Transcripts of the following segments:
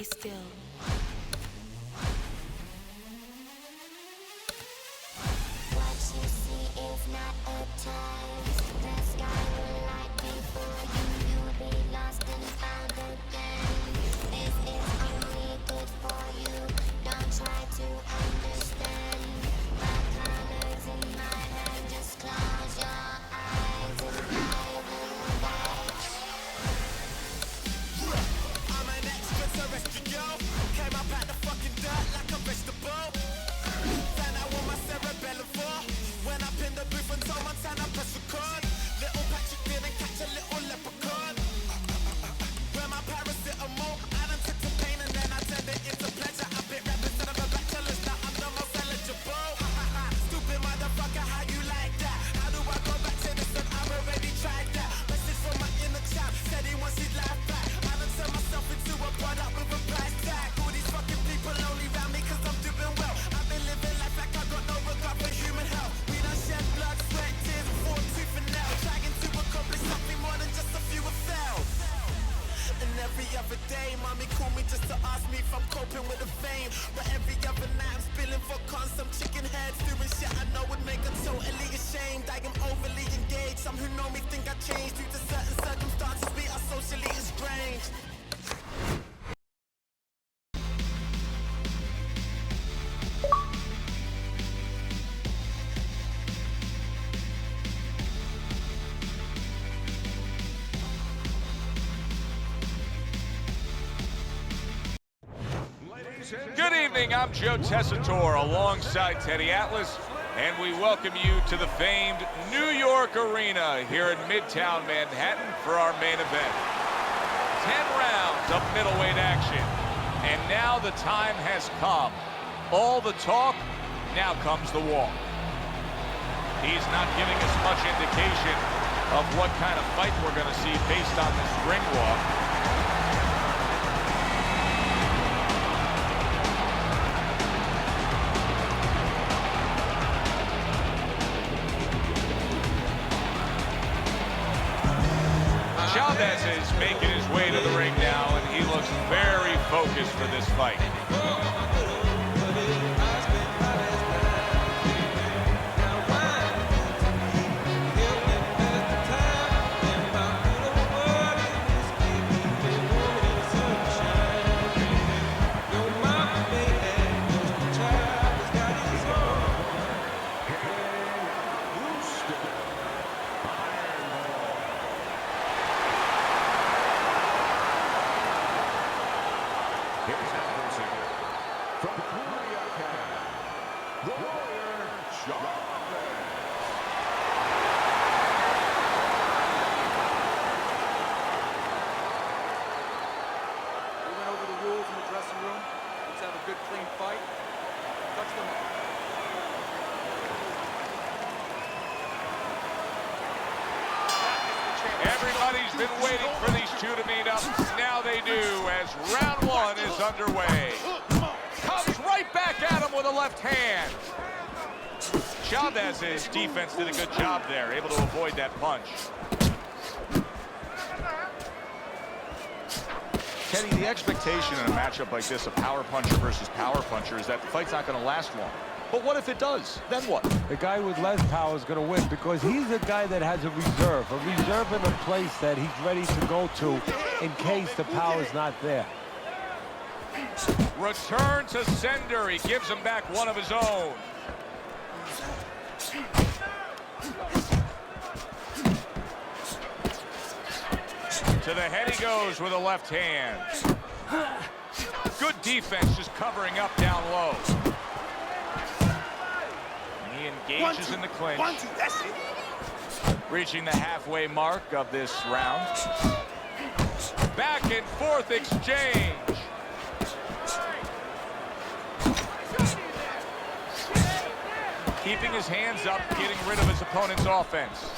still. What you see is not a test. The sky will light before you. You'll be lost and found again. This is only good for you. Don't try to understand. My colors in my hand. Just close your eyes and I will watch. I'm an extraterrestrial. Came up out the fucking dirt like a vegetable. Found out what my cerebellum for. Went up in the booth and told Montana press record. Little Patrick didn't catch a little leprechaun. Where my paracetamol, I done took the pain and then I turned it into pleasure. I bit rappers out of a bachelor's, now I'm the most eligible. Stupid motherfucker, how you like that? How do I go back to this when I've already tried that? Message from my inner child, said he wants his life back. I done turned myself into a product with a price tag. All these fucking people only round me cause I'm doing well. I've been living life like I got no regard for human health. We done shed blood, sweat, tears, fought tooth and nail. Trying to accomplish something more than just a few have failed. And every other day, mommy called me just to ask me if I'm coping with the fame. But every other night I'm spilling for cons, some chicken heads doing shit I know would make her totally ashamed. I am overly engaged, some who know me think I changed. Due to certain circumstances, we are socially estranged. Good evening, I'm Joe Tessitore alongside Teddy Atlas, and we welcome you to the famed New York Arena here in Midtown Manhattan for our main event. 10 rounds of middleweight action, and now the time has come. All the talk, now comes the walk. He's not giving us much indication of what kind of fight we're going to see based on this ring walk. Chavez is making his way to the ring now, and he looks very focused for this fight. Everybody's been waiting for these two to meet up. Now they do, as round one is underway. Comes right back at him with a left hand. Chavez's defense did a good job there, able to avoid that punch. Teddy, the expectation in a matchup like this, a power puncher versus power puncher, is that the fight's not going to last long. But what if it does? Then what? The guy with less power is going to win because he's a guy that has a reserve in a place that he's ready to go to in case the power is not there. Return to sender. He gives him back one of his own. To the head he goes with a left hand. Good defense, just covering up down low. He engages in the clinch. Reaching the halfway mark of this round. Back and forth exchange. Keeping his hands up, getting rid of his opponent's offense.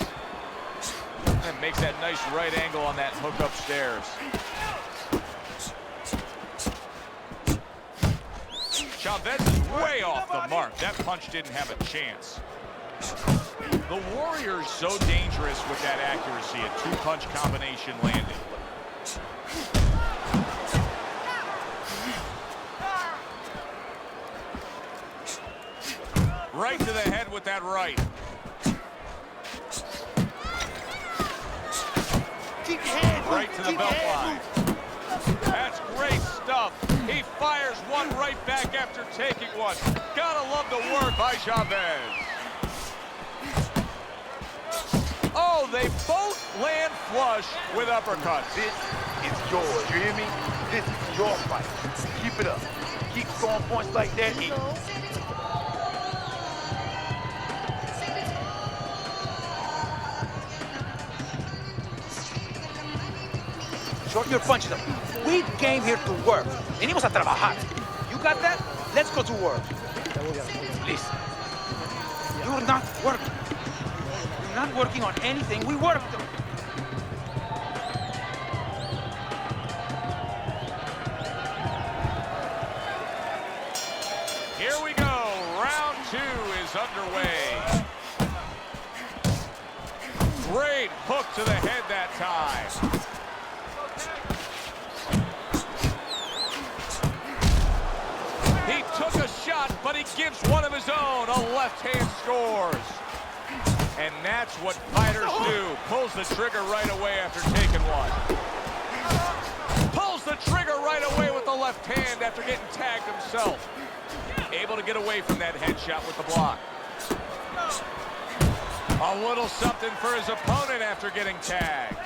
And makes that nice right angle on that hook upstairs. Chavez is way off the mark. That punch didn't have a chance. The Warrior's so dangerous with that accuracy, a two-punch combination landing. Right to the head with that right. Keep your head moving. Right to the Keep your belt head line. moving. That's great stuff. He fires one right back after taking one. Gotta love the work by Chavez. Oh, they both land flush with uppercuts. This is yours. You hear me? This is your fight. Keep it up. Keep scoring points like that. Short your punches up. We came here to work. Venimos a trabajar. You got that? Let's go to work. Listen. You're not working. You're not working on anything we worked on. Here we go. Round 2 is underway. Great hook to the head that time. He took a shot, but he gives one of his own. A left hand scores. And that's what fighters do. Pulls the trigger right away after taking one. Pulls the trigger right away with the left hand after getting tagged himself. Able to get away from that headshot with the block. A little something for his opponent after getting tagged.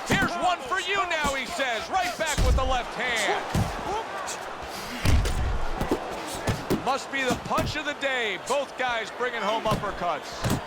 Here's one for you now, he says. Right back with the left hand. Must be the punch of the day. Both guys bringing home uppercuts.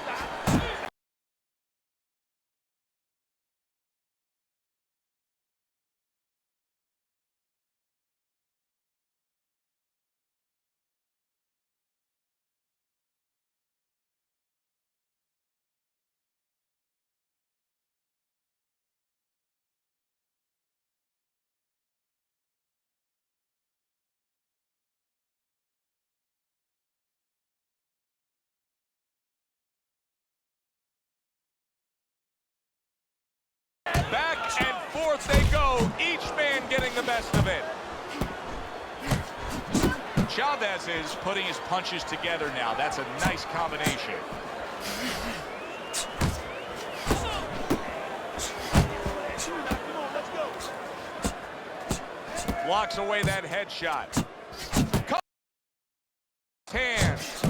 Back and forth they go, each man getting the best of it. Chavez is putting his punches together now. That's a nice combination. Blocks away that headshot. Hands.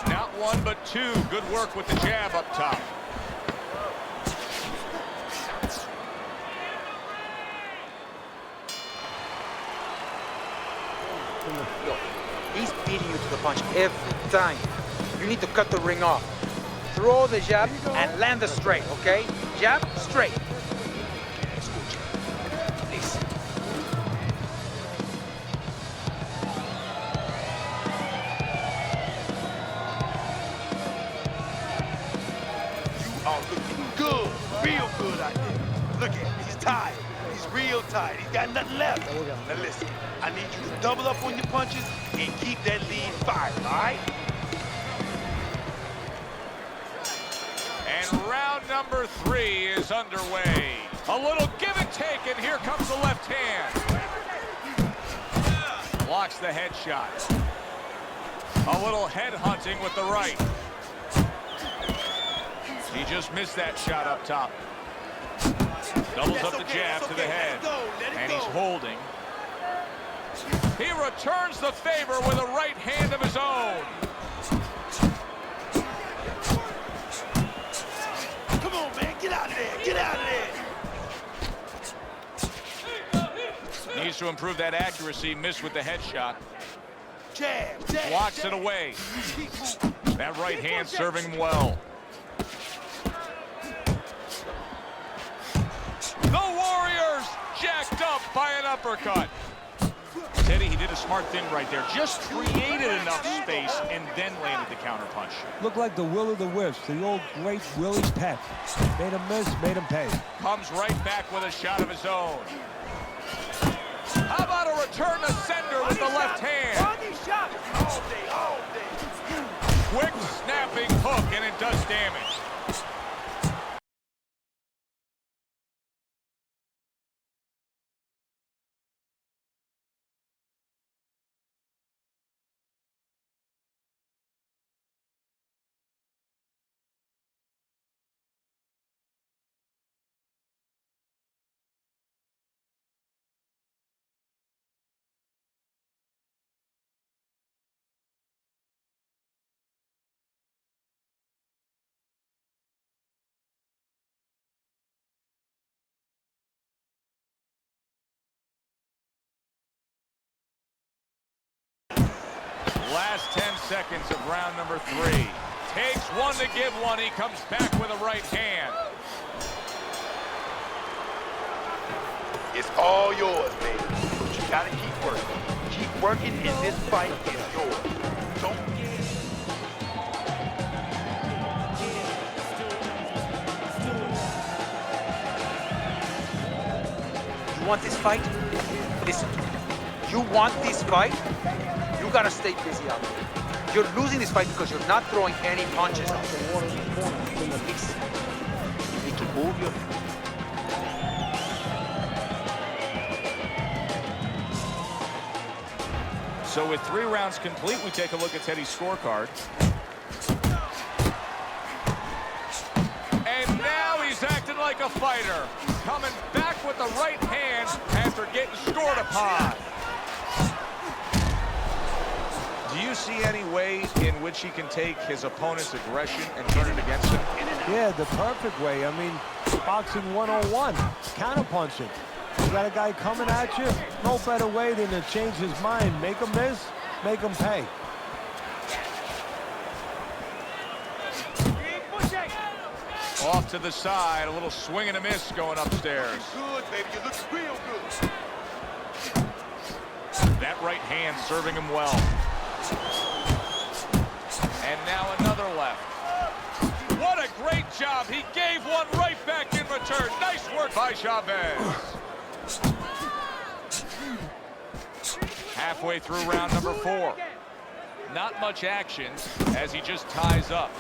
Not one, but two. Good work with the jab up top. Look, he's beating you to the punch every time. You need to cut the ring off. Throw the jab and land the straight, okay? Jab, straight. Please. You are looking good, real good out there. Look at him, he's tired. He's real tired. He's got nothing left. Now listen, I need you to double up on your punches and keep that lead fired, all right? And round number 3 is underway. A little give and take, and here comes the left hand. Blocks the headshot. A little head hunting with the right. He just missed that shot up top. Doubles up the jab to the head. And he's holding. He returns the favor with a right hand of his own. Come on, man, get out of there, get out of there. Needs to improve that accuracy. Missed with the headshot. Jab, jab, Blocks jab. it away. Keep moving. That right hand serving him well. The Warriors jacked up by an uppercut. Teddy, he did a smart thing right there. Just created enough space and then landed the counterpunch. Looked like the will of the wisps, the old great Willie Pett. Made him miss, made him pay. Comes right back with a shot of his own. How about a return to sender with the left hand? All day, all day. Quick snapping hook, and it does damage. seconds of round number 3. Takes one to give one. He comes back with a right hand. It's all yours, baby. But you gotta keep working. Keep working, and this fight is yours. Don't. You want this fight? Listen, you want this fight? You gotta stay busy out there. You're losing this fight because you're not throwing any punches out there. Please, you need to move your... So with 3 rounds complete, we take a look at Teddy's scorecard. And now he's acting like a fighter. Coming back with the right hand after getting scored upon. Do you see any way in which he can take his opponent's aggression and turn it against him? Yeah, the perfect way. I mean, boxing 101, counterpunching. You got a guy coming at you, no better way than to change his mind. Make him miss, make him pay. Off to the side, a little swing and a miss going upstairs. Good, baby. You look real good. That right hand serving him well. And now another left. What a great job. He gave one right back in return. Nice work by Chavez. Halfway through round number 4. Not much action as he just ties up.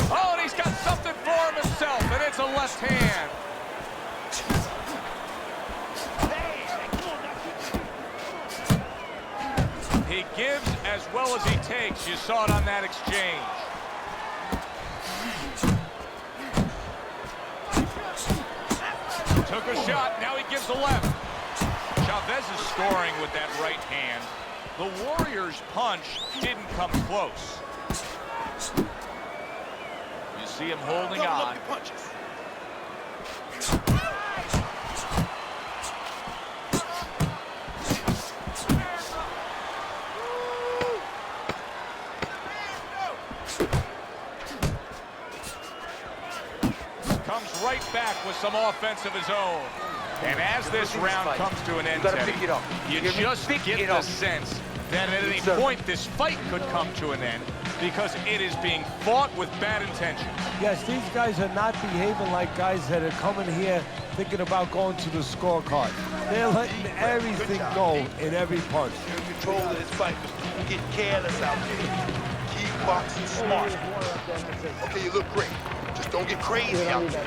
Oh, and he's got something for himself, and it's a left hand. He gives as well as he takes. You saw it on that exchange. Took a shot, now he gives a left. Chavez is scoring with that right hand. The Warriors' punch didn't come close. You see him holding on. Comes right back with some offense of his own. And as this round comes to an end, Teddy, you just get the sense that at any point this fight could come to an end because it is being fought with bad intention. Yes, these guys are not behaving like guys that are coming here thinking about going to the scorecard. They're letting everything go in every punch. You're in control of this fight. Get careless out there. Keep boxing smart. Okay, you look great. Just don't get crazy out there.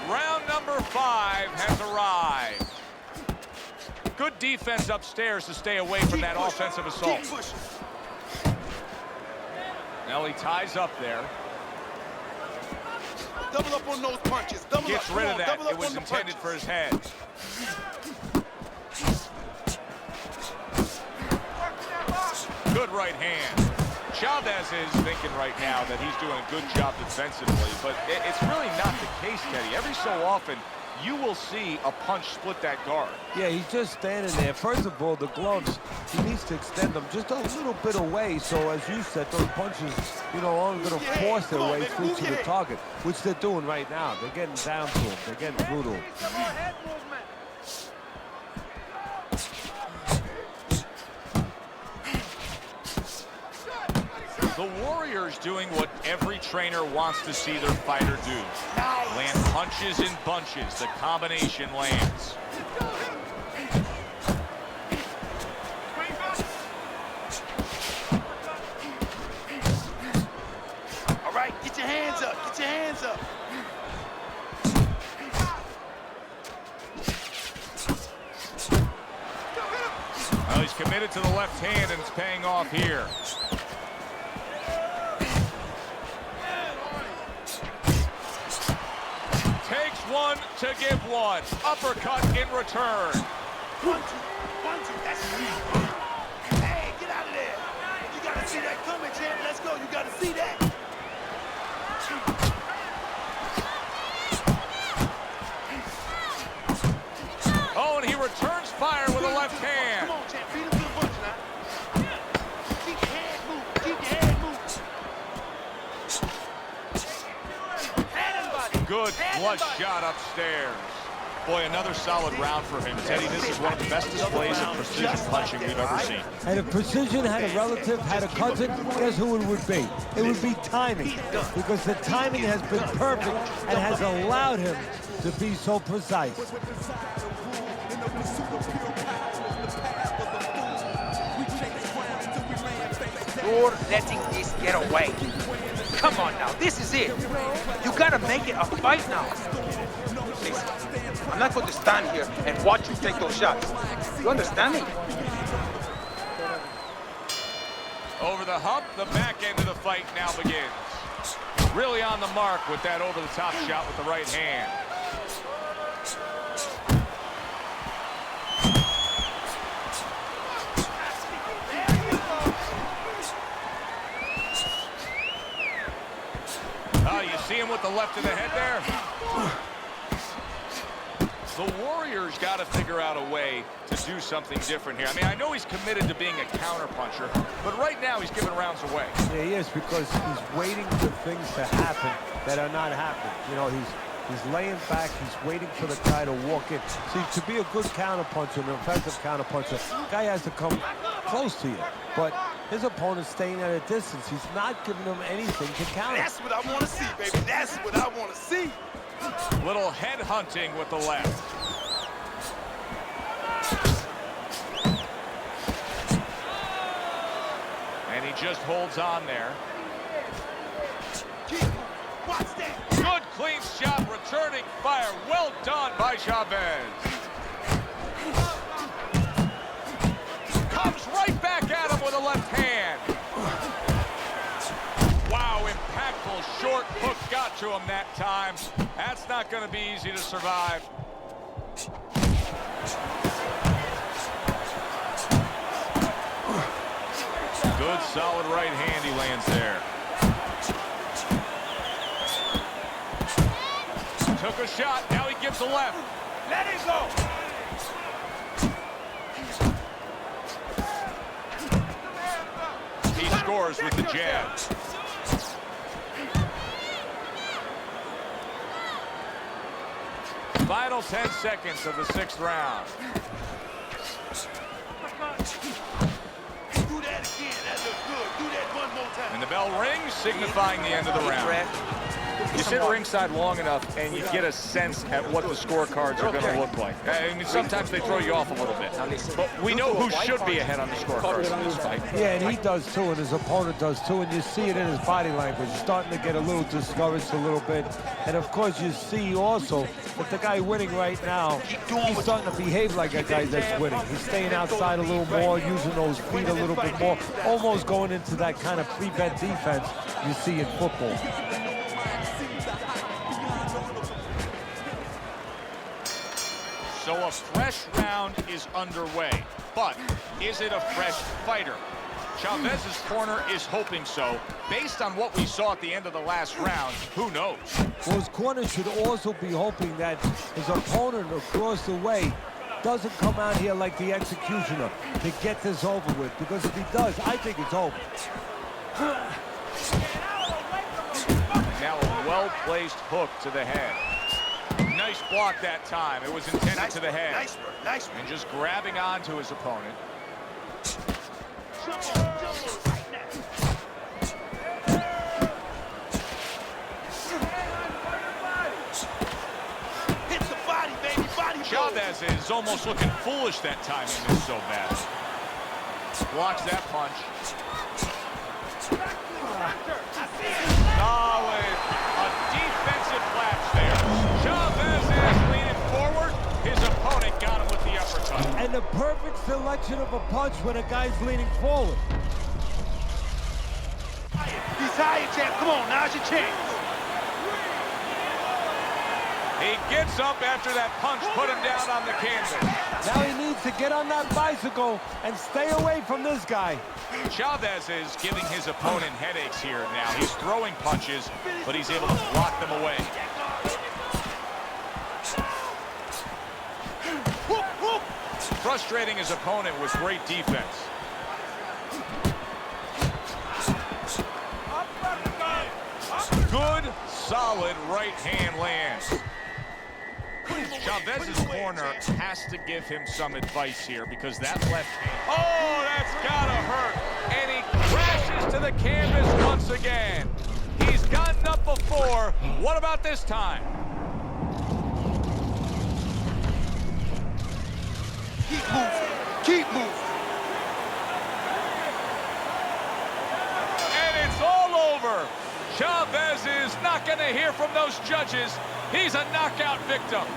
Round number 5 has arrived. Good defense upstairs to stay away from that offensive assault. Now he ties up there. Double up on those punches. Double Gets up. rid of that. Double up It was on the intended punches. for his head. Good right hand. Chavez is thinking right now that he's doing a good job defensively, but it's really not the case, Teddy. Every so often, you will see a punch split that guard. Yeah, he's just standing there. First of all, the gloves, he needs to extend them just a little bit away. So as you said, those punches, you know, aren't going to force their way through to the target, which they're doing right now. They're getting down to him. They're getting through to him. The Warriors doing what every trainer wants to see their fighter do. Land punches in bunches. The combination lands. All right, get your hands up. Get your hands up. Well, he's committed to the left hand, and it's paying off here. Takes one to give one. Uppercut in return. 1, 2, 1, 2. That's it. Hey, see that coming, champ. Let's go. You got to see that. Oh, and he returns fire with a left hand. Come on, champ. Beat him to the punch now. Keep your head moving. Keep your head moving. Good flush shot upstairs. Boy, another solid round for him. Teddy, this is one of the best displays of precision punching we've ever seen. And if precision had a relative, had a cousin, guess who it would be? It would be timing. Because the timing has been perfect and has allowed him to be so precise. You're letting this get away. Come on now, this is it. You gotta make it a fight now. Listen, I'm not going to stand here and watch you take those shots. You understand me? Over the hump, the back end of the fight now begins. Really on the mark with that over-the-top shot with the right hand. You see him with the left of the head there? The Warriors got to figure out a way to do something different here. I mean, I know he's committed to being a counterpuncher, but right now he's giving rounds away. Yeah, he is, because he's waiting for things to happen that are not happening. You know, he's laying back, he's waiting for the guy to walk in. See, to be a good counterpuncher, an effective counterpuncher, the guy has to come close to you. But his opponent's staying at a distance. He's not giving him anything to counter. That's what I want to see, baby. That's what I want to see. Little head hunting with the left. And he just holds on there. Watch that. Good clean shot, returning fire. Well done by Chavez. Comes right back at him with a left hand. Wow, impactful short hook got to him that time. That's not going to be easy to survive. Good solid right hand he lands there. Took a shot, now he gives a left. Let it go. He scores with the jab. Final 10 seconds of the 6th round. Do that again. That looks good. Do that one more time. And the bell rings, signifying the end of the round. You sit ringside long enough and you get a sense at what the scorecards are going to look like. I mean, sometimes they throw you off a little bit. But we know who should be ahead on the scorecards in this fight. Yeah, and he does too, and his opponent does too, and you see it in his body language. He's starting to get a little discouraged a little bit. And of course, you see also that the guy winning right now, he's starting to behave like a guy that's winning. He's staying outside a little more, using those feet a little bit more, almost going into that kind of prevent defense you see in football. So a fresh round is underway, but is it a fresh fighter? Chavez's corner is hoping so. Based on what we saw at the end of the last round, who knows? Well, his corner should also be hoping that his opponent across the way doesn't come out here like the executioner to get this over with, because if he does, I think it's over. Now a well-placed hook to the head. Nice block that time. It was intended to the head. Nice work. Nice work. And just grabbing onto his opponent. Hit the body, baby. Body. Chavez is almost looking foolish that time. He missed so bad. Blocks that punch. Oh, a defensive lapse there. Chavez is leaning forward. His opponent got him with the uppercut. And the perfect selection of a punch when a guy's leaning forward. He's tired, champ. Come on, now's your chance. He gets up after that punch put him down on the canvas. Now he needs needs to get on that bicycle and stay away from this guy. Chavez is giving his opponent headaches here now. He's throwing punches, but he's able to block them away. Frustrating his opponent with great defense. Good, solid right hand lands. Chavez's corner has to give him some advice here because that left hand. Oh, that's gotta hurt. And he crashes to the canvas once again. He's gotten up before. What about this time? Keep moving. Keep moving. And it's all over. Chavez is not going to hear from those judges. He's a knockout victim.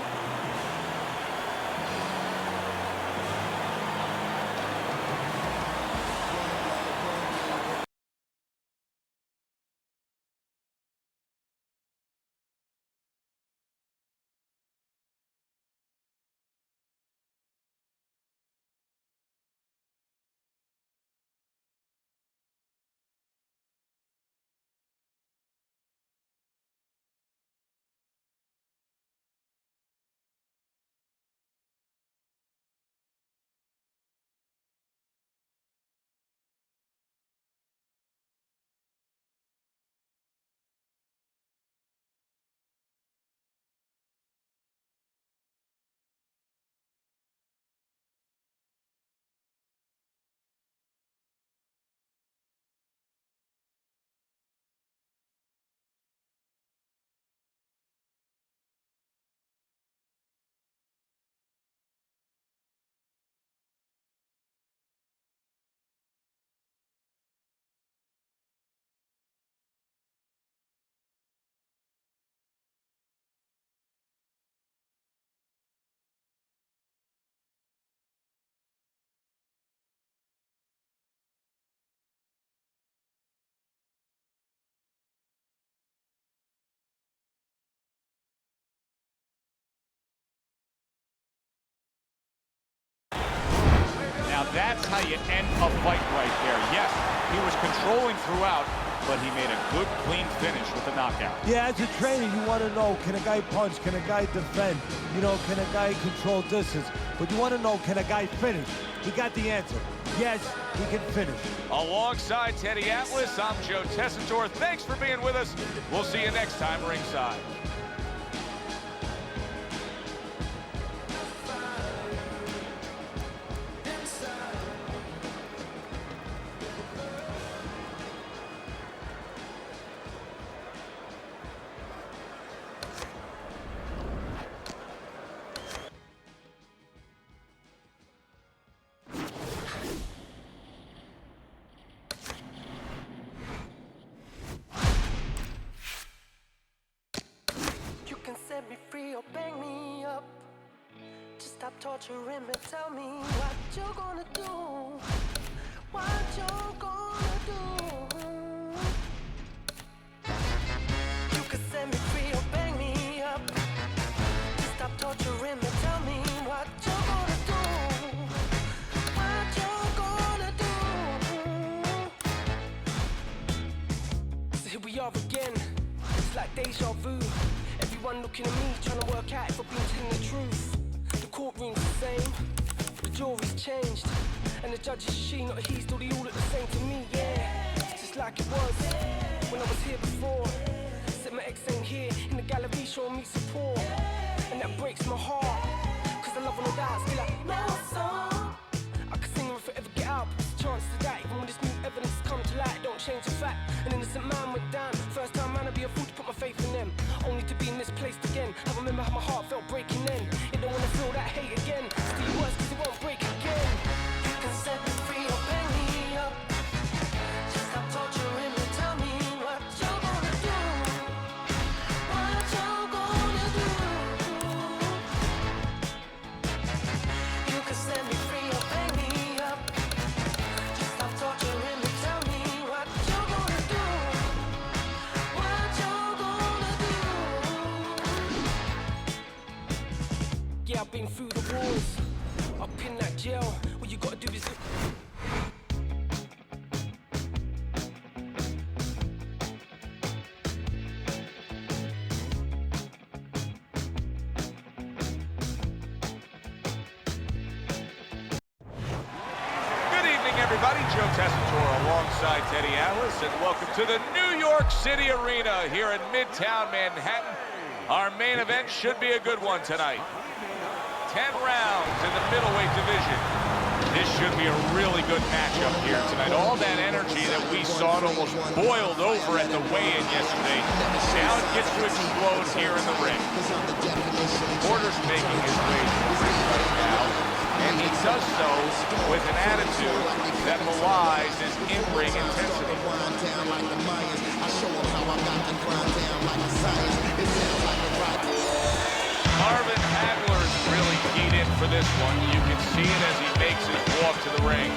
Now that's how you end a fight right there. Yes, he was controlling throughout, but he made a good, clean finish with the knockout. Yeah, as a trainer, you want to know, can a guy punch? Can a guy defend? You know, can a guy control distance? But you want to know, can a guy finish? He got the answer. Yes, he can finish. Alongside Teddy Atlas, I'm Joe Tessitore. Thanks for being with us. We'll see you next time ringside. Set me free or bang me up. Just stop torturing me. Tell me what you gonna do. What you gonna do. You can set me free or bang me up. Just stop torturing me. Tell me what you gonna do. What you gonna do. So here we are again. It's like deja vu. Everyone looking at me, trying to work out if I've been telling the truth. The courtroom's the same, the jury's changed, and the judge is she, not he, still they all look the same to me, yeah. It's just like it was when I was here before. Said my ex ain't here, in the gallery showing me support, and that breaks my heart, cause I love her no doubt, still I know a song. I could sing her if I ever get out, but there's a chance to that, even when this new evidence has come to light, don't change the fact. An innocent man went down, first time man I'd be a fool to put my faith in them. Only to be misplaced again. I remember how my heart felt breaking then. You don't wanna feel that hate again. Still worse cause it won't break again. You can set me free or bang me up. Just stop torturing me. Tell me what you're gonna do. What you're gonna do. You can set me free or bang me up. Just stop torturing me. Tell me what you're gonna do. What you're gonna do. Yeah, I've been through the wars, Up in that jail, what you gotta do is look. Everybody, Joe Tessitore alongside Teddy Atlas, and welcome to the New York City Arena here in Midtown Manhattan. Our main event should be a good one tonight. 10 rounds in the middleweight division. This should be a really good matchup here tonight. All that energy that we saw, it almost boiled over at the weigh-in yesterday. Now it gets to explode here in the ring. Porter's making his way through the ring right now. And he does so with an attitude that belies his in-ring intensity. Marvin Hagler is really keyed in for this one. You can see it as he makes his walk to the ring.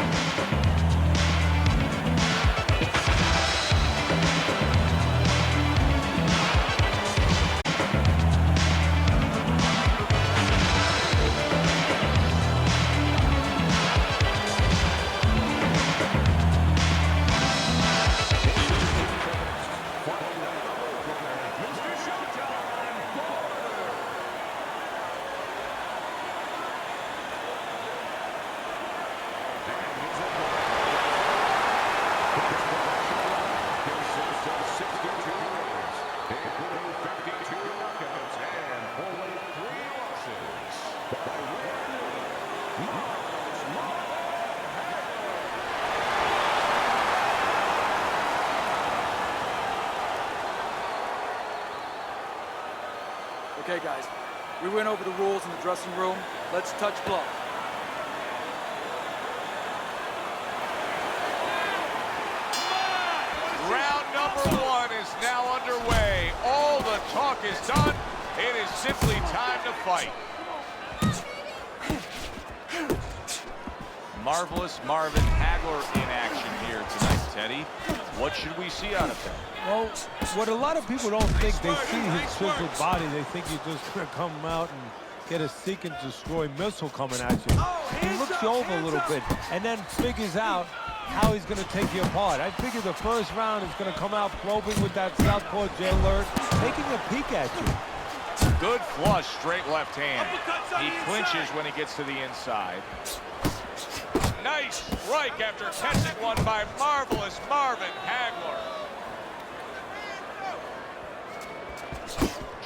Okay, guys, we went over the rules in the dressing room. Let's touch gloves. Round number one is now underway. All the talk is done. It is simply time to fight. Marvelous Marvin Hagler in action here tonight, Teddy. What should we see out of him? Well, what a lot of people don't think, they see his chiseled body, they think he's just going to come out and get a seek and destroy missile coming at you. He looks you over a little bit and then figures out how he's going to take you apart. I figure the first round is going to come out probing with that southpaw J alert, taking a peek at you. Good flush, straight left hand. He clinches when he gets to the inside. Nice strike after catching one by marvelous Marvin Hagler.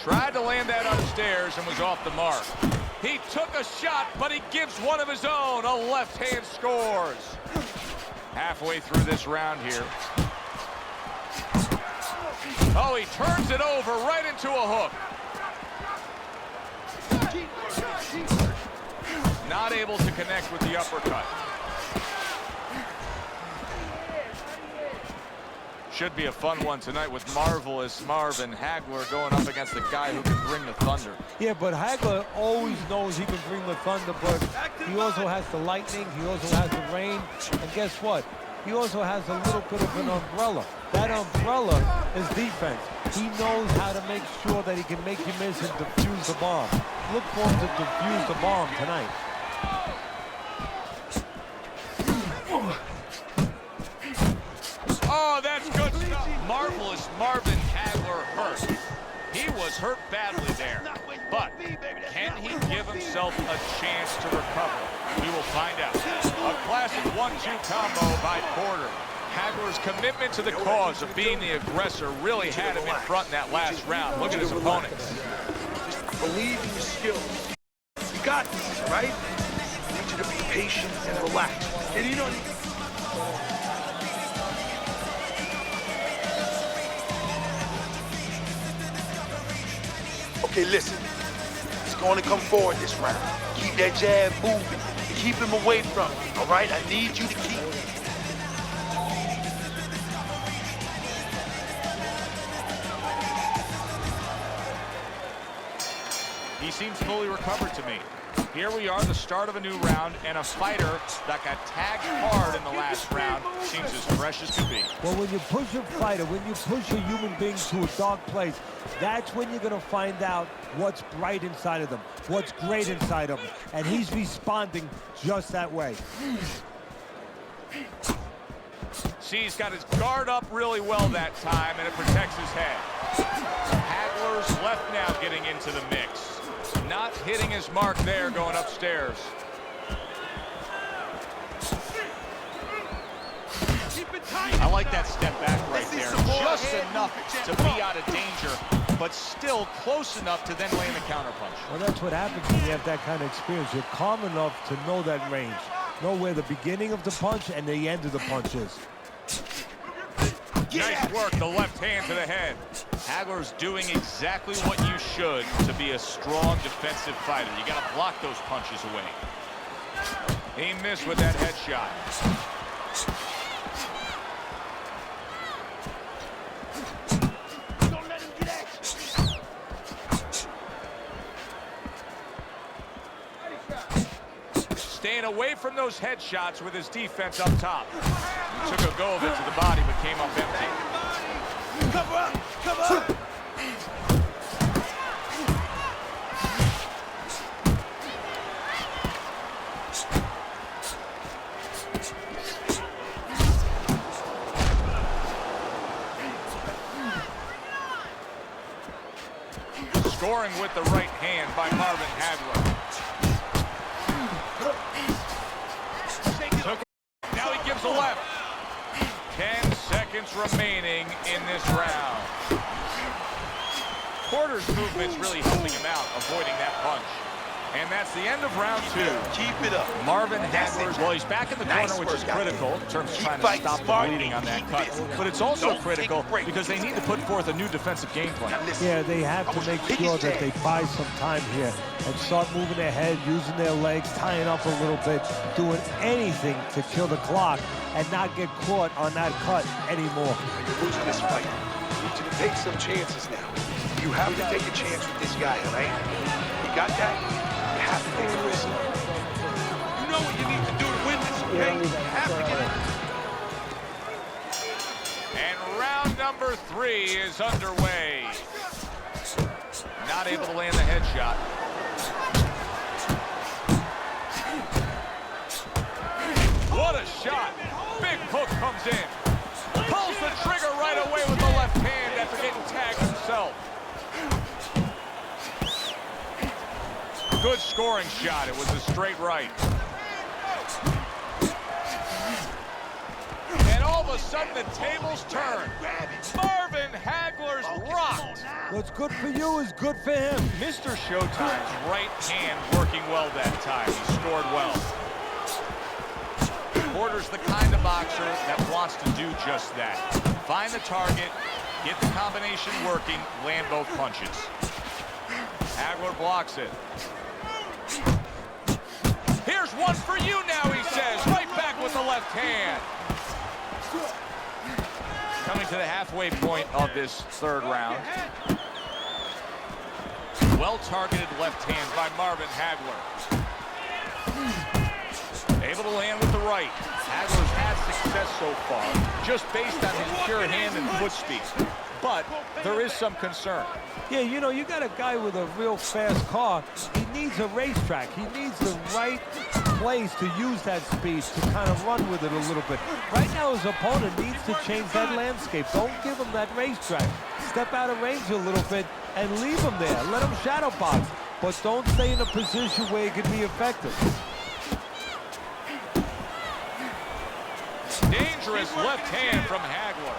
Tried to land that upstairs and was off the mark. He took a shot, but he gives one of his own. A left hand scores. Halfway through this round here. Oh, he turns it over right into a hook. Not able to connect with the uppercut. Should be a fun one tonight with marvelous Marvin Hagler going up against the guy who can bring the thunder. Yeah, but Hagler always knows he can bring the thunder, but he also has the lightning, he also has the rain, and guess what? He also has a little bit of an umbrella. That umbrella is defense. He knows how to make sure that he can make you miss and defuse the bomb. Look for him to defuse the bomb tonight. Oh, that's good stuff. Marvelous Marvin Hagler hurt. He was hurt badly there. But can he give himself a chance to recover? We will find out. A classic 1-2 combo by Porter. Hagler's commitment to the cause of being the aggressor really had him in front in that last round. Look at his opponent. Just believe in your skills. You got this, right? I need you to be patient and relaxed. And you don't. Okay, listen. He's going to come forward this round. Keep that jab moving. Keep him away from me, all right? I need you to keep. He seems fully recovered to me. Here we are, the start of a new round, and a fighter that got tagged hard in the last round seems as fresh as could be. Well, when you push a fighter, when you push a human being to a dark place, that's when you're going to find out what's bright inside of them, what's great inside of them. And he's responding just that way. See, he's got his guard up really well that time, and it protects his head. Hagler's left now getting into the mix. Not hitting his mark there, going upstairs. I like that step back right there. Just enough to be out of danger, but still close enough to then land the counterpunch. Well, that's what happens when you have that kind of experience. You're calm enough to know that range. Know where the beginning of the punch and the end of the punch is. Nice work, the left hand to the head. Hagler's doing exactly what you should to be a strong defensive fighter. You got to block those punches away. He missed with that headshot. Don't let him get at you. Staying away from those headshots with his defense up top. Took a go of it to the body, but came up empty. Cover up! Cover up! Scoring with the right hand by Marvin Hagler. Now he gives a left. 10 seconds remaining in this round. Porter's movement's really helping him out, avoiding that punch. And that's the end of round 2. Keep it up. Marvin Hagler, well, he's back in the corner, which is critical in terms of trying to stop the bleeding on that cut. But it's also critical because they need to put forth a new defensive game plan. Yeah, they have to make sure that they buy some time here and start moving their head, using their legs, tying up a little bit, doing anything to kill the clock and not get caught on that cut anymore. You're losing this fight. You need to take some chances now. You have to take a chance with this guy, all right? You got that? You have to take a risk. You know what you need to do to win this, okay? You have to get it. And round number 3 is underway. Not able to land the headshot. What a shot. Big hook comes in. Pulls the trigger right away with the left hand after getting tagged himself. Good scoring shot. It was a straight right. And all of a sudden the tables turn. Marvin Hagler's rocked. What's good for you is good for him. Mr. Showtime's right hand working well that time. He scored well. Porter's the kind of boxer that wants to do just that. Find the target, get the combination working, land both punches. Hagler blocks it. Here's one for you now, he says. Right back with the left hand. Coming to the halfway point of this third round. Well-targeted left hand by Marvin Hagler. Able to land with the right. Hagler's had success so far, just based on his pure hand and foot speed. But there is some concern. Yeah, you know, you got a guy with a real fast car. He needs a racetrack. He needs the right place to use that speed to kind of run with it a little bit. Right now, his opponent needs to change that landscape. Don't give him that racetrack. Step out of range a little bit and leave him there. Let him shadow box, but don't stay in a position where he can be effective. Dangerous left hand from Hagler.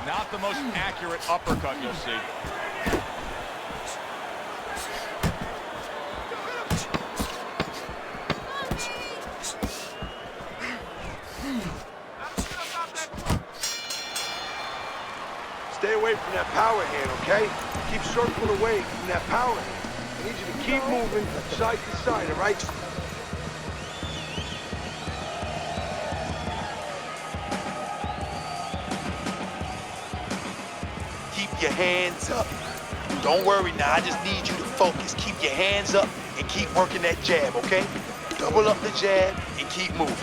Not the most accurate uppercut you'll see. Stay away from that power hand, okay? Keep circling away from that power hand. I need you to keep moving side to side, all right? Keep your hands up. Don't worry now, I just need you to focus. Keep your hands up, and keep working that jab, okay? Double up the jab and keep moving.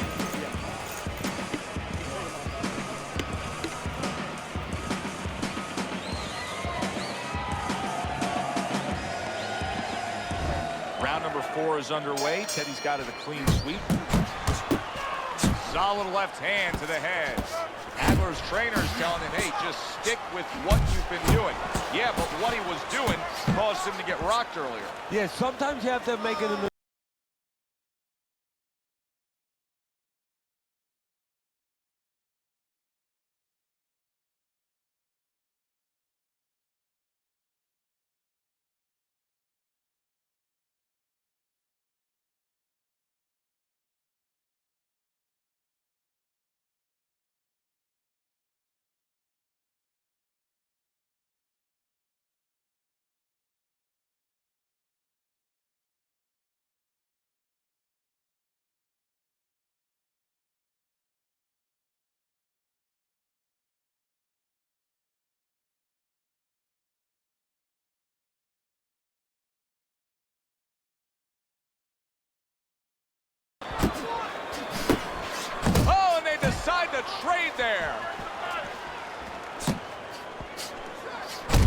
Round number 4 is underway. Teddy's got it a clean sweep. Solid left hand to the head. Hagler's trainer's telling him, hey, just stick with what you've been doing. Yeah, but what he was doing caused him to get rocked earlier. Yeah, sometimes you have to make it in the Oh, and they decide to trade there.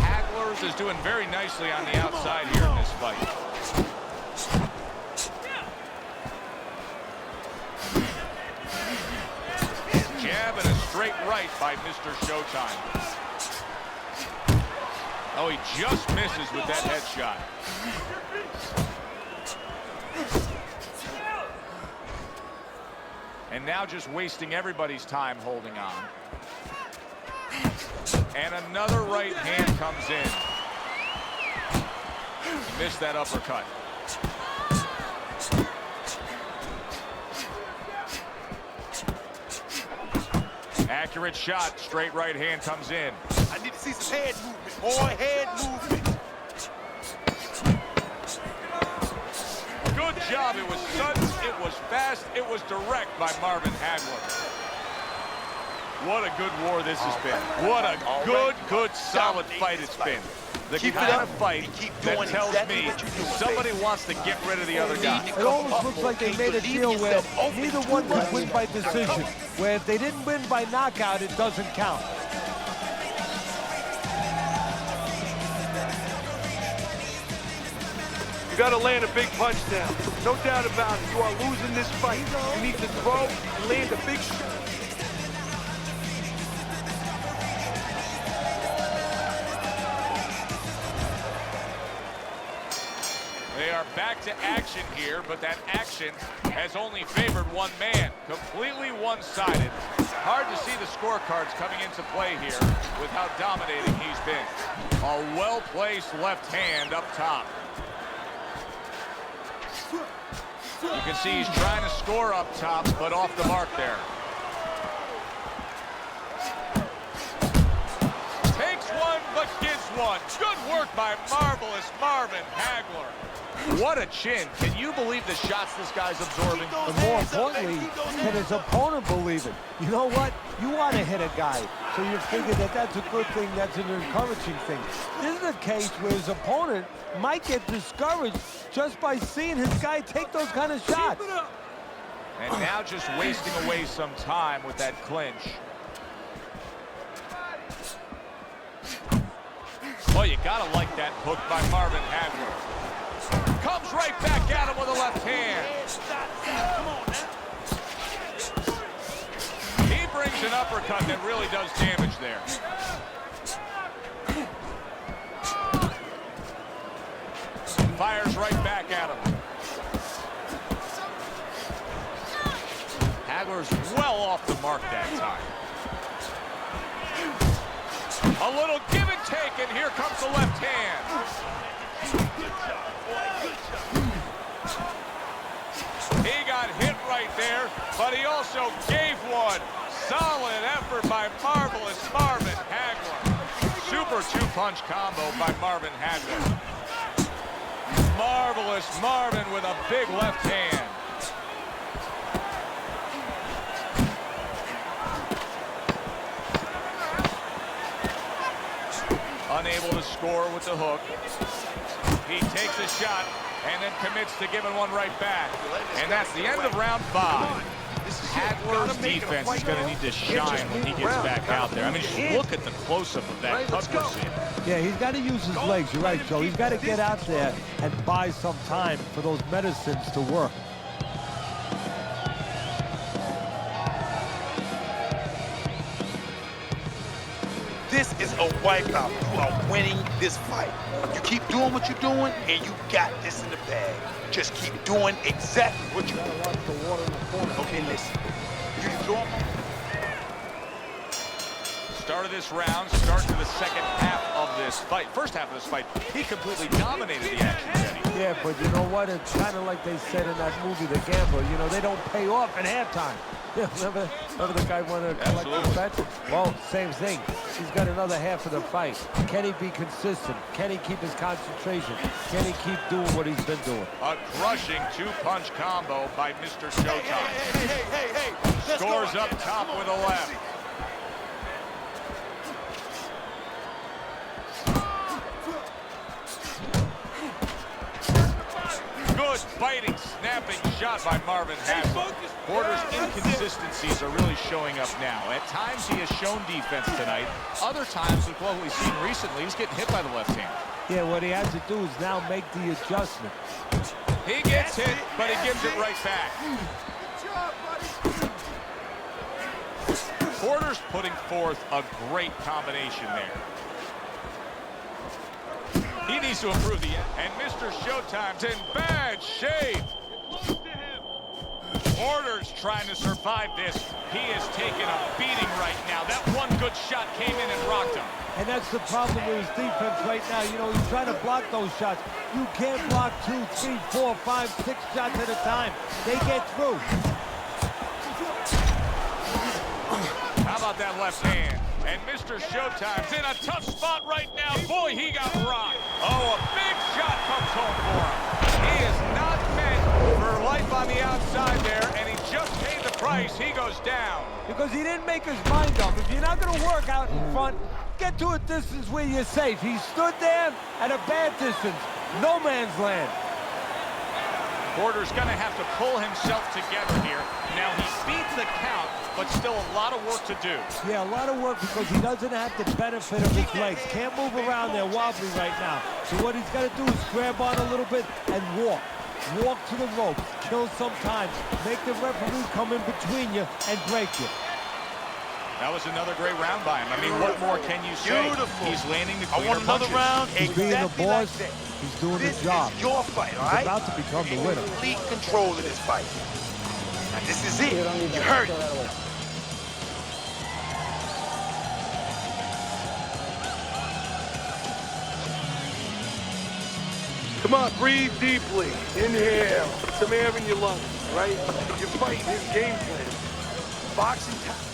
Hagler's is doing very nicely on the outside here in this fight. Jab and a straight right by Mr. Showtime. Oh, he just misses with that headshot. And now just wasting everybody's time holding on. And another right hand comes in. Missed that uppercut. Accurate shot. Straight right hand comes in. I need to see some head movement. More head movement. Good job. It was sudden, it was fast, it was direct by Marvin Hagler. What a good war this has been. What a good, solid fight it's been. The kind of fight that tells me somebody wants to get rid of the other guy. It almost looks like they made a deal where neither one could win by decision, where if they didn't win by knockout, it doesn't count. You gotta land a big punch now. No doubt about it. You are losing this fight. You need to throw and land a big shot. They are back to action here, but that action has only favored one man. Completely one-sided. Hard to see the scorecards coming into play here with how dominating he's been. A well-placed left hand up top. You can see he's trying to score up top, but off the mark there. Takes one, but gives one. Good work by marvelous Marvin Hagler. What a chin. Can you believe the shots this guy's absorbing? And more importantly, can his opponent believe it? You know what? You want to hit a guy, so you figure that that's a good thing, that's an encouraging thing. This is a case where his opponent might get discouraged just by seeing his guy take those kind of shots. And now just wasting away some time with that clinch. Well, you gotta like that hook by Marvin Hagler. Comes right back at him with a left hand. He brings an uppercut that really does damage there. Fires right back at him. Hagler's well off the mark that time. A little give and take, and here comes the left hand. He got hit right there, but he also gave one. Solid effort by marvelous Marvin Hagler. Super two-punch combo by Marvin Hagler. Marvelous Marvin with a big left hand. Unable to score with the hook. He takes a shot. and then commits to giving one right back. And that's the end of round 5. Hagler's defense is going to need to shine when he gets back out there. I mean, just look at the close-up of that cut we're seeing. Yeah, he's got to use his legs. You're right, Joe. He's got to get out there and buy some time for those medicines to work. This is a wipeout. You are winning this fight. You keep doing what you're doing, and you got this in the bag. Just keep doing exactly what you're doing. Okay, listen. You throw him. Start of this round, start to the second half of this fight. First half of this fight, he completely dominated the action, Teddy. Yeah, but you know what? It's kind of like they said in that movie, The Gambler. You know, they don't pay off at halftime. Yeah, remember the guy wanted to collect his bet? Well, same thing. He's got another half of the fight. Can he be consistent? Can he keep his concentration? Can he keep doing what he's been doing? A crushing two-punch combo by Mr. Showtime. Hey. Scores up top with a left. Good biting, snapping shot by Marvin Hagler. Porter's inconsistencies are really showing up now. At times he has shown defense tonight. Other times, with what we've seen recently, he's getting hit by the left hand. Yeah, what he has to do is now make the adjustment. He gets hit, but he gives it right back. Porter's putting forth a great combination there. He needs to improve the end. And Mr. Showtime's in bad shape. Porter's trying to survive this. He is taking a beating right now. That one good shot came in and rocked him. And that's the problem with his defense right now. You know, he's trying to block those shots. You can't block 2, 3, 4, 5, 6 shots at a time. They get through. How about that left hand? And Mr. Showtime's in a tough spot right now. Boy, he got rocked. Oh, a big shot comes home for him. He is not meant for life on the outside there, and he just paid the price. He goes down. Because he didn't make his mind up. If you're not going to work out in front, get to a distance where you're safe. He stood there at a bad distance. No man's land. Porter's going to have to pull himself together here. Now, he beat the count, but still a lot of work to do. Yeah, a lot of work because he doesn't have the benefit of his legs. Can't move around there wobbly right now. So what he's got to do is grab on a little bit and walk. Walk to the rope. Kill some time. Make the referee come in between you and break you. That was another great round by him. I mean, what more can you say? Beautiful. He's landing the I cleaner want another punches. round. He's being the Exactly boss. like that. He's doing This the job. is your fight, all right? He's about to become the winner. Complete control of this fight. Now, this is it. You heard it. Come on, breathe deeply. Inhale. Get some air in your lungs, all right? You're fighting his game plan. Boxing time.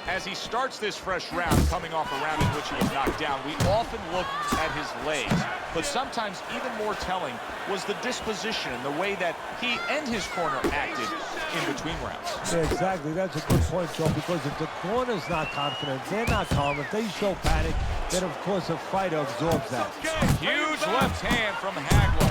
As he starts this fresh round, coming off a round in which he was knocked down, we often look at his legs. But sometimes even more telling was the disposition and the way that he and his corner acted in between rounds. Yeah, exactly. That's a good point, Joe, because if the corner's not confident, they're not calm. If they show panic, then, of course, a fighter absorbs that. Huge left hand from Hagler.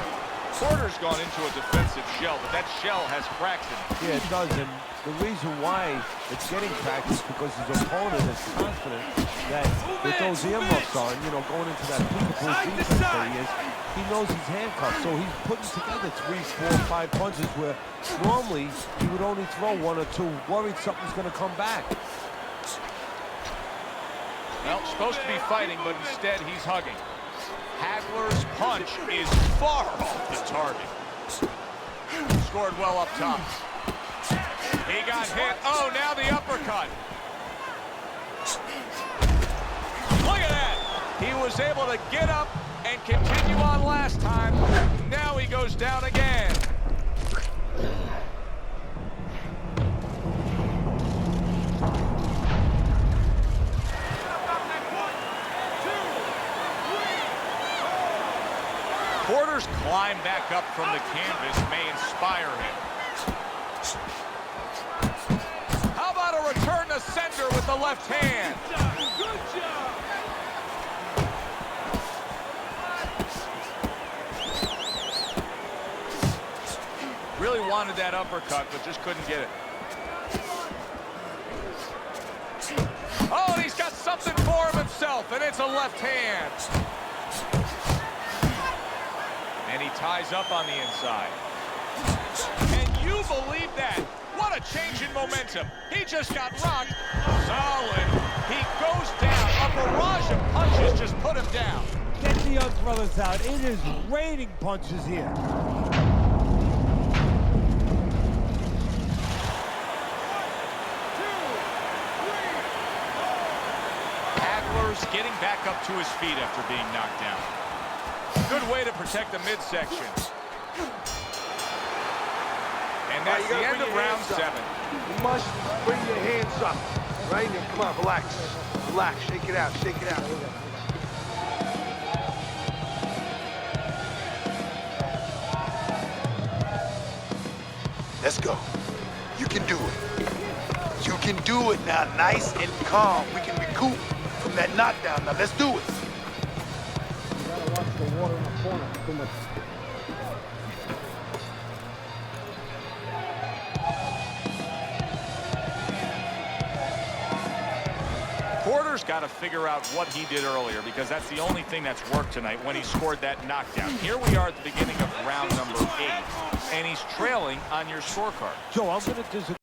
Porter's gone into a defensive shell, but that shell has cracks in it. Yeah, it does, and the reason why it's getting cracked is because his opponent is confident that with those earmuffs on, you know, going into that peekaboo defense that he knows he's handcuffed, so he's putting together 3, 4, 5 punches where normally he would only throw 1 or 2, worried something's going to come back. Well, supposed to be fighting, but instead he's hugging. Hagler's punch is far off the target. Scored well up top. He got hit. Oh, now the uppercut. Look at that. He was able to get up and continue on last time. Now he goes down again. Porter's climb back up from the canvas may inspire him. How about a return to the center with the left hand. Good job. Really wanted that uppercut, but just couldn't get it. Oh, and he's got something for him himself, and it's a left hand. And he ties up on the inside. And you believe that? What a change in momentum. He just got rocked. Solid. He goes down. A barrage of punches just put him down. Get the Young brothers out. It is raining punches here. Getting back up to his feet after being knocked down. Good way to protect the midsection. And that's the end of round 7. You must bring your hands up. Right? Now, come on, relax. Relax. Shake it out. Shake it out. Let's go. You can do it. You can do it now. Nice and calm. We can recoup from that knockdown. Now let's do it. You gotta watch the water in the corner. Too much. Porter's got to figure out what he did earlier, because that's the only thing that's worked tonight when he scored that knockdown. Here we are at the beginning of round number 8, and he's trailing on your scorecard. Joe, I'm going to disagree.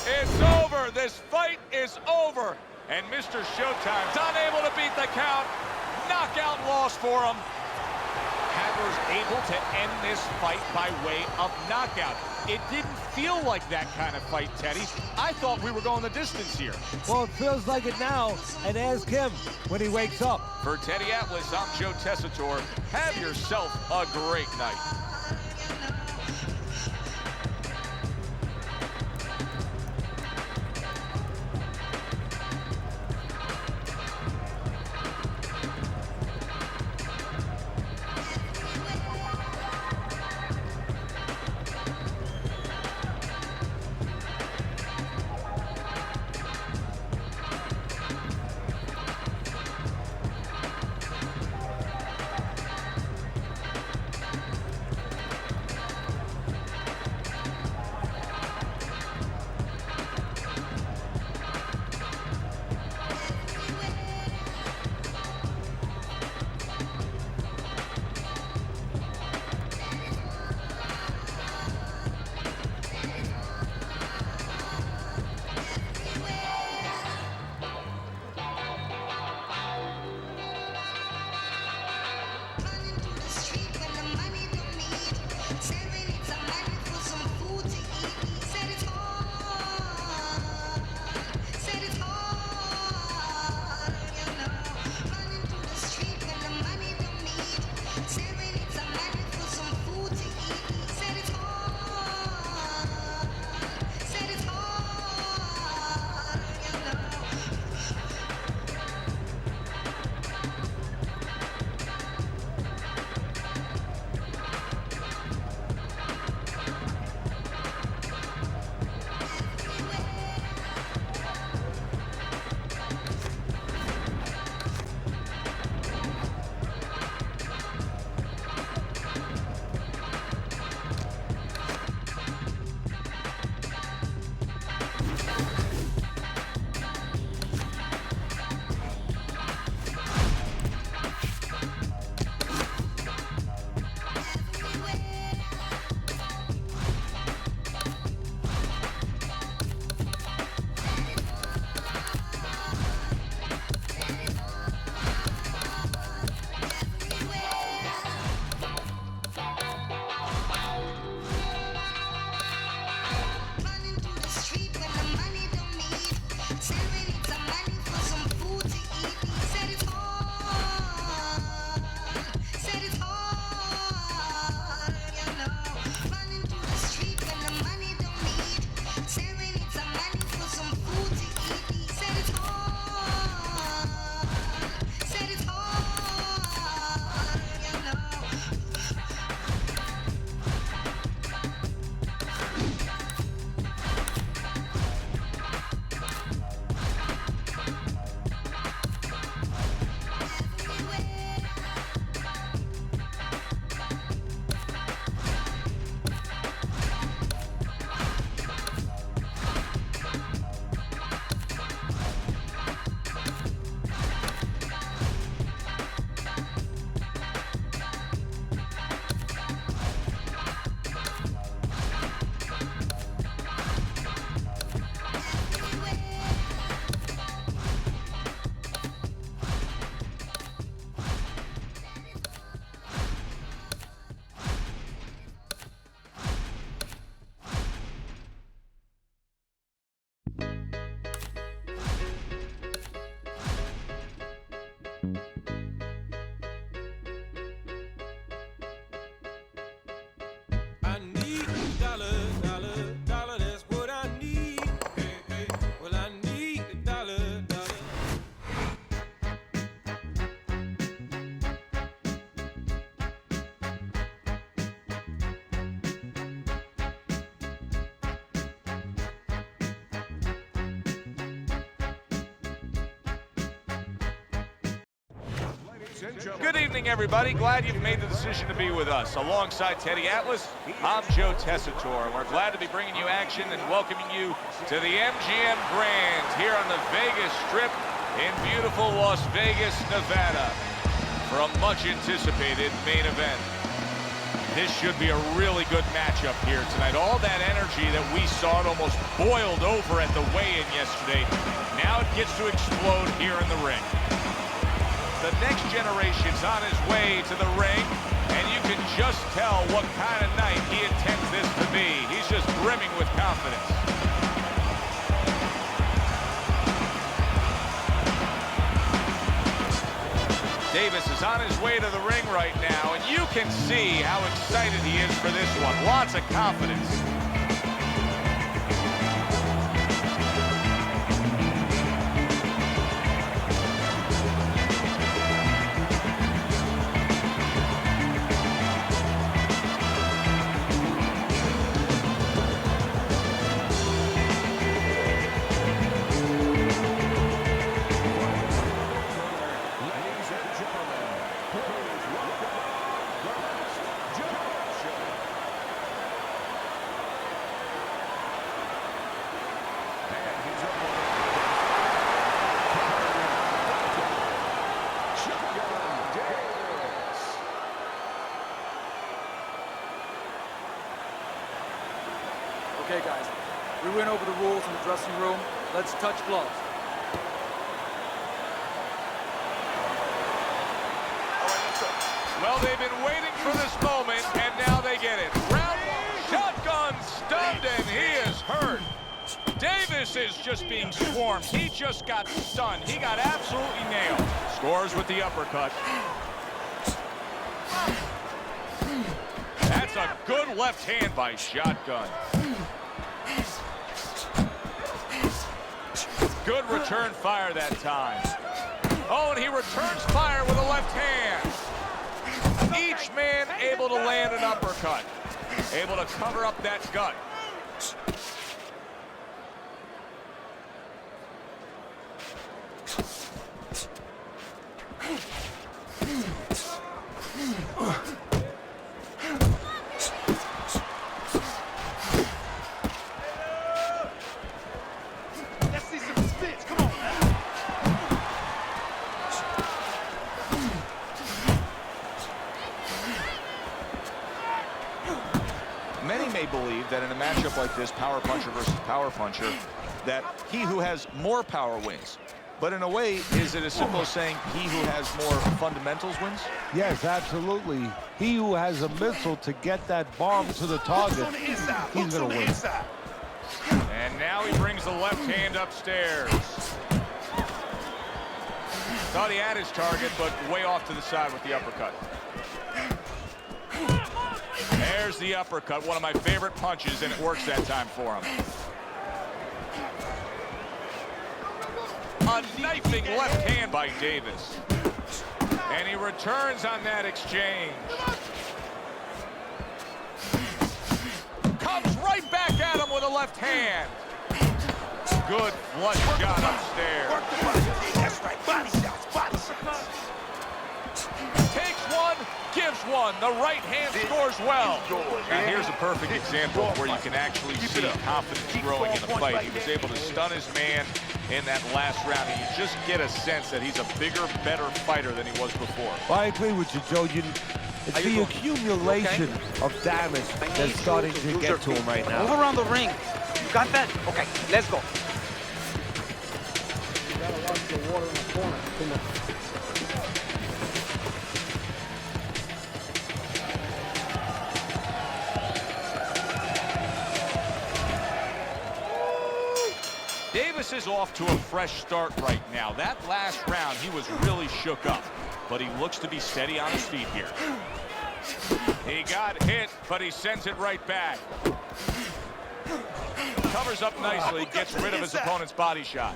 It's over. This fight is over. And Mr. Showtime's unable to beat the count. Knockout loss for him. Hagler's able to end this fight by way of knockout. It didn't feel like that kind of fight, Teddy. I thought we were going the distance here. Well, it feels like it now, and ask him when he wakes up. For Teddy Atlas, I'm Joe Tessitore. Have yourself a great night. Good evening, everybody. Glad you've made the decision to be with us. Alongside Teddy Atlas, I'm Joe Tessitore, and we're glad to be bringing you action and welcoming you to the MGM Grand here on the Vegas Strip in beautiful Las Vegas, Nevada, for a much-anticipated main event. This should be a really good matchup here tonight. All that energy that we saw, it almost boiled over at the weigh-in yesterday. Now it gets to explode here in the ring. The next generation's on his way to the ring, and you can just tell what kind of night he intends this to be. He's just brimming with confidence. Davis is on his way to the ring right now, and you can see how excited he is for this one. Lots of confidence. Okay, guys, we went over the rules in the dressing room. Let's touch gloves. Well, they've been waiting for this moment, and now they get it. Round one, shotgun stunned, and he is hurt. Davis is just being swarmed. He just got stunned. He got absolutely nailed. Scores with the uppercut. That's a good left hand by Shotgun. Good return fire that time. Oh, and he returns fire with a left hand. Each man able to land an uppercut. Able to cover up that gut. Many may believe that in a matchup like this, power puncher versus power puncher, that he who has more power wins. But in a way, is it as simple as saying he who has more fundamentals wins? Yes, absolutely. He who has a missile to get that bomb to the target, he's going to win. And now he brings the left hand upstairs. Thought he had his target, but way off to the side with the uppercut. There's the uppercut, one of my favorite punches, and it works that time for him. A knifing left hand by Davis. And he returns on that exchange. Comes right back at him with a left hand. Good flush shot upstairs. Work the body. That's right. Body shots. Body shots. Takes one, gives one. The right hand scores well. Now here's a perfect example where you can actually see confidence growing in a fight. He was able to stun his man in that last round, and you just get a sense that he's a bigger, better fighter than he was before. Well, I agree with you, Joe. It's the accumulation of damage that's starting to get to him right now. Move around the ring. You got that? Okay, let's go. You gotta watch the water in the corner. Davis is off to a fresh start right now. That last round, he was really shook up, but he looks to be steady on his feet here. He got hit, but he sends it right back. Covers up nicely, gets rid of his opponent's body shot.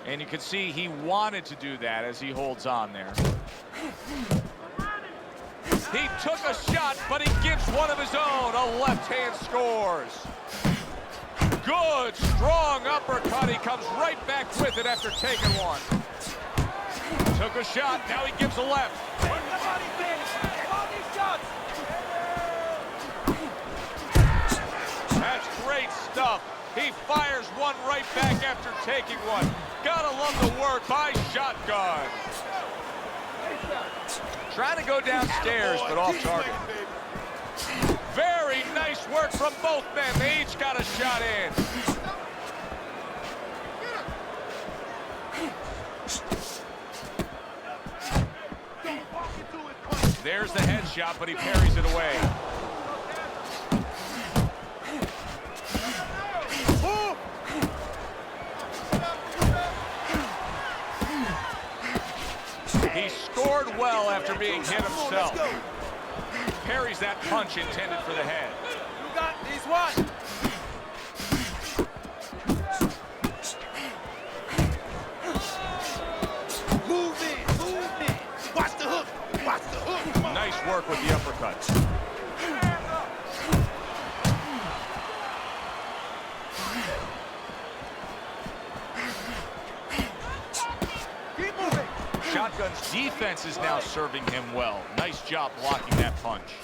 And you can see he wanted to do that as he holds on there. He took a shot, but he gives one of his own. A left hand scores. Good, strong uppercut. He comes right back with it after taking one. Took a shot, now he gives a left. That's great stuff. He fires one right back after taking one. Gotta love the work by Shotgun. Trying to go downstairs, but off target. Very nice work from both men. They each got a shot in. There's the headshot, but he parries it away. He scored well after being hit himself. Parries that punch intended for the head. You got these one. Move in. Watch the hook. Nice work with the uppercuts. Keep moving. Shotgun's defense is now serving him well. Nice job blocking that punch.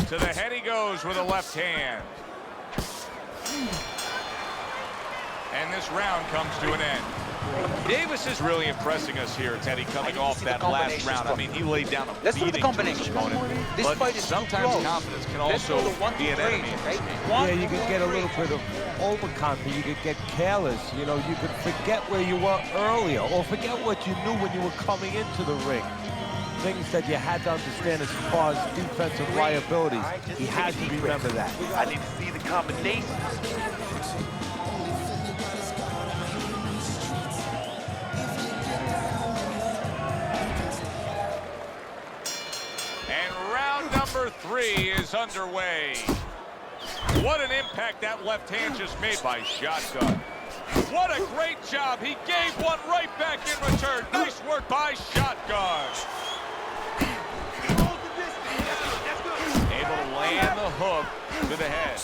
To the head he goes with a left hand. And this round comes to an end. Davis is really impressing us here, Teddy, coming off that last round. I mean, he laid down a beating to his opponent. But sometimes confidence can also be an enemy in this game. Yeah, you could get a little bit of overconfidence. You could get careless. You know, you could forget where you were earlier or forget what you knew when you were coming into the ring. Things that you had to understand as far as defensive liabilities. He had to remember that. I need to see the combination. And round number 3 is underway. What an impact that left hand just made by Shotgun. What a great job. He gave one right back in return. Nice work by Shotgun. Able to land the hook to the head.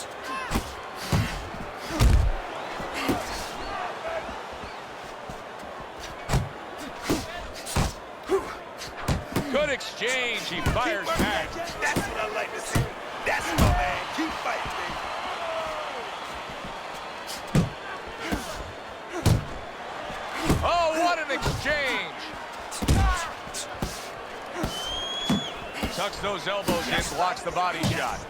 Good exchange. He fires back. That's what I like to see. That's my man. Keep fighting, baby. Oh, what an exchange. Tucks those elbows in, blocks the body shot.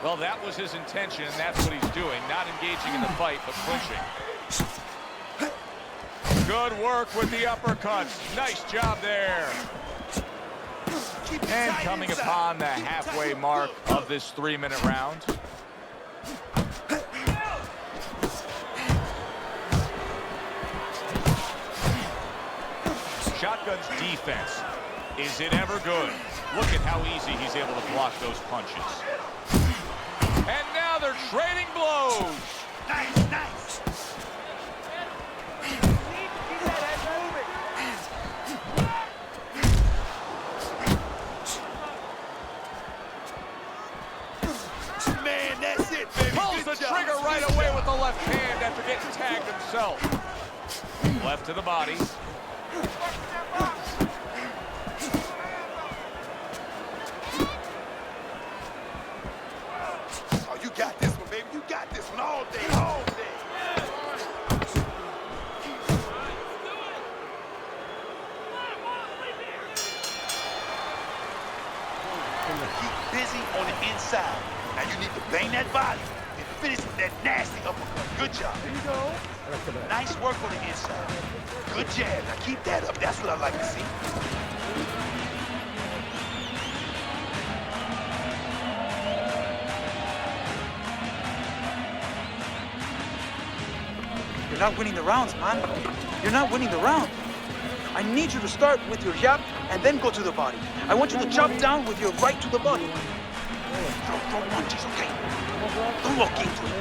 Well, that was his intention, and that's what he's doing. Not engaging in the fight, but clinching. Good work with the uppercuts. Nice job there. And coming upon the halfway mark of this 3-minute round. Shotgun's defense. Is it ever good? Look at how easy he's able to block those punches. And now they're trading blows. Nice. Man, that's it, baby. Pulls the trigger right away with the left hand after getting tagged himself. Left to the body. Oh, you got this one, baby. You got this one all day. Keep busy on the inside. Now you need to bang that body and finish with that nasty uppercut. Good job. There you go. Nice work on the inside. Good jab. Now keep that up. That's what I like to see. You're not winning the rounds, man. You're not winning the round. I need you to start with your jab and then go to the body. I want you to chop down with your right to the body. Throw punches, okay? Don't look into it.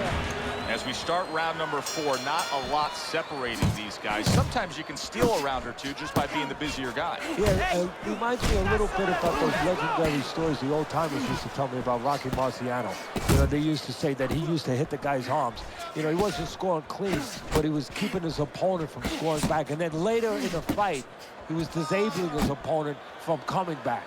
As we start round number 4, not a lot separating these guys. Sometimes you can steal a round or two just by being the busier guy. Yeah, it reminds me a little bit about those legendary stories the old timers used to tell me about Rocky Marciano. You know, they used to say that he used to hit the guy's arms. You know, he wasn't scoring clean, but he was keeping his opponent from scoring back. And then later in the fight, he was disabling his opponent from coming back.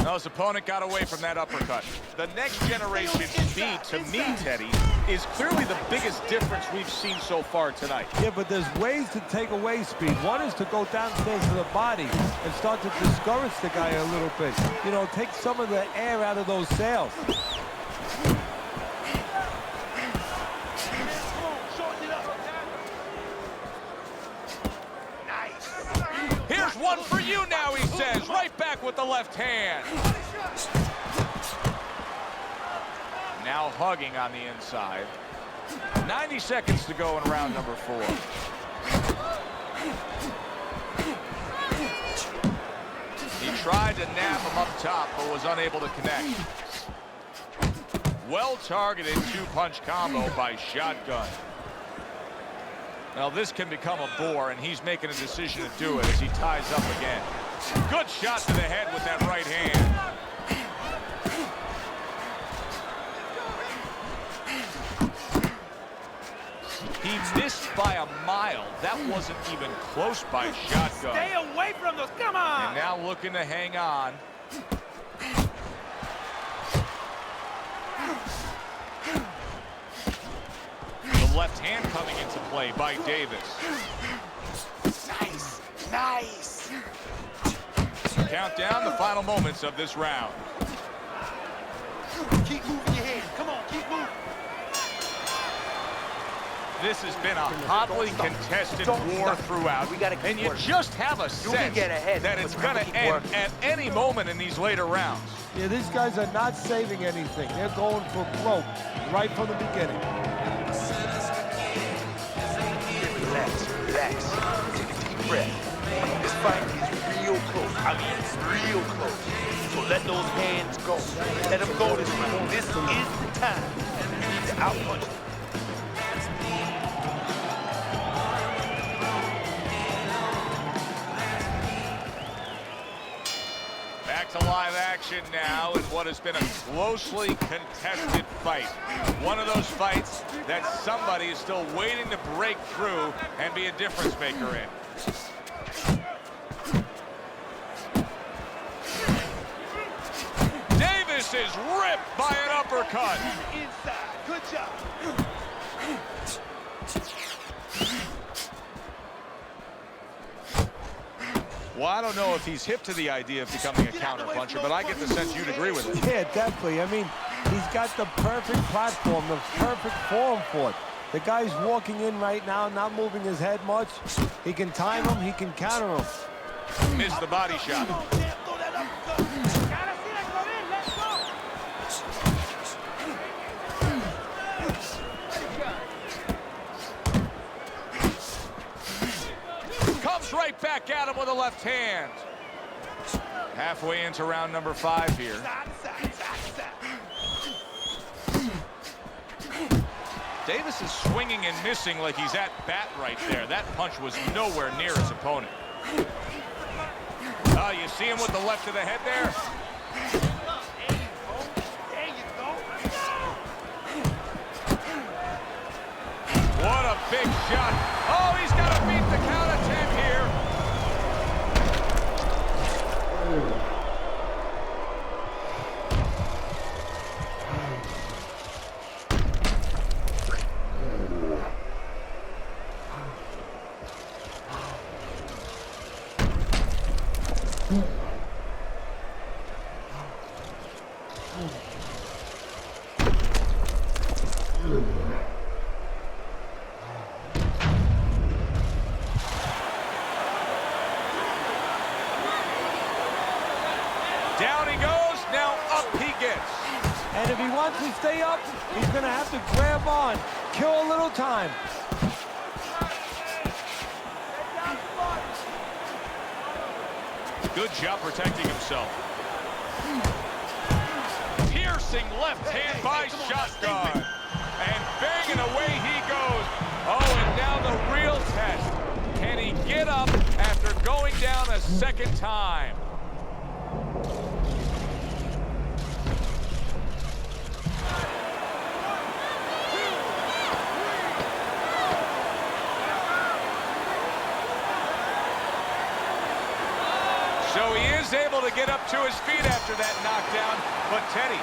Well, his opponent got away from that uppercut. The next generation speed, to me, Teddy, is clearly the biggest difference we've seen so far tonight. Yeah, but there's ways to take away speed. One is to go downstairs to the body and start to discourage the guy a little bit. You know, take some of the air out of those sails. Here's one for you now, he says. Right back with the left hand. Now hugging on the inside. 90 seconds to go in round number 4. He tried to nab him up top, but was unable to connect. Well-targeted 2-punch combo by Shotgun. Now this can become a bore, and he's making a decision to do it as he ties up again. Good shot to the head with that right hand. He missed by a mile. That wasn't even close by Shotgun. Stay away from those. Come on. And now looking to hang on. The left hand coming into play by Davis. Nice. Nice. Count down the final moments of this round. Keep moving your head. Come on, keep moving. This has been a hotly contested war throughout, and you just have a sense that it's going to end at any moment in these later rounds. Yeah, these guys are not saving anything. They're going for broke right from the beginning. Relax, relax. Take a deep breath. This fight is real close. I mean, it's real close. So let those hands go. Let them go this round. This is the time. You need to outpunch them. Back to live action now in what has been a closely contested fight. One of those fights that somebody is still waiting to break through and be a difference maker in. Davis is ripped by an uppercut. Inside. Good job. Well, I don't know if he's hip to the idea of becoming a counterpuncher, but I get the sense you'd agree with it. Yeah, definitely. I mean, he's got the perfect platform, the perfect form for it. The guy's walking in right now, not moving his head much. He can time him, he can counter him. Missed the body shot. Comes right back at him with a left hand. Halfway into round number 5 here. Davis is swinging and missing like he's at bat right there. That punch was nowhere near his opponent. Oh, you see him with the left to the head there? What a big shot. Oh, he's got to beat the count of 10 here. Down he goes, now up he gets. And if he wants to stay up, he's going to have to grab on, kill a little time. Good job protecting himself. Piercing piercing left hand by Shotgun. And banging away he goes. Oh, and now the real test. Can he get up after going down a second time? So he is able to get up to his feet after that knockdown. But Teddy,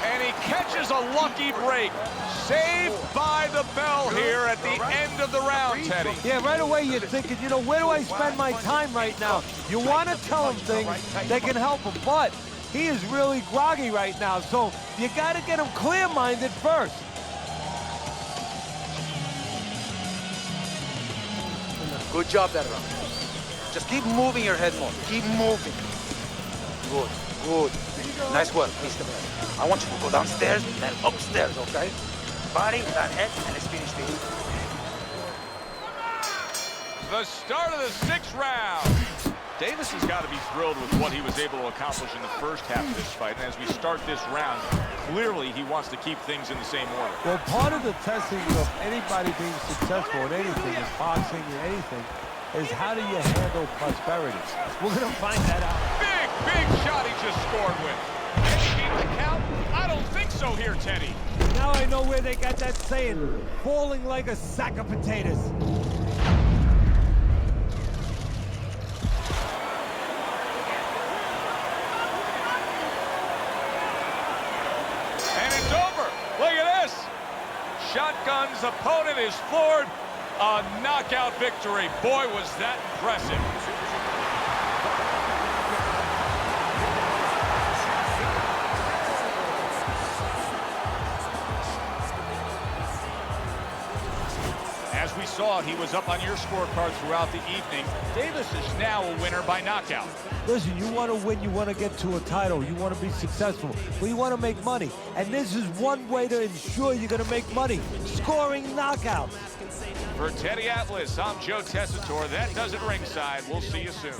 and he catches a lucky break. Saved by the bell here at the end of the round, Teddy. Yeah, right away you're thinking, you know, where do I spend my time right now? You want to tell him things that can help him, but he is really groggy right now. So you got to get him clear-minded first. Good job that round. Just keep moving your head more. Keep moving. Good, good. Nice work, Mr. Man. I want you to go downstairs, then upstairs, okay? Body, then head, and let's finish this. The start of the sixth round. Davis has got to be thrilled with what he was able to accomplish in the first half of this fight. And as we start this round, clearly he wants to keep things in the same order. Well, part of the testing of anybody being successful in anything, in boxing, in anything, is how do you handle prosperity? We're going to find that out. Big shot he just scored with. Can he count? I don't think so here, Teddy. Now I know where they got that saying, falling like a sack of potatoes. And it's over. Look at this. Shotgun's opponent is floored. A knockout victory. Boy, was that impressive. As we saw, he was up on your scorecard throughout the evening. Davis is now a winner by knockout. Listen, you want to win, you want to get to a title, you want to be successful, but you want to make money. And this is one way to ensure you're going to make money, scoring knockouts. For Teddy Atlas, I'm Joe Tessitore. That does it ringside. We'll see you soon.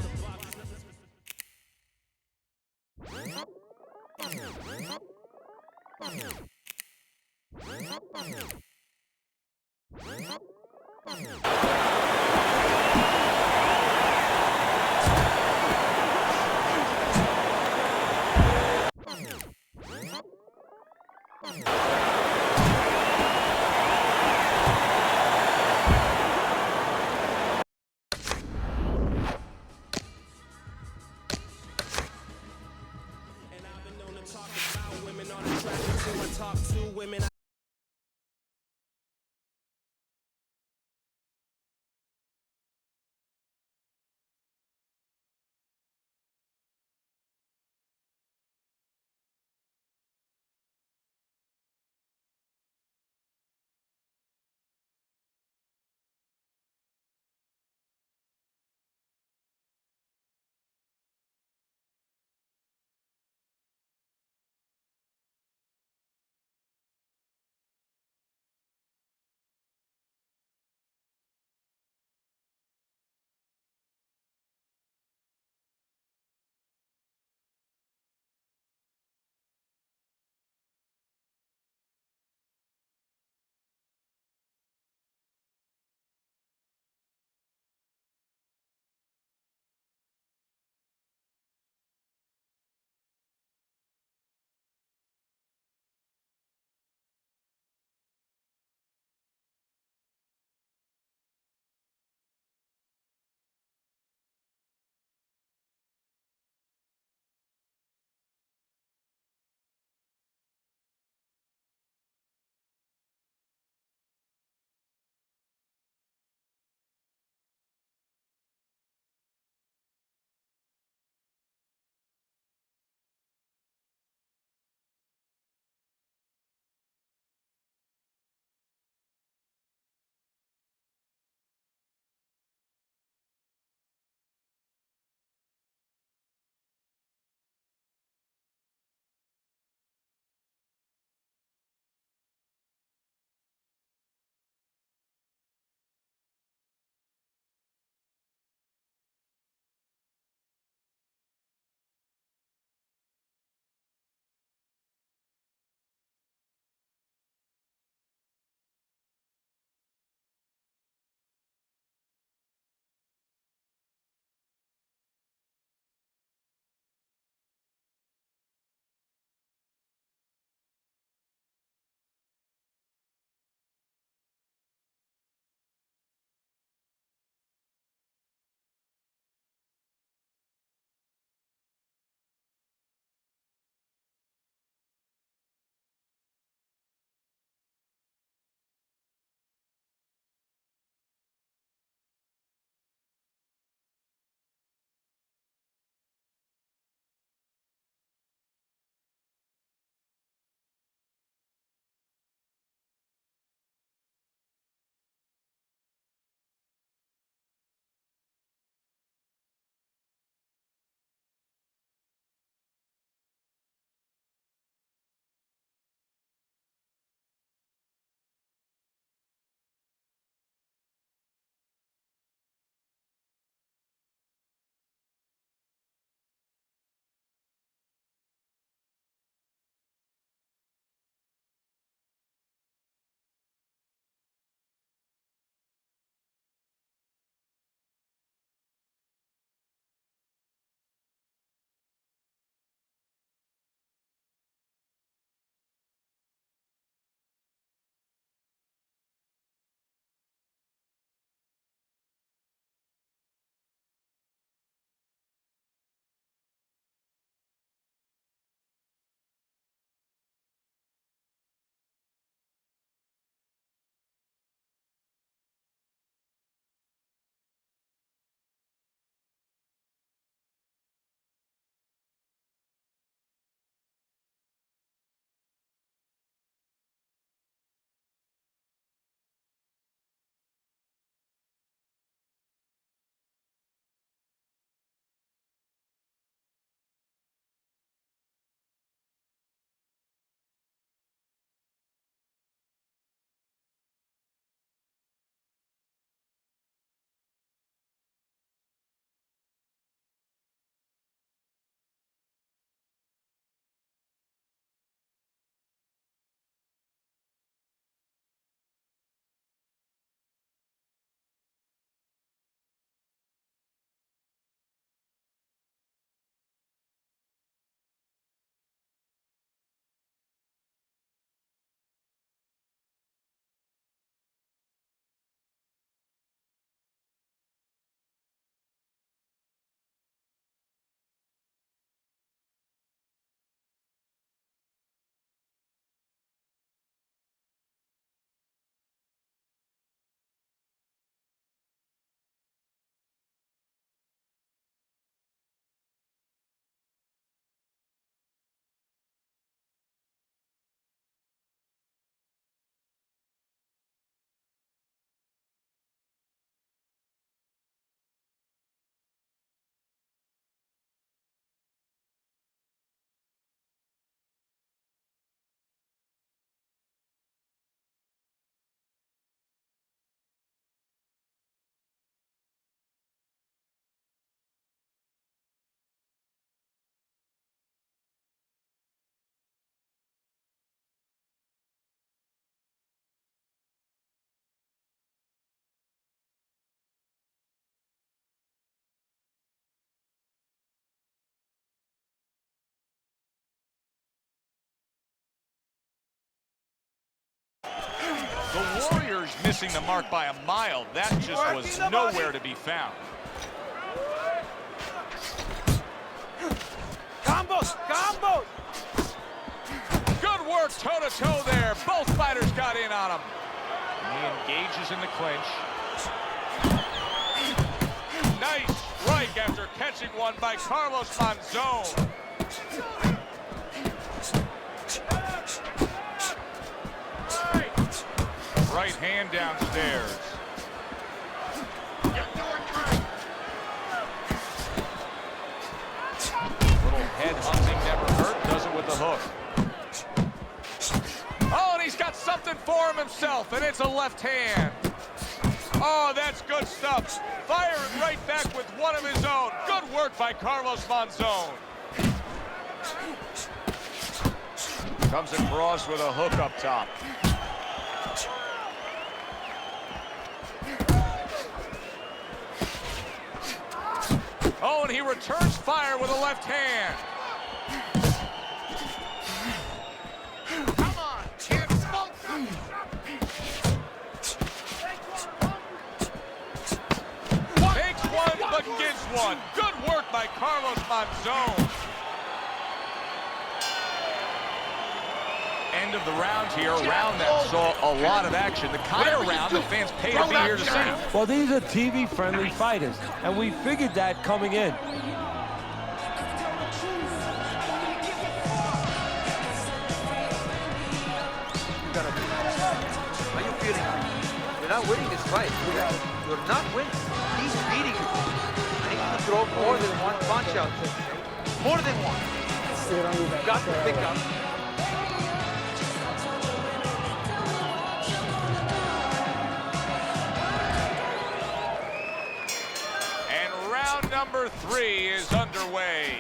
The Warriors missing the mark by a mile. That just was nowhere to be found. Combos! Combos! Good work toe-to-toe there. Both fighters got in on him. And he engages in the clinch. Nice strike after catching one by Carlos Monzon. Right hand downstairs. Little head hunting never hurt. Does it with the hook. Oh, and he's got something for him himself, and it's a left hand. Oh, that's good stuff. Firing right back with one of his own. Good work by Carlos Monzon. Comes across with a hook up top. Oh, and he returns fire with a left hand. Come on, kid. Takes one, but gets one. Good work by Carlos Monzon. End of the round here, a round that saw a lot of action. The kind of round that fans pay to be here to see. Well, these are TV-friendly fighters, and we figured that coming in. How you feeling? You're not winning this fight. You're not winning. He's beating you. I need you to throw more than one punch out there. More than one. You got to pick up. And round number 3 is underway.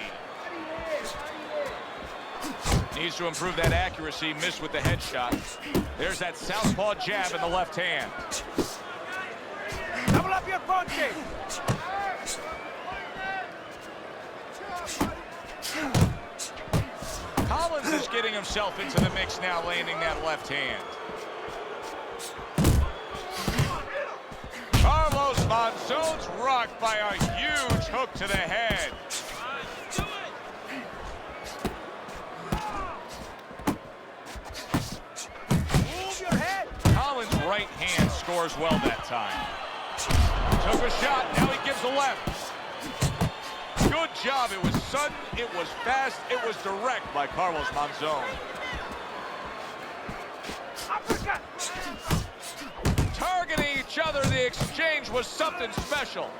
Needs to improve that accuracy, missed with the headshot. There's that southpaw jab in the left hand. Double up your punches. Collins is getting himself into the mix now, landing that left hand. Carlos Monzon's rocked by a huge hook to the head. Collins' right hand scores well that time. Took a shot, now he gives a left. Good job. It was sudden, it was fast, it was direct by Carlos Monzon. Targeting each other, the exchange was something special.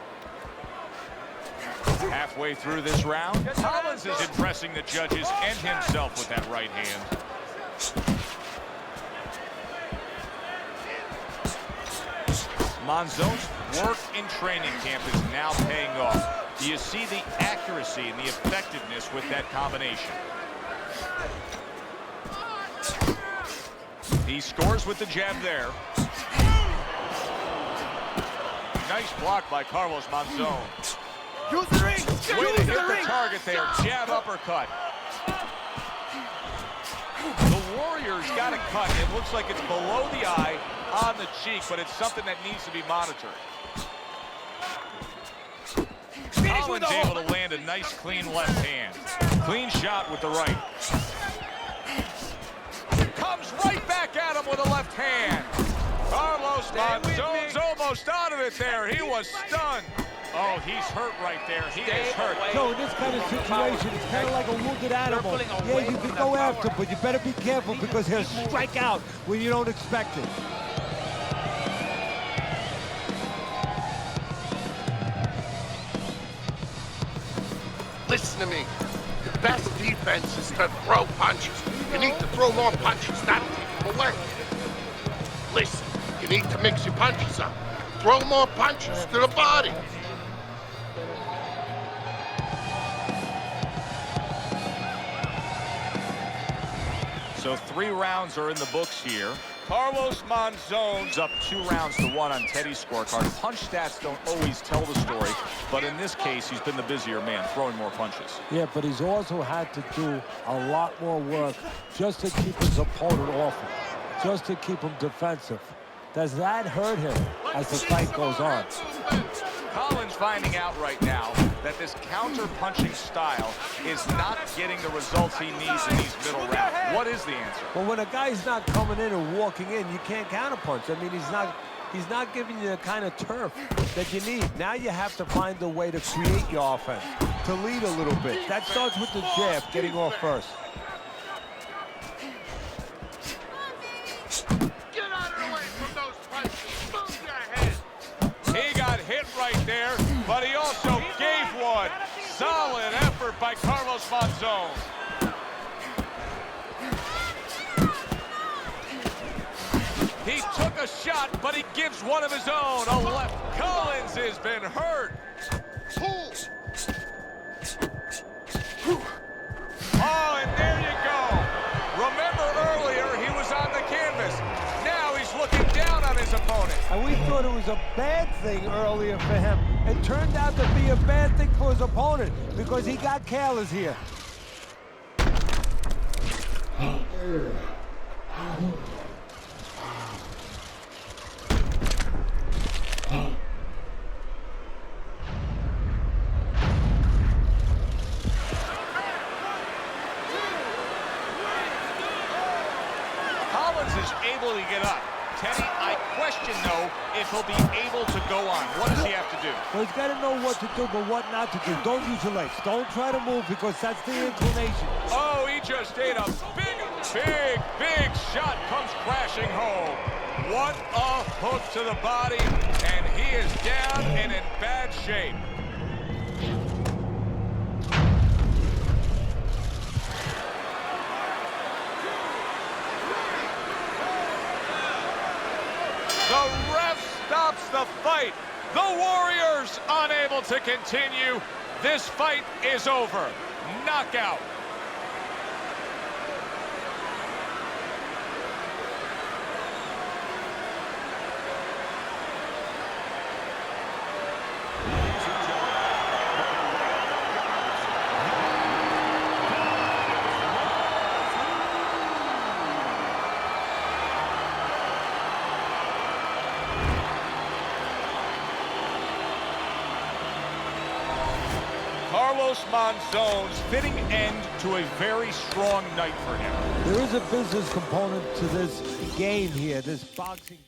Halfway through this round, Collins is impressing the judges and himself with that right hand. Monzon's work in training camp is now paying off. Do you see the accuracy and the effectiveness with that combination? He scores with the jab there. Nice block by Carlos Monzon. Use the ring. Way to hit the target there. Jab uppercut. The Warriors got a cut. It looks like it's below the eye on the cheek, but it's something that needs to be monitored. Collins able to land a nice clean left hand. Clean shot with the right. Comes right back at him with a left hand. Carlos Monzon's almost out of it there. He was stunned. Oh, he's hurt right there. He is hurt. So in this kind of situation, it's kind of like a wounded animal. Yeah, you can go after him, but you better be careful because he'll strike out when you don't expect it. Listen to me. The best defense is to throw punches. You need to throw more punches, not take them away. Listen, you need to mix your punches up. Throw more punches to the body. So 3 rounds are in the books here. Carlos Monzon's up 2 rounds to 1 on Teddy's scorecard. Punch stats don't always tell the story, but in this case, he's been the busier man, throwing more punches. Yeah, but he's also had to do a lot more work just to keep his opponent off him, just to keep him defensive. Does that hurt him as the fight goes on? Collins finding out right now that this counter-punching style is not getting the results he needs in these middle rounds. What is the answer? Well, when a guy's not coming in and walking in, you can't counterpunch. I mean, he's not giving you the kind of turf that you need. Now you have to find a way to create your offense, to lead a little bit. That starts with the jab, getting off first. Get out of the way from those punches. Move your head. He got hit right there, but he also gave one. Solid effort by Carlos Monzon. He took a shot, but he gives one of his own. A left. Collins has been hurt. Oh, and there you go. Remember earlier, he was on the canvas. Now he's looking down on his opponent. And we thought it was a bad thing earlier for him. It turned out to be a bad thing for his opponent because he got careless here. Collins is able to get up. Teddy, I question, though, if he'll be able to go on. What does he have to do? Well, he's got to know what to do, but what not to do. Don't use your legs. Don't try to move because that's the inclination. Oh, he just ate a big shot, comes crashing home. What a hook to the body, and he is down and in bad shape. The ref stops the fight. The Warriors unable to continue. This fight is over. Knockout. Carlos Monzon's fitting end to a very strong night for him. There is a business component to this game here, this boxing.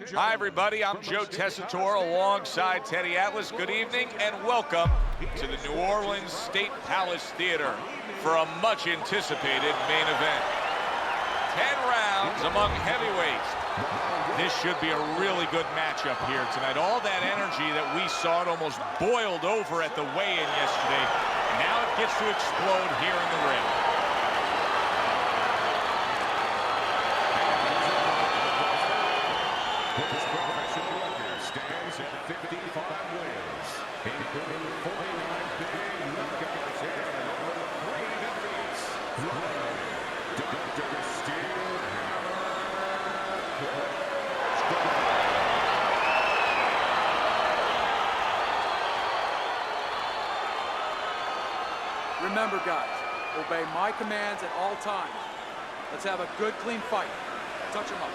Hi, everybody. I'm Joe Tessitore alongside Teddy Atlas. Good evening and welcome to the New Orleans State Palace Theater for a much-anticipated main event. 10 rounds among heavyweights. This should be a really good matchup here tonight. All that energy that we saw, it almost boiled over at the weigh-in yesterday. Now it gets to explode here in the ring. His professional record stands at 55 wins, including 49 big knockouts here in over 3 decades. Dr. Steel Remember, guys, obey my commands at all times. Let's have a good, clean fight. Touch him up.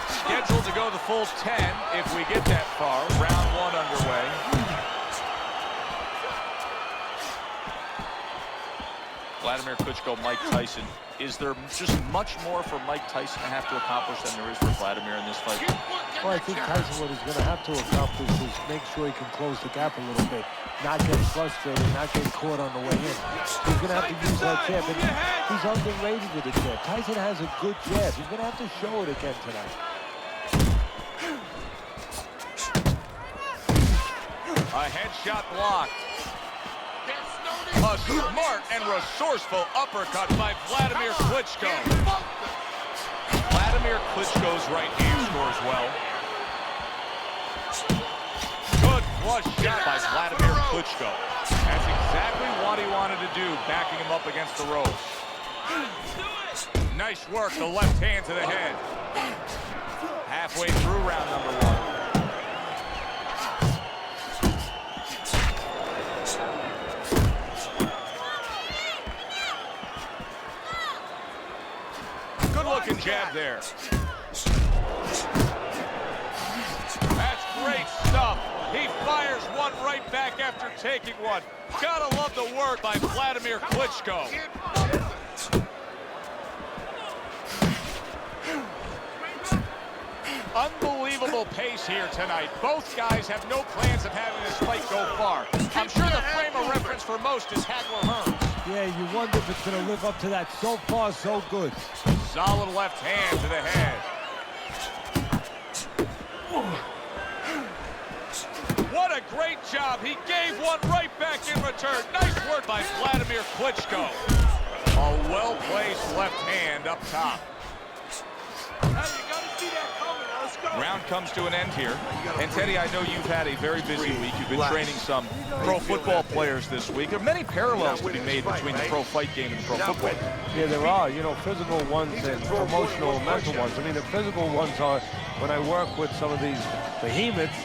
Scheduled to go the full 10 if we get that far. Round 1 underway. Vladimir Klitschko, Mike Tyson. Is there just much more for Mike Tyson to have to accomplish than there is for Vladimir in this fight? Well, I think Tyson, what he's going to have to accomplish is make sure he can close the gap a little bit, not get frustrated, not get caught on the way in. He's going to have to use that jab, and he's underrated with the jab. Tyson has a good jab. He's going to have to show it again tonight. A headshot blocked. A smart and resourceful uppercut by Vladimir Klitschko. Vladimir Klitschko's right hand scores well. Good flush shot by Vladimir Klitschko. That's exactly what he wanted to do, backing him up against the ropes. Nice work, the left hand to the head. Halfway through round number 1. Good-looking jab there. That's great stuff. He fires one right back after taking one. Gotta love the work by Vladimir Klitschko. Unbelievable pace here tonight. Both guys have no plans of having this fight go far. I'm sure the frame of reference for most is Hagler Hearns. Yeah, you wonder if it's going to live up to that. So far, so good. Solid left hand to the head. What a great job. He gave one right back in return. Nice work by Vladimir Klitschko. A well-placed left hand up top. Round comes to an end here. And Teddy, I know you've had a very busy week. You've been training some pro football players this week. There are many parallels to be made between the pro fight game and pro football. Yeah, there are. You know, physical ones and emotional and mental ones. I mean, the physical ones are when I work with some of these behemoths,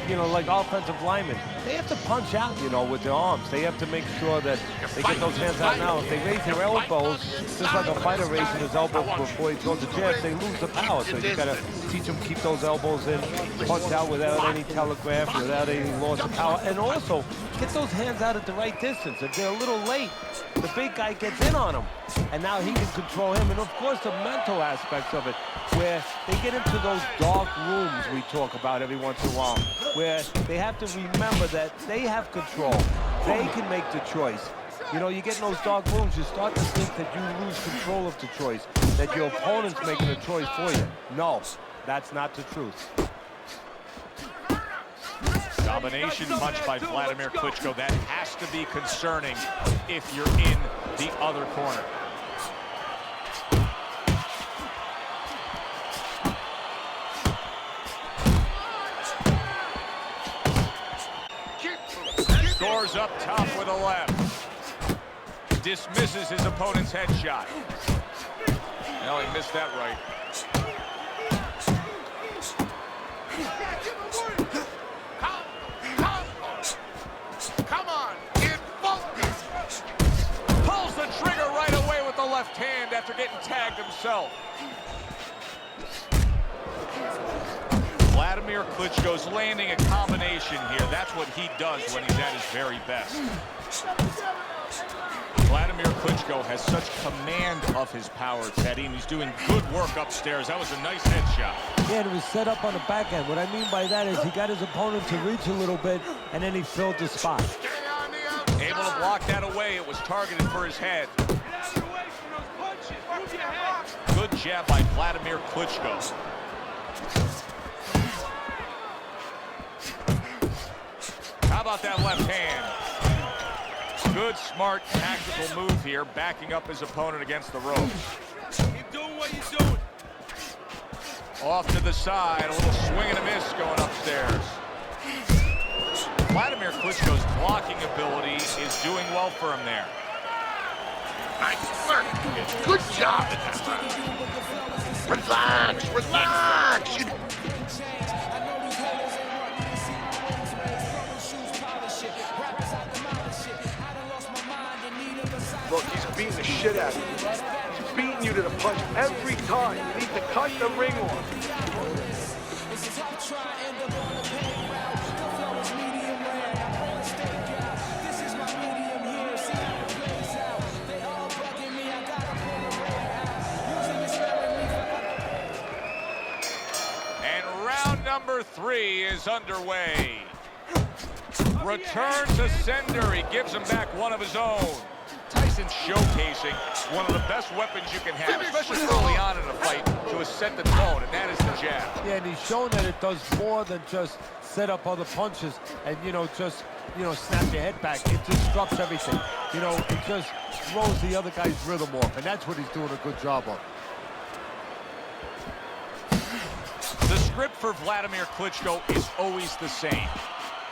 you know, like offensive linemen. They have to punch out, you know, with their arms. They have to make sure that they get those hands out now. If they raise their elbows, just like a fighter raising his elbow before he throws a jab, they lose the power. So you got to teach them keep those elbows in, punch out without any telegraph, without any loss of power. And also, get those hands out at the right distance. If they're a little late, the big guy gets in on him. And now he can control him. And of course, the mental aspects of it, where they get into those dark rooms we talk about every once in a while, where they have to remember that they have control. They can make the choice. You know, you get in those dark rooms, you start to think that you lose control of the choice, that your opponent's making a choice for you. No, that's not the truth. Domination punch by Vladimir Klitschko. That has to be concerning if you're in the other corner. Scores up top with a left. Dismisses his opponent's headshot. No, he missed that right. Come on, get focused. Pulls the trigger right away with the left hand after getting tagged himself. Vladimir Klitschko's landing a combination here. That's what he does when he's at his very best. Vladimir Klitschko has such command of his power, Teddy, and he's doing good work upstairs. That was a nice headshot. Yeah, and it was set up on the back end. What I mean by that is he got his opponent to reach a little bit, and then he filled the spot. Able to block that away. It was targeted for his head. Good jab by Vladimir Klitschko. How about that left hand? Good, smart, tactical move here, backing up his opponent against the ropes. Keep doing what you're doing. Off to the side, a little swing and a miss going upstairs. Vladimir Klitschko's blocking ability is doing well for him there. Nice work. Good job. Relax, relax. Look, he's beating the shit out of you. He's beating you to the punch every time. You need to cut the ring off. And round number 3 is underway. Return to sender. He gives him back one of his own. Tyson's showcasing one of the best weapons you can have, especially early on in a fight, to set the tone, and that is the jab. Yeah, and he's shown that it does more than just set up other punches and, just, snap your head back. It disrupts everything. It just throws the other guy's rhythm off, and that's what he's doing a good job of. The script for Vladimir Klitschko is always the same.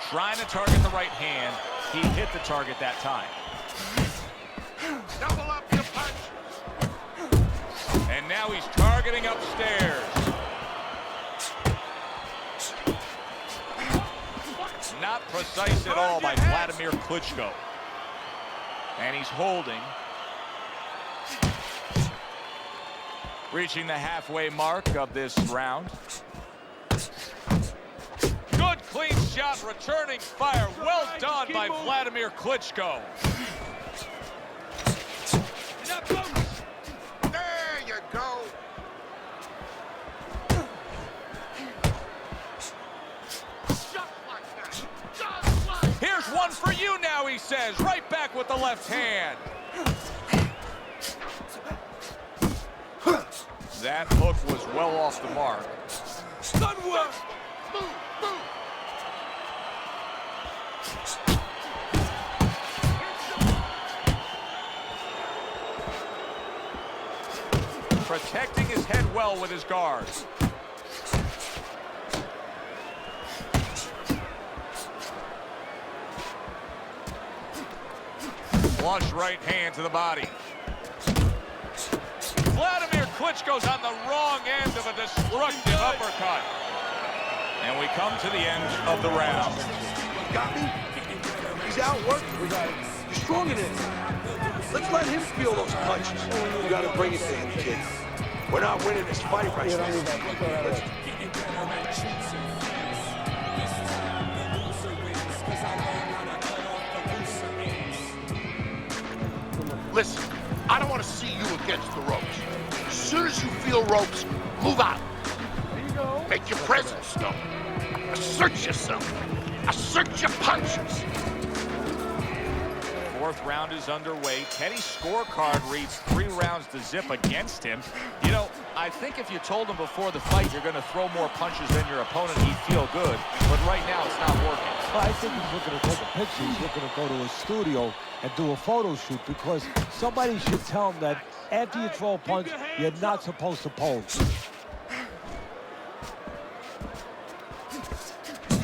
Trying to target the right hand. He hit the target that time. Double up your punch. And now he's targeting upstairs. Not precise at all by Vladimir Klitschko. And he's holding. Reaching the halfway mark of this round. Good clean shot, returning fire. Well done by Vladimir Klitschko. There you go. Just like that. Just like that. Here's one for you now, he says. Right back with the left hand. That hook was well off the mark. Good work. Move, move. Protecting his head well with his guards. Flush right hand to the body. Vladimir Klitschko's on the wrong end of a destructive uppercut. And we come to the end of the round. You got me? He's outworking me. You're stronger than him. Let's let him feel those punches. You gotta bring it to him, kid. We're not winning this fight right now. Listen, I don't want to see you against the ropes. As soon as you feel ropes, move out. Make your presence known. Assert yourself. Assert your punches. Fourth round is underway. Teddy's scorecard reads 3 rounds to zip against him. I think if you told him before the fight you're going to throw more punches than your opponent, he'd feel good. But right now, it's not working. Well, I think he's looking to take a picture. He's looking to go to a studio and do a photo shoot because somebody should tell him that after you throw a punch, you're not supposed to pose.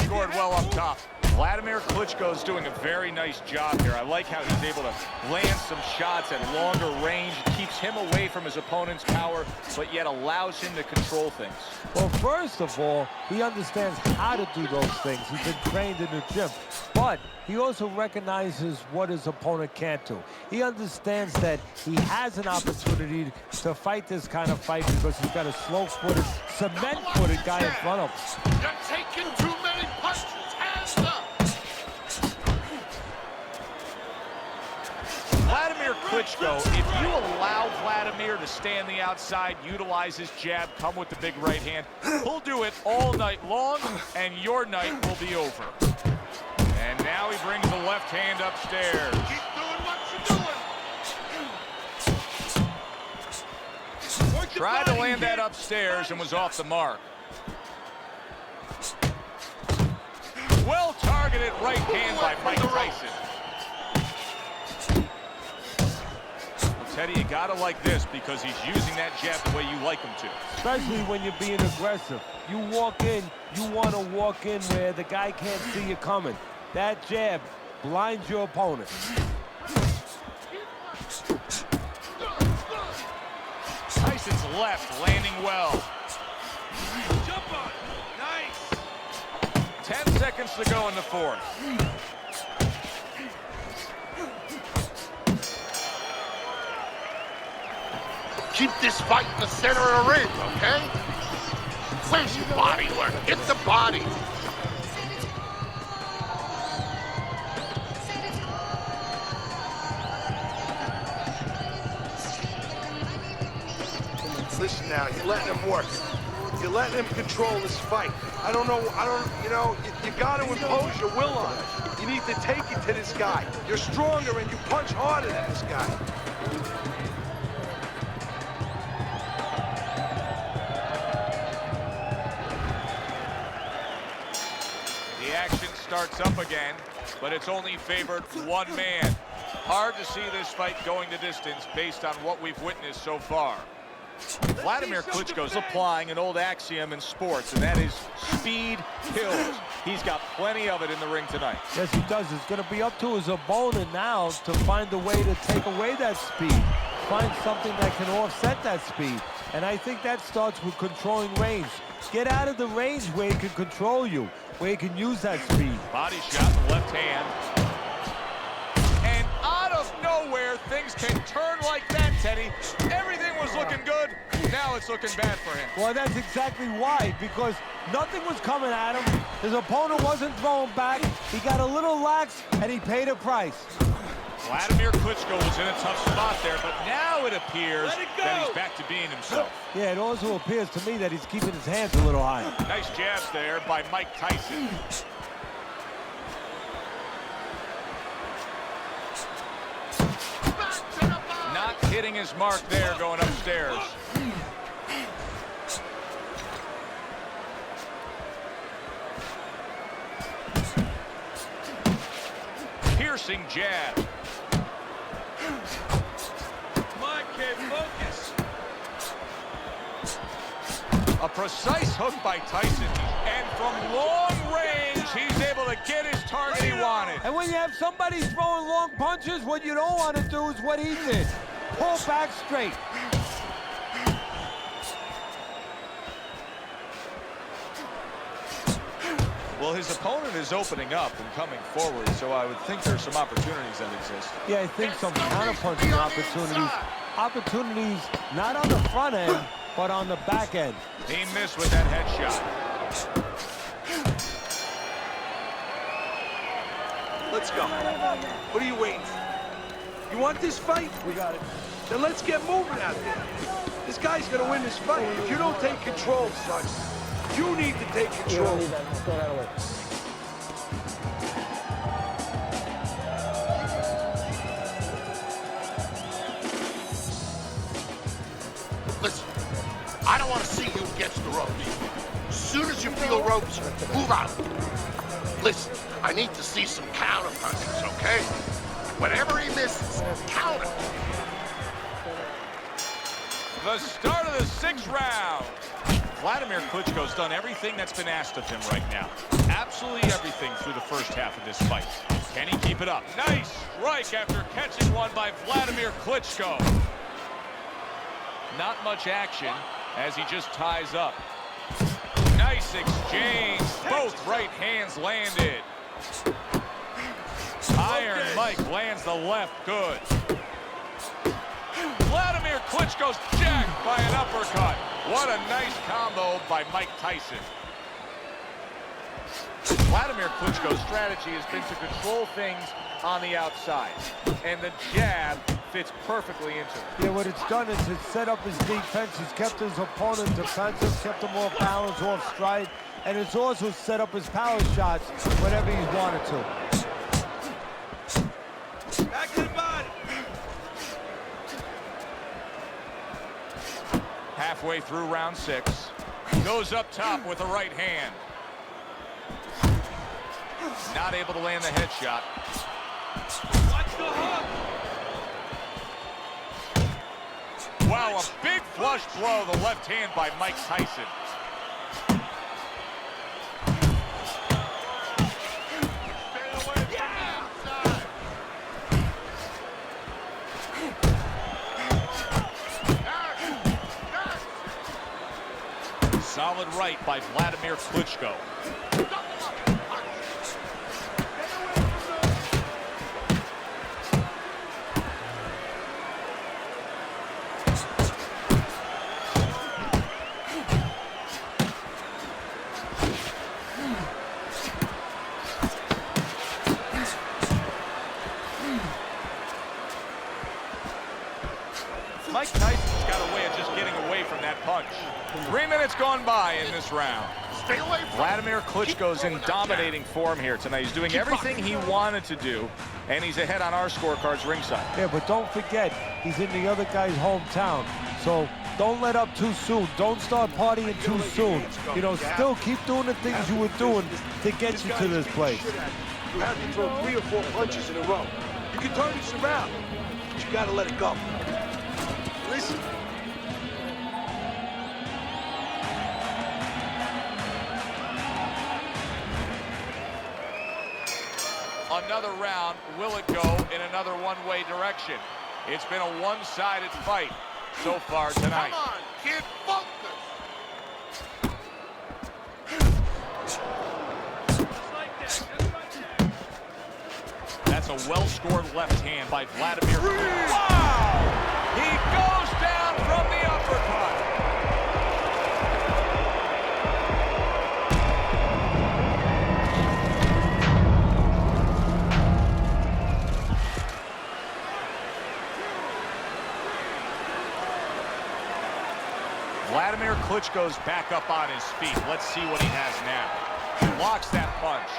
Scored well up top. Vladimir Klitschko's doing a very nice job here. I like how he's able to land some shots at longer range. Keeps him away from his opponent's power, but yet allows him to control things. Well, first of all, he understands how to do those things. He's been trained in the gym. But he also recognizes what his opponent can't do. He understands that he has an opportunity to fight this kind of fight because he's got a slow-footed, cement-footed guy in front of him. You're taking too many punches. Hands up. Vladimir Klitschko, if you allow Vladimir to stay on the outside, utilize his jab, come with the big right hand, he'll do it all night long, and your night will be over. And now he brings the left hand upstairs. Keep doing what you're doing. Work your Tried to body, land kid. that upstairs and was off the mark. Well-targeted right hand by Mike Tyson. Teddy, you gotta like this because he's using that jab the way you like him to. Especially when you're being aggressive. You walk in, you want to walk in where the guy can't see you coming. That jab blinds your opponent. Tyson's left landing well. Jump on. Nice. 10 seconds to go in the fourth. Keep this fight in the center of the ring, okay? Where's your body work? Get the body. Listen now, you're letting him work. You're letting him control this fight. You got to impose your will on him. You need to take it to this guy. You're stronger and you punch harder than this guy. The action starts up again, but it's only favored one man. Hard to see this fight going the distance based on what we've witnessed so far. Vladimir Klitschko's applying an old axiom in sports, and that is speed kills. He's got plenty of it in the ring tonight. Yes, he does. It's going to be up to his opponent now to find a way to take away that speed. Find something that can offset that speed. And I think that starts with controlling range. Get out of the range where he can control you, where he can use that speed. Body shot in the left hand. And out of nowhere, things can turn like that, Teddy. Everything was looking good. Now it's looking bad for him. Well, that's exactly why, because nothing was coming at him. His opponent wasn't throwing back. He got a little lax, and he paid a price. Vladimir Klitschko was in a tough spot there, but now it appears that he's back to being himself. Yeah, it also appears to me that he's keeping his hands a little high. Nice jabs there by Mike Tyson. Not hitting his mark there going upstairs. Piercing jab. Come on, kid, focus. A precise hook by Tyson. And from long range, he's able to get his target he wanted. And when you have somebody throwing long punches, what you don't want to do is what he did. Pull back straight. Well, his opponent is opening up and coming forward, so I would think there's some opportunities that exist. Yeah, I think some counter-punching opportunities. Opportunities not on the front end, but on the back end. He missed with that headshot. Let's go. What are you waiting for? You want this fight? We got it. Then let's get moving out there. This guy's gonna win this fight. If you don't take control, son, you need to take You control. don't need that. Let's throw that away. Listen, I don't want to see you against the ropes. As soon as you feel ropes, move out. Listen, I need to see some counter punches, okay? Whatever he misses, counter. The start of the 6th round. Vladimir Klitschko's done everything that's been asked of him right now. Absolutely everything through the first half of this fight. Can he keep it up? Nice strike after catching one by Vladimir Klitschko. Not much action as he just ties up. Nice exchange. Both right hands landed. Iron Mike lands the left good. Vladimir Klitschko's jacked by an uppercut. What a nice combo by Mike Tyson. Vladimir Klitschko's strategy has been to control things on the outside. And the jab fits perfectly into it. Yeah, what it's done is it's set up his defense. It's kept his opponent defensive, kept him off balance, off stride, and it's also set up his power shots whenever he's wanted to. Back to the body. Halfway through round 6. Goes up top with the right hand. Not able to land the headshot. Watch the hook. Wow, a big flush blow, the left hand by Mike Tyson. Solid right by Vladimir Klitschko. Mike Tyson's got a way of just getting away from that punch. 3 minutes gone by in this round. Stay away from Vladimir Klitschko's in dominating form here tonight. He's doing everything he wanted to do, and he's ahead on our scorecards ringside. Yeah, but don't forget, he's in the other guy's hometown. So don't let up too soon. Don't start partying too soon. You know, still keep doing the things you were doing to get you to this place. You have to throw 3 or 4 punches in a row. You can turn this around, but you gotta let it go. Listen. Another round, will it go in another one-way direction? It's been a one-sided fight so far tonight. Come on, kid, focus. That's a well-scored left hand by Vladimir. Wow! He goes down from the uppercut. Vladimir Klitschko's back up on his feet. Let's see what he has now. Blocks that punch.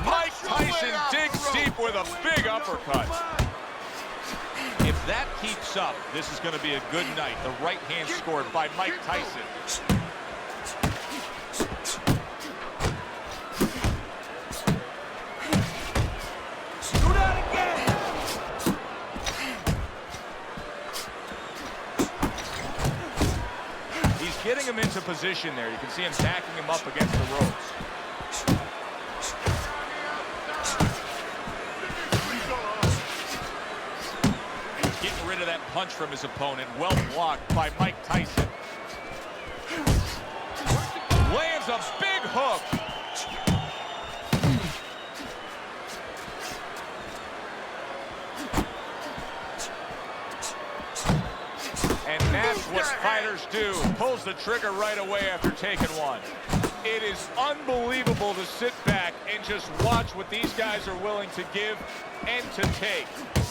Mike Tyson digs deep with a big uppercut. If that keeps up, this is going to be a good night. The right hand scored by Mike Tyson. Do that again. He's getting him into position there. You can see him backing him up against the ropes. Getting rid of that punch from his opponent. Well blocked by Mike Tyson. Lands a big hook. And that's what fighters do. Pulls the trigger right away after taking one. It is unbelievable to sit back and just watch what these guys are willing to give and to take.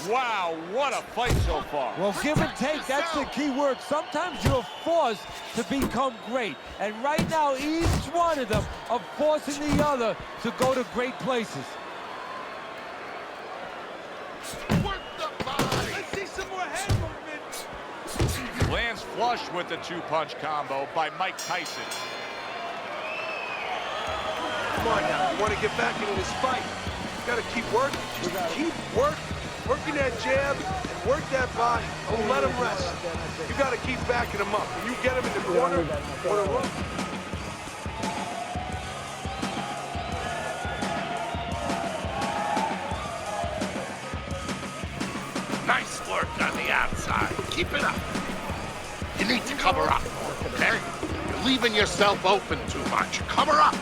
Wow, what a fight so far. Well, give and take, that's the key word. Sometimes you're forced to become great. And right now, each one of them are forcing the other to go to great places. Work the body. Let's see some more head movement. Lands flush with the 2-punch combo by Mike Tyson. Come on now, you want to get back into this fight. You gotta keep working. Just keep working that jab and work that body. Don't let him rest. You gotta keep backing him up. When you get him in the corner or the rope. Nice work on the outside. Keep it up. You need to cover up, okay? You're leaving yourself open too much. Cover up.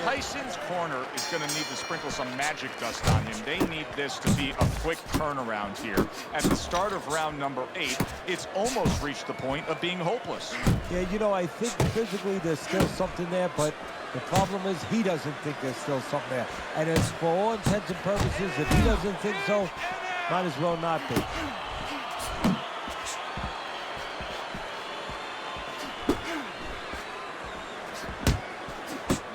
Tyson's corner is going to need to sprinkle some magic dust on him. They need this to be a quick turnaround here. At the start of round number 8, it's almost reached the point of being hopeless. Yeah, you know, I think physically there's still something there, but the problem is he doesn't think there's still something there. And it's for all intents and purposes, if he doesn't think so, might as well not be.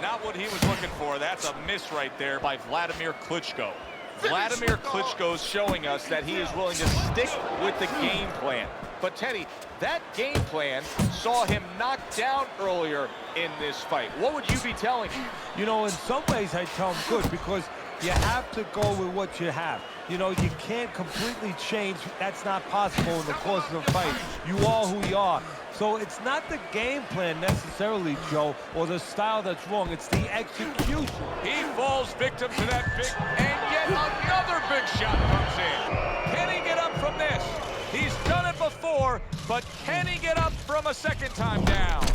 Not what he was looking for. That's a miss right there by Vladimir Klitschko. Vladimir Klitschko's showing us that he is willing to stick with the game plan. But Teddy, that game plan saw him knocked down earlier in this fight. What would you be telling him? You know, in some ways I tell him good, because you have to go with what you have. You know, you can't completely change. That's not possible in the course of the fight. You are who you are. So it's not the game plan necessarily, Joe, or the style that's wrong. It's the execution. He falls victim to that big, and yet another big shot comes in. Can he get up from this? He's done it before, but can he get up from a second time down?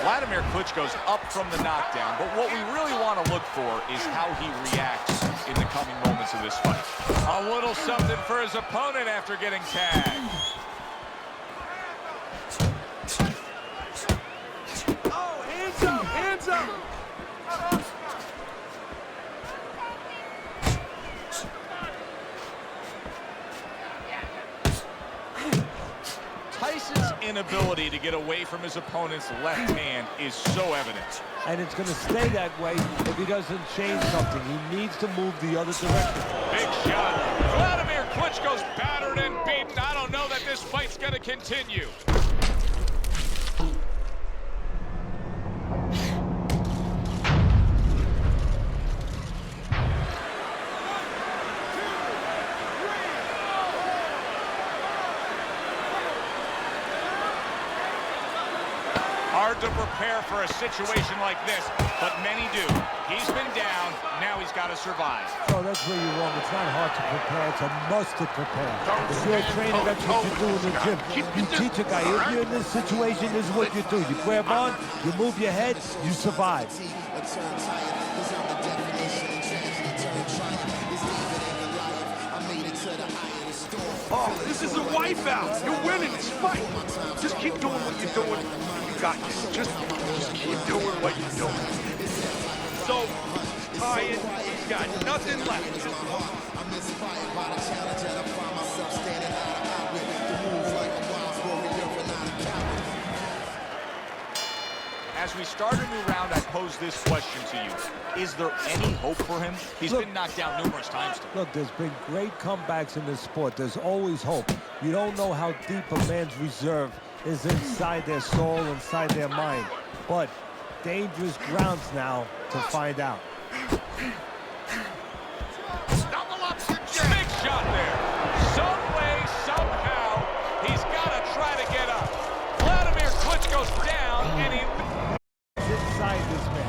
Vladimir Klitschko's up from the knockdown, but what we really want to look for is how he reacts in the coming moments of this fight. A little something for his opponent after getting tagged. Oh, hands up, hands up! Tyson's inability to get away from his opponent's left hand is so evident. And it's going to stay that way if he doesn't change something. He needs to move the other direction. Big shot. Vladimir Klitschko's battered and beaten. I don't know that this fight's going to continue. Hard to prepare for a situation like this, but many do. He's been down, now he's got to survive. So that's where you're wrong. It's not hard to prepare, it's a must to prepare. If you're a trainer, that's what you do in the gym. You teach a guy, if you're in this situation, this is what you do. You grab on, you move your head, you survive. Oh, this is a wipeout. You're winning this fight. Just keep doing what you're doing. You got this. Just keep doing what you're doing. So, Ryan, he's got nothing left. I'm inspired by the challenge and I find myself standing out of outlet. The moves like a wild warrior and not a coward. As we start a new round, I pose this question to you. Is there any hope for him? He's been knocked down numerous times. Look, there's been great comebacks in this sport. There's always hope. You don't know how deep a man's reserve is inside their soul, inside their mind. But dangerous grounds now to find out. Double up your jab. Big shot there. Some way, somehow, he's got to try to get up. Vladimir Klitschko's down, and he... inside this man.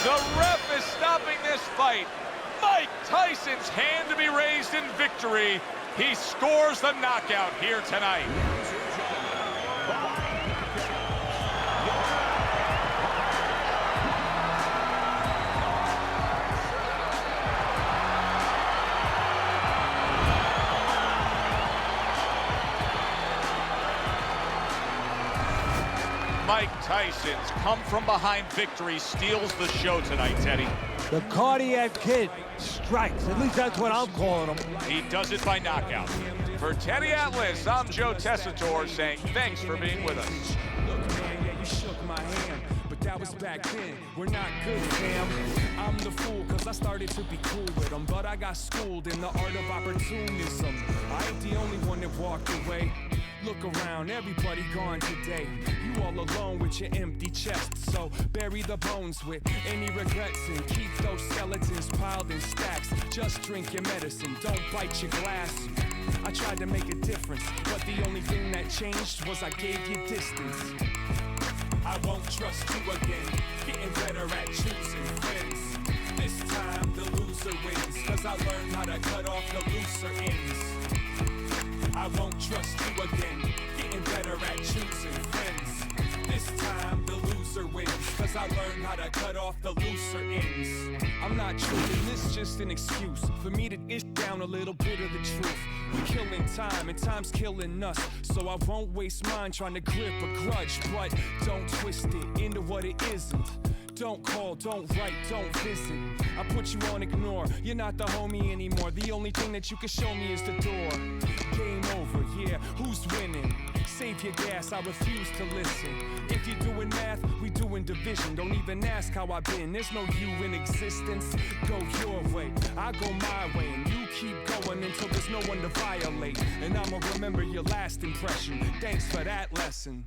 The ref is stopping this fight. Mike Tyson's hand to be raised in victory. He scores the knockout here tonight. Mike Tyson's come-from-behind victory steals the show tonight, Teddy. The Cardiac Kid strikes. At least that's what I'm calling him. He does it by knockout. For Teddy Atlas, I'm Joe Tessitore saying thanks for being with us. Look, man, yeah, you shook my hand, but that was back then. We're not good, fam. I'm the fool, cause I started to be cool with them, but I got schooled in the art of opportunism. I ain't the only one that walked away. Look around, everybody gone today. You all alone with your empty chest. So bury the bones with any regrets and keep those skeletons piled in stacks. Just drink your medicine, don't bite your glass. I tried to make a difference, but the only thing that changed was I gave you distance. I won't trust you again, getting better at choosing friends. This time the loser wins, cause I learned how to cut off the looser ends. I won't trust you again, getting better at choosing friends. This time the loser wins, cause I learned how to cut off the looser ends. I'm not truthing, this just an excuse for me to dish down a little bit of the truth. We're killing time and time's killing us, so I won't waste mine trying to grip a grudge. But don't twist it into what it isn't. Don't call, don't write, don't visit. I put you on ignore, you're not the homie anymore. The only thing that you can show me is the door. Game over, yeah, who's winning? Save your gas, I refuse to listen. If you're doing math, we doing division. Don't even ask how I've been, there's no you in existence. Go your way, I go my way, and you keep going until there's no one to violate. And I'ma remember your last impression. Thanks for that lesson.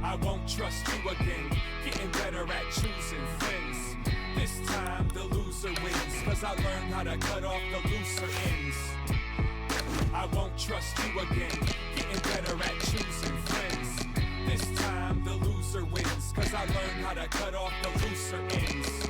I won't trust you again, getting better at choosing friends. This time the loser wins, cause I learned how to cut off the looser ends. I won't trust you again, getting better at choosing friends. This time the loser wins, cause I learned how to cut off the looser ends.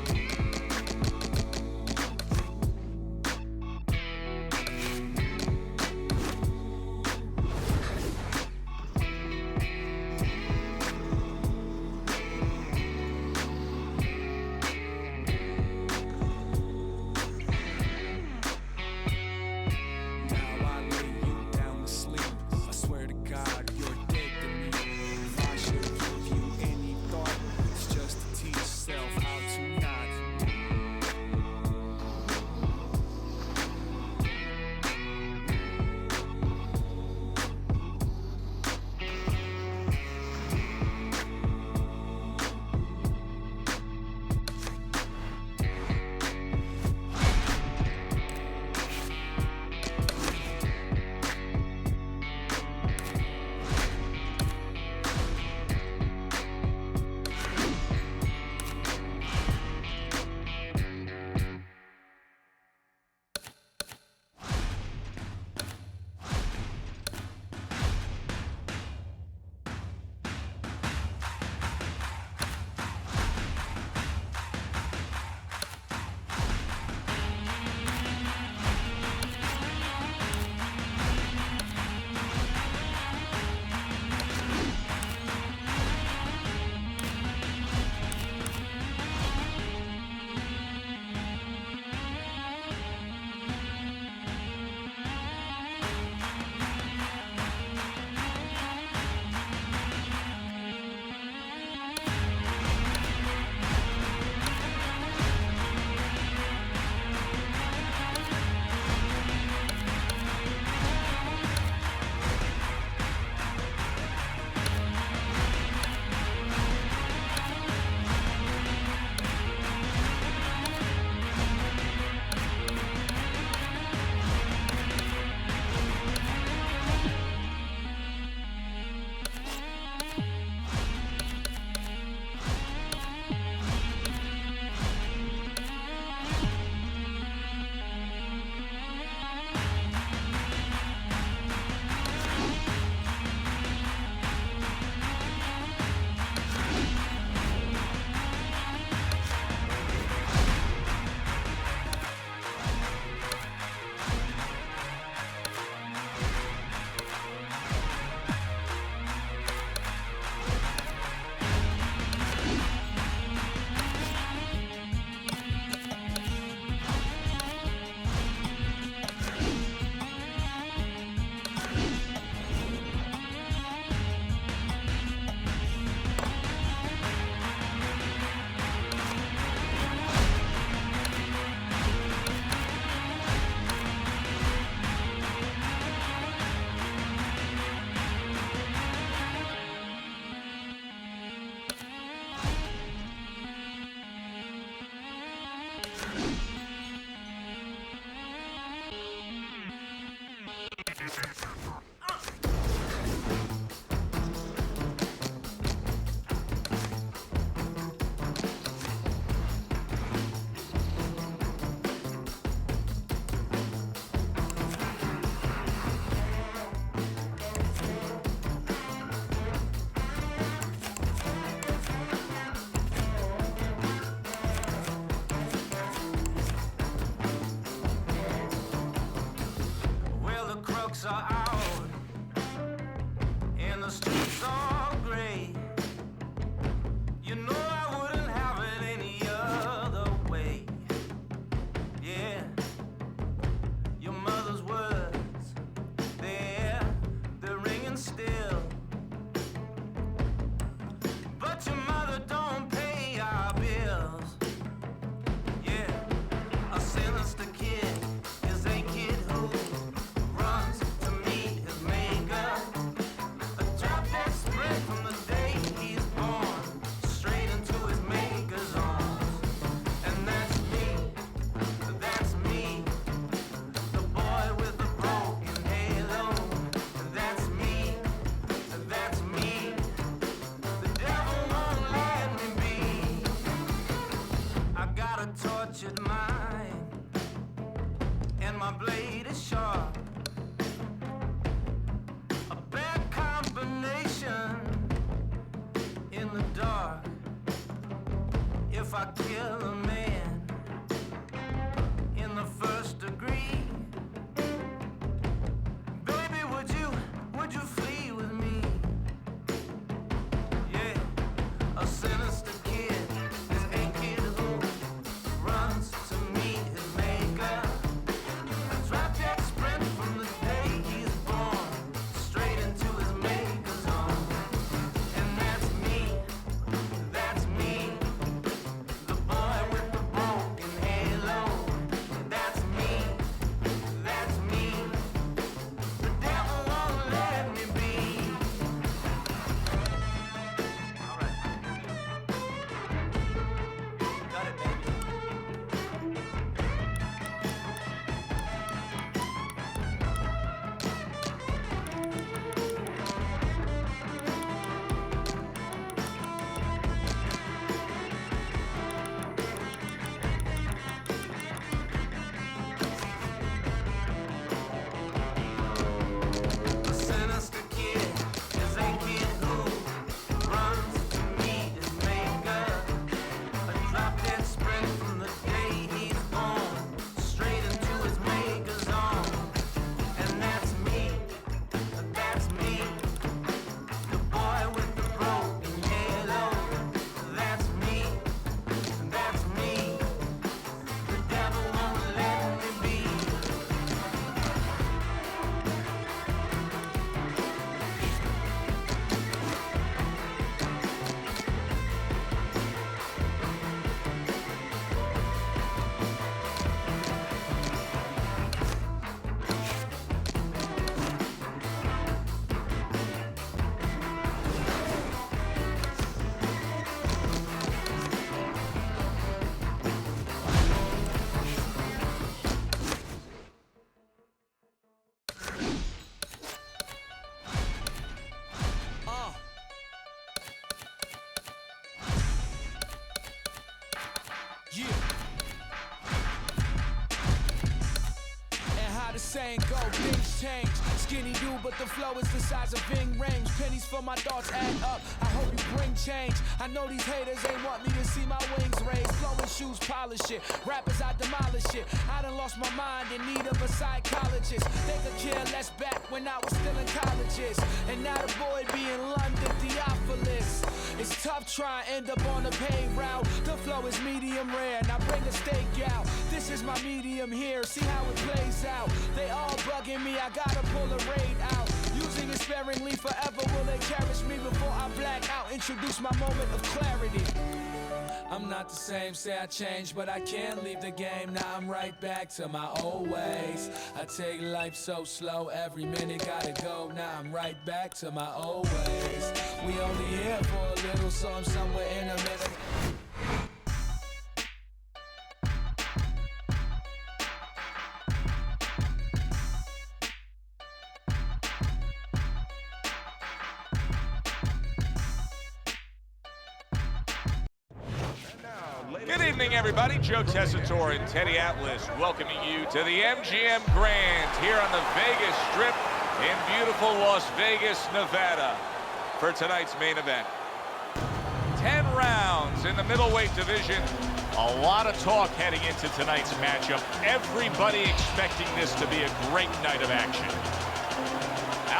Self how to not lights are out and the streets are gray. You know I wouldn't have it any other way. Yeah, your mother's words, they're ringing still. But your mother don't pay our bills. Yeah, a sinister kid is a kid who runs to meet his maker. A drop dead spread from the day he's born, straight into his maker's arms. And that's me, the boy with the broken halo. That's me, the devil won't let me be. I got a tortured mind, and my blade is sharp. A bad combination in the dark. If I kill a man in the first degree, baby, would you flee with me? Yeah, a sinister kid is a kid who runs to meet his maker. A drop dead sprint from the day he's born, straight into his maker's arms. And that's me, the boy with the broken halo. That's me, the devil won't let me be. All right. Got it, baby. A sinister kid is a kid who runs to meet his maker. A drop dead sprint from the day he's born, straight into his maker's arms. And that's me, the boy with the broken halo. That's me, the devil won't let me be. Yeah. And how the saying go, things change. Skinny dude, but the flow is the size of Ving range. Pennies for my thoughts add up. I hope you bring change. I know these haters ain't want me to see my wings raised. Flowing shoes, polish it. Rappers, I demolish it. I done lost my mind in need of a psychologist. They could care less back when I was still in colleges. And now the boy be in London, Theophilus. It's tough trying to end up on the paid route. The flow is medium rare. Now bring a steak out. This is my medium here. See how it plays out. They all bugging me. I gotta pull a raid out. Using it sparingly forever. Will they cherish me before I black out? Introduce my moment of clarity. I'm not the same, say I changed, but I can't leave the game. Now I'm right back to my old ways. I take life so slow, every minute gotta go. Now I'm right back to my old ways. We only here for a little, so I'm somewhere in the middle. Good evening, everybody. Joe Tessitore and Teddy Atlas welcoming you to the MGM Grand here on the Vegas Strip in beautiful Las Vegas, Nevada for tonight's main event. 10 rounds in the middleweight division. A lot of talk heading into tonight's matchup. Everybody expecting this to be a great night of action.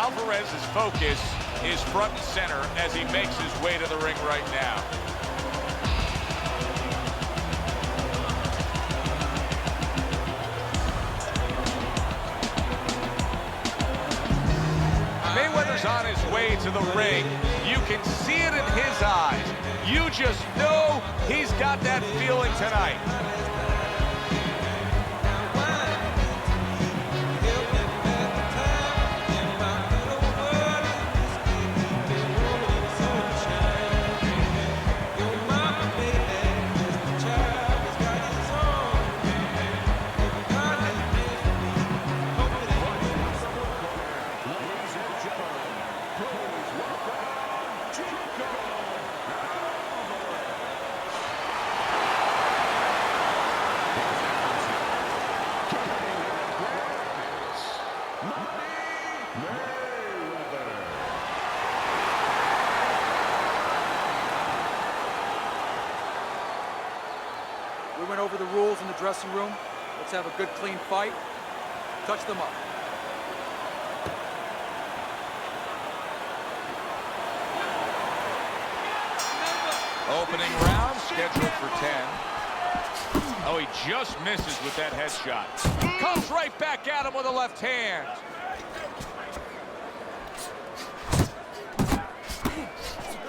Alvarez's focus is front and center as he makes his way to the ring right now. Mayweather's on his way to the ring. You can see it in his eyes. You just know he's got that feeling tonight. We went over the rules in the dressing room. Let's have a good, clean fight. Touch them up. Opening round scheduled for 10. Oh, he just misses with that headshot. Comes right back at him with a left hand.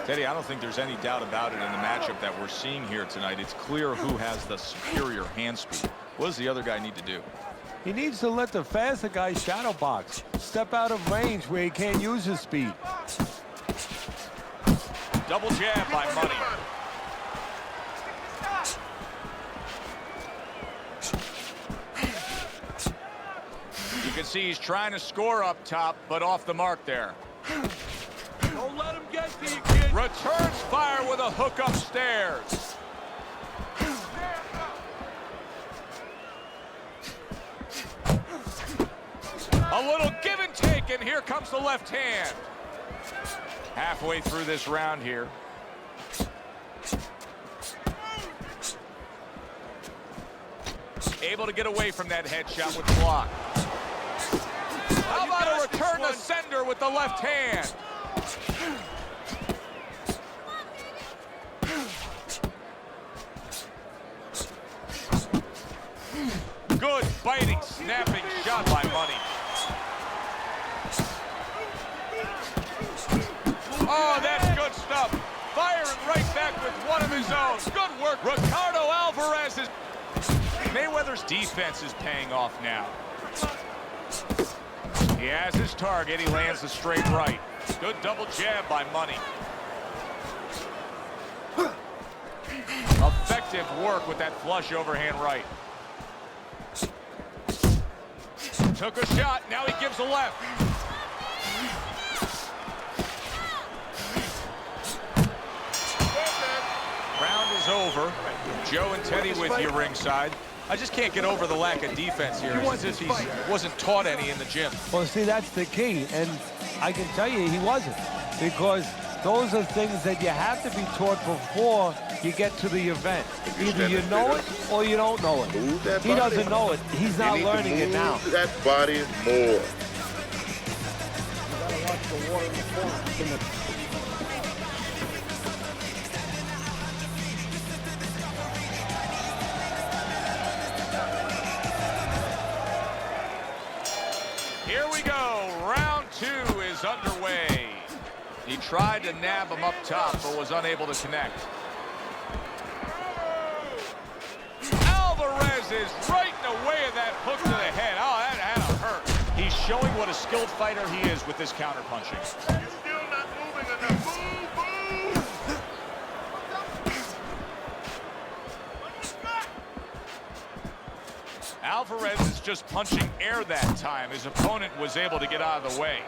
Teddy, I don't think there's any doubt about it in the matchup that we're seeing here tonight. It's clear who has the superior hand speed. What does the other guy need to do? He needs to let the faster guy shadow box. Step out of range where he can't use his speed. Double jab by Money. You can see he's trying to score up top, but off the mark there. Don't let him get to you, kid. Returns fire with a hook upstairs. A little give and take, and here comes the left hand. Halfway through this round here. Able to get away from that headshot with the block. How about a return to sender with the left hand? Good biting, snapping shot by Money. Oh, that's good stuff. Firing right back with one of his own. Good work. Ricardo Alvarez is... Mayweather's defense is paying off now. He has his target. He lands the straight right. Good double jab by Money. Effective work with that flush overhand right. Took a shot. Now he gives a left. Round is over. Joe and Teddy with you ringside. I just can't get over the lack of defense here. It's as if he wasn't taught any in the gym. Well, see, that's the key, and I can tell you he wasn't, because those are things that you have to be taught before you get to the event. Either you know it or you don't know it. He doesn't know it. He's not learning it now. That body more. You gotta watch the water in the corner. Here we go. Round two is underway. He tried to nab him up top, but was unable to connect. Alvarez is right in the way of that hook to the head. Oh, that had to hurt. He's showing what a skilled fighter he is with this counterpunching. You're still not moving enough. Move, move. Alvarez is just punching air that time. His opponent was able to get out of the way.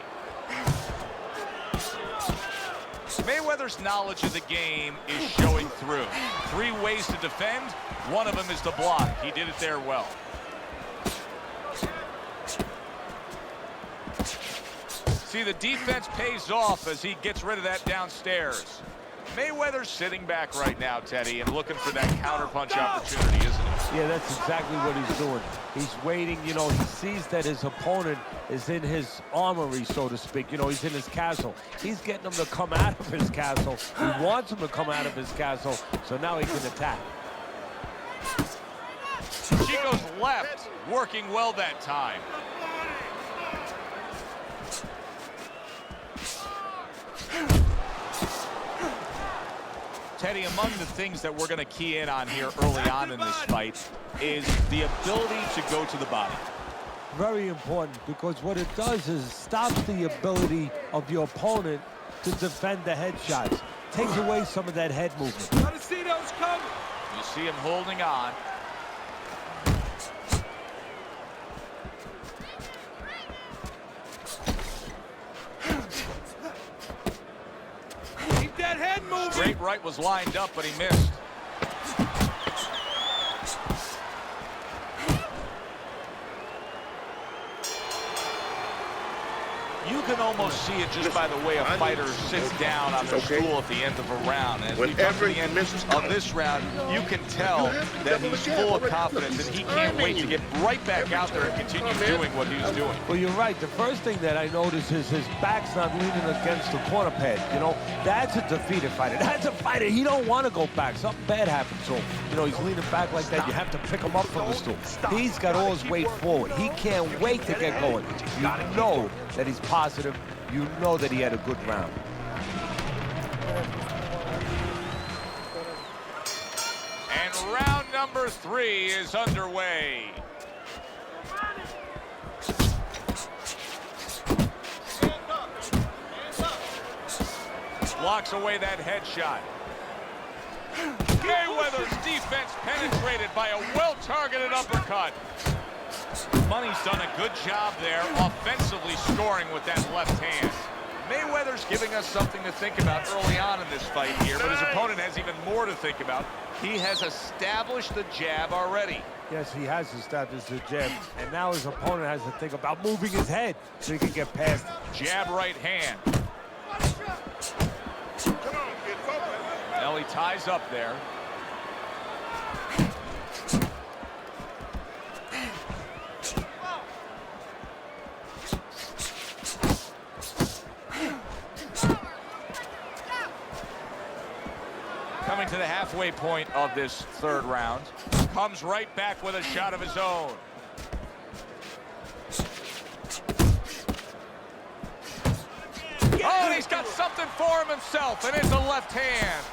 Mayweather's knowledge of the game is showing through. 3 ways to defend. One of them is to block. He did it there well. See, the defense pays off as he gets rid of that downstairs. Mayweather's sitting back right now, Teddy, and looking for that counterpunch opportunity, isn't he? Yeah, that's exactly what he's doing. He's waiting, you know, he sees that his opponent is in his armory, so to speak. You know, he's in his castle. He's getting him to come out of his castle. He wants him to come out of his castle, so now he can attack. She goes left, working well that time. Teddy, among the things that we're going to key in on here early on in this fight is the ability to go to the body. Very important, because what it does is stops the ability of your opponent to defend the headshots. Takes away some of that head movement. Gotta see those coming. You see him holding on. Keep that head moving. Straight right was lined up, but he missed. You can almost see it just by the way a fighter sits down on their stool at the end of a round. As we come to the end of this round, you can tell that he's full of confidence and he can't wait to get right back out there and continue doing what he's doing. Well, you're right. The first thing that I notice is his back's not leaning against the corner pad. You know, that's a defeated fighter. That's a fighter. He don't want to go back. Something bad happened to him. You know, he's leaning back like that. You have to pick him up from the stool. He's got all his weight forward. He can't wait to get going. You know that he's positive. You know that he had a good round. And round number 3 is underway. Blocks away that headshot. Mayweather's defense penetrated by a well-targeted uppercut. Money's done a good job there, offensively scoring with that left hand. Mayweather's giving us something to think about early on in this fight here, but his opponent has even more to think about. He has established the jab already. Yes, he has established the jab, and now his opponent has to think about moving his head so he can get past it. Jab right hand. Now he ties up there. Coming to the halfway point of this third round. Comes right back with a shot of his own. Oh, and he's got something for him himself, and it's a left hand.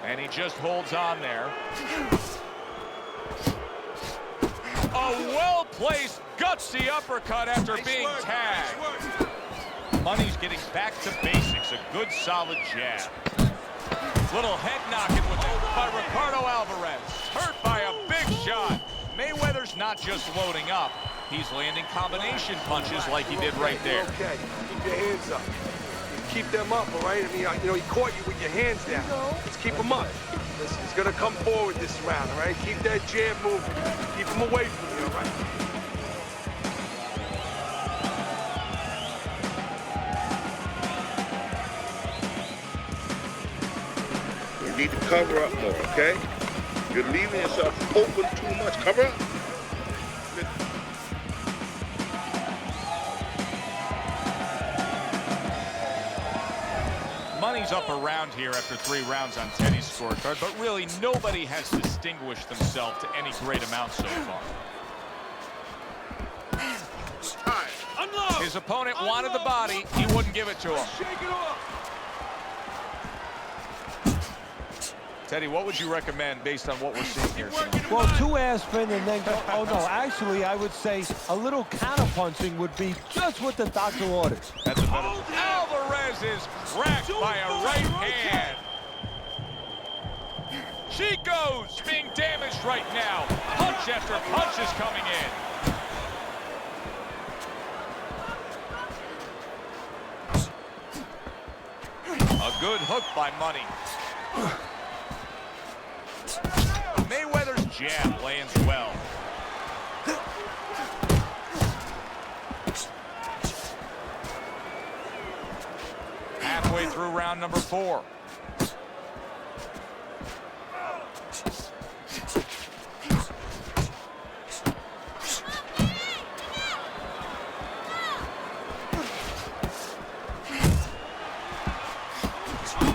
And he just holds on there. A well-placed, gutsy uppercut after being tagged. Money's getting back to basics. A good, solid jab. Little head knocking with that by Ricardo Alvarez. Hurt by a big shot. Mayweather's not just loading up. He's landing combination punches like he did right there. Okay, keep your hands up. Keep them up, all right? I mean, you know, he caught you with your hands down. Let's keep them up. Listen, he's gonna come forward this round, all right? Keep that jab moving. Keep him away from you, all right? You need to cover up more, okay? You're leaving yourself open too much. Cover up. Money's up around here after 3 rounds on Teddy's scorecard, but really nobody has distinguished themselves to any great amount so far. His opponent wanted the body, he wouldn't give it to him. Shake it off. Teddy, what would you recommend based on what we're seeing here tonight? Well, 2 ass spin and then go. Oh, no, actually, I would say a little counter-punching would be just what the doctor ordered. That's a better. Alvarez is cracked by a right hand. She goes, being damaged right now. Punch after punch is coming in. A good hook by Money. Mayweather's jab lands well. Halfway through round number 4.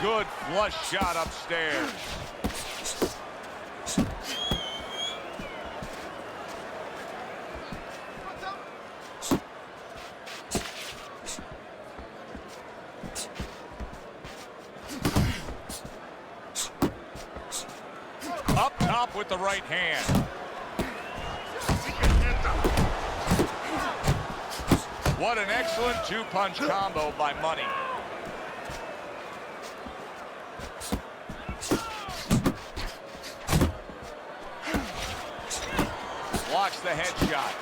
Good flush shot upstairs. Up top with the right hand. What an excellent two-punch combo by Money. Blocks the headshot.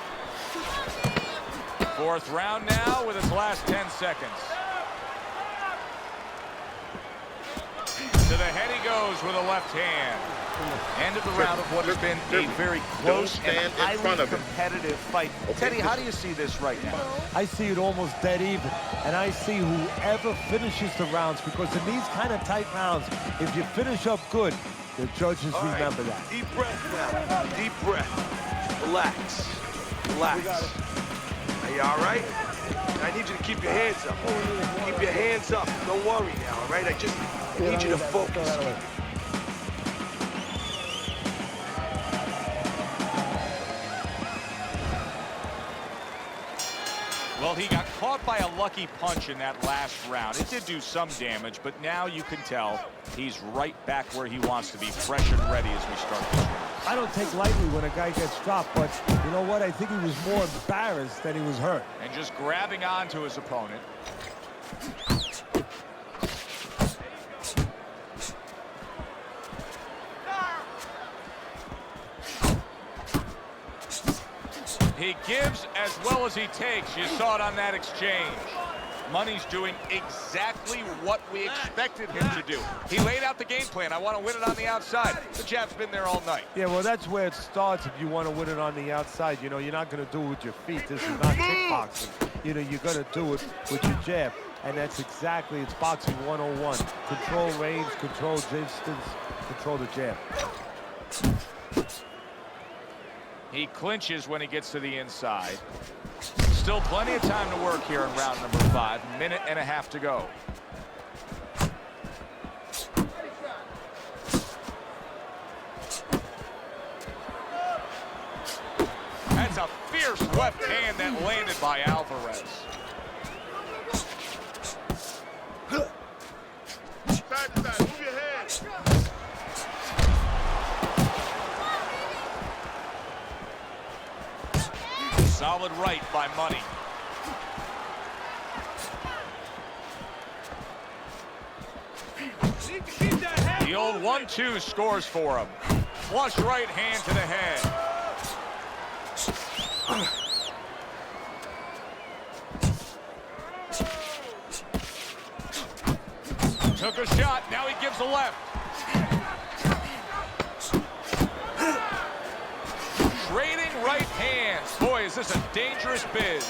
4th round now with its last 10 seconds. To the head he goes with a left hand. End of the round of what has been a very close and highly competitive fight. Teddy, how do you see this right now? I see it almost dead even, and I see whoever finishes the rounds, because in these kind of tight rounds, if you finish up good, the judges remember that. Deep breath now. Deep breath. Relax. Relax. Are you all right? I need you to keep your hands up. Keep your hands up. Don't worry now, all right? I need you to focus. Well, he got caught by a lucky punch in that last round. It did do some damage, but now you can tell he's right back where he wants to be, fresh and ready as we start this round. I don't take lightly when a guy gets dropped, but you know what? I think he was more embarrassed than he was hurt. And just grabbing onto his opponent. He gives as well as he takes. You saw it on that exchange. Money's doing exactly what we expected him to do. He laid out the game plan. I want to win it on the outside. The jab's been there all night. Yeah, well, that's where it starts if you want to win it on the outside. You know, you're not going to do it with your feet. This is not kickboxing. You know, you're going to do it with your jab. And that's exactly, it's boxing 101. Control range, control distance, control the jab. He clinches when he gets to the inside. Still plenty of time to work here in round number 5. Minute and a half to go. That's a fierce left hand that landed by Alvarez. Side to side, move your head. Solid right by Money. The old 1-2 scores for him. Flush right hand to the head. Took a shot, now he gives a left. Trading right hands. Boy, is this a dangerous biz.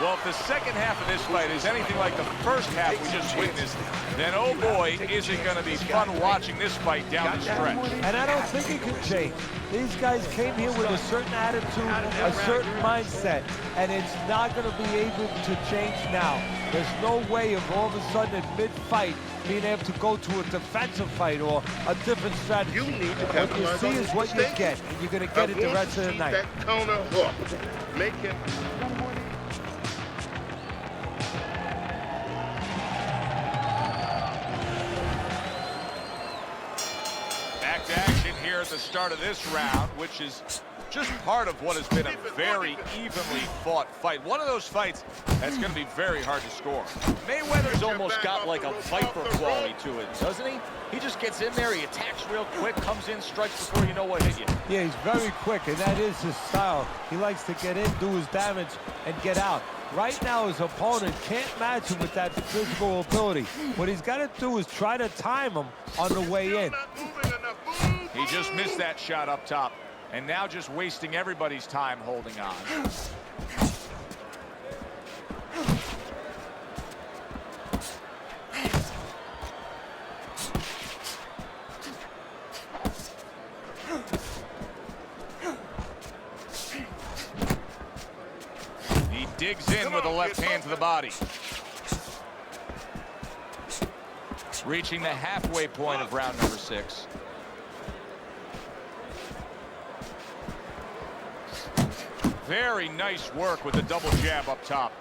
Well, if the second half of this fight is anything like the first half we just witnessed, then oh boy, is it going to be fun watching this fight down the stretch. And I don't think it can change. These guys came here with a certain attitude, a certain mindset, and it's not going to be able to change now. There's no way of all of a sudden at mid-fight being able to go to a defensive fight or a different strategy. What you see is what you get, and you're going to get it the rest of the night. That counter hook. Make him. Back to action here at the start of this round, which is just part of what has been a very evenly fought fight. One of those fights that's going to be very hard to score. Mayweather's almost got like a Viper quality to it, doesn't he? He just gets in there, he attacks real quick, comes in, strikes before you know what hit you. Yeah, he's very quick, and that is his style. He likes to get in, do his damage, and get out. Right now, his opponent can't match him with that physical ability. What he's got to do is try to time him on the way in. He just missed that shot up top, and now just wasting everybody's time holding on. He digs in with a left hand to the body. Reaching the halfway point of round number 6. Very nice work with the double jab up top.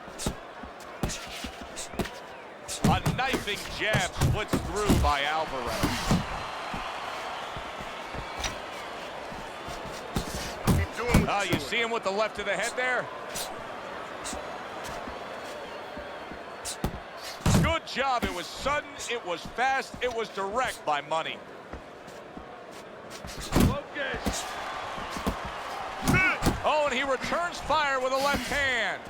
A knifing jab splits through by Alvarez. You see him with the left of the head there? Good job. It was sudden, it was fast, it was direct by Money. Focus. Oh, and he returns fire with a left hand.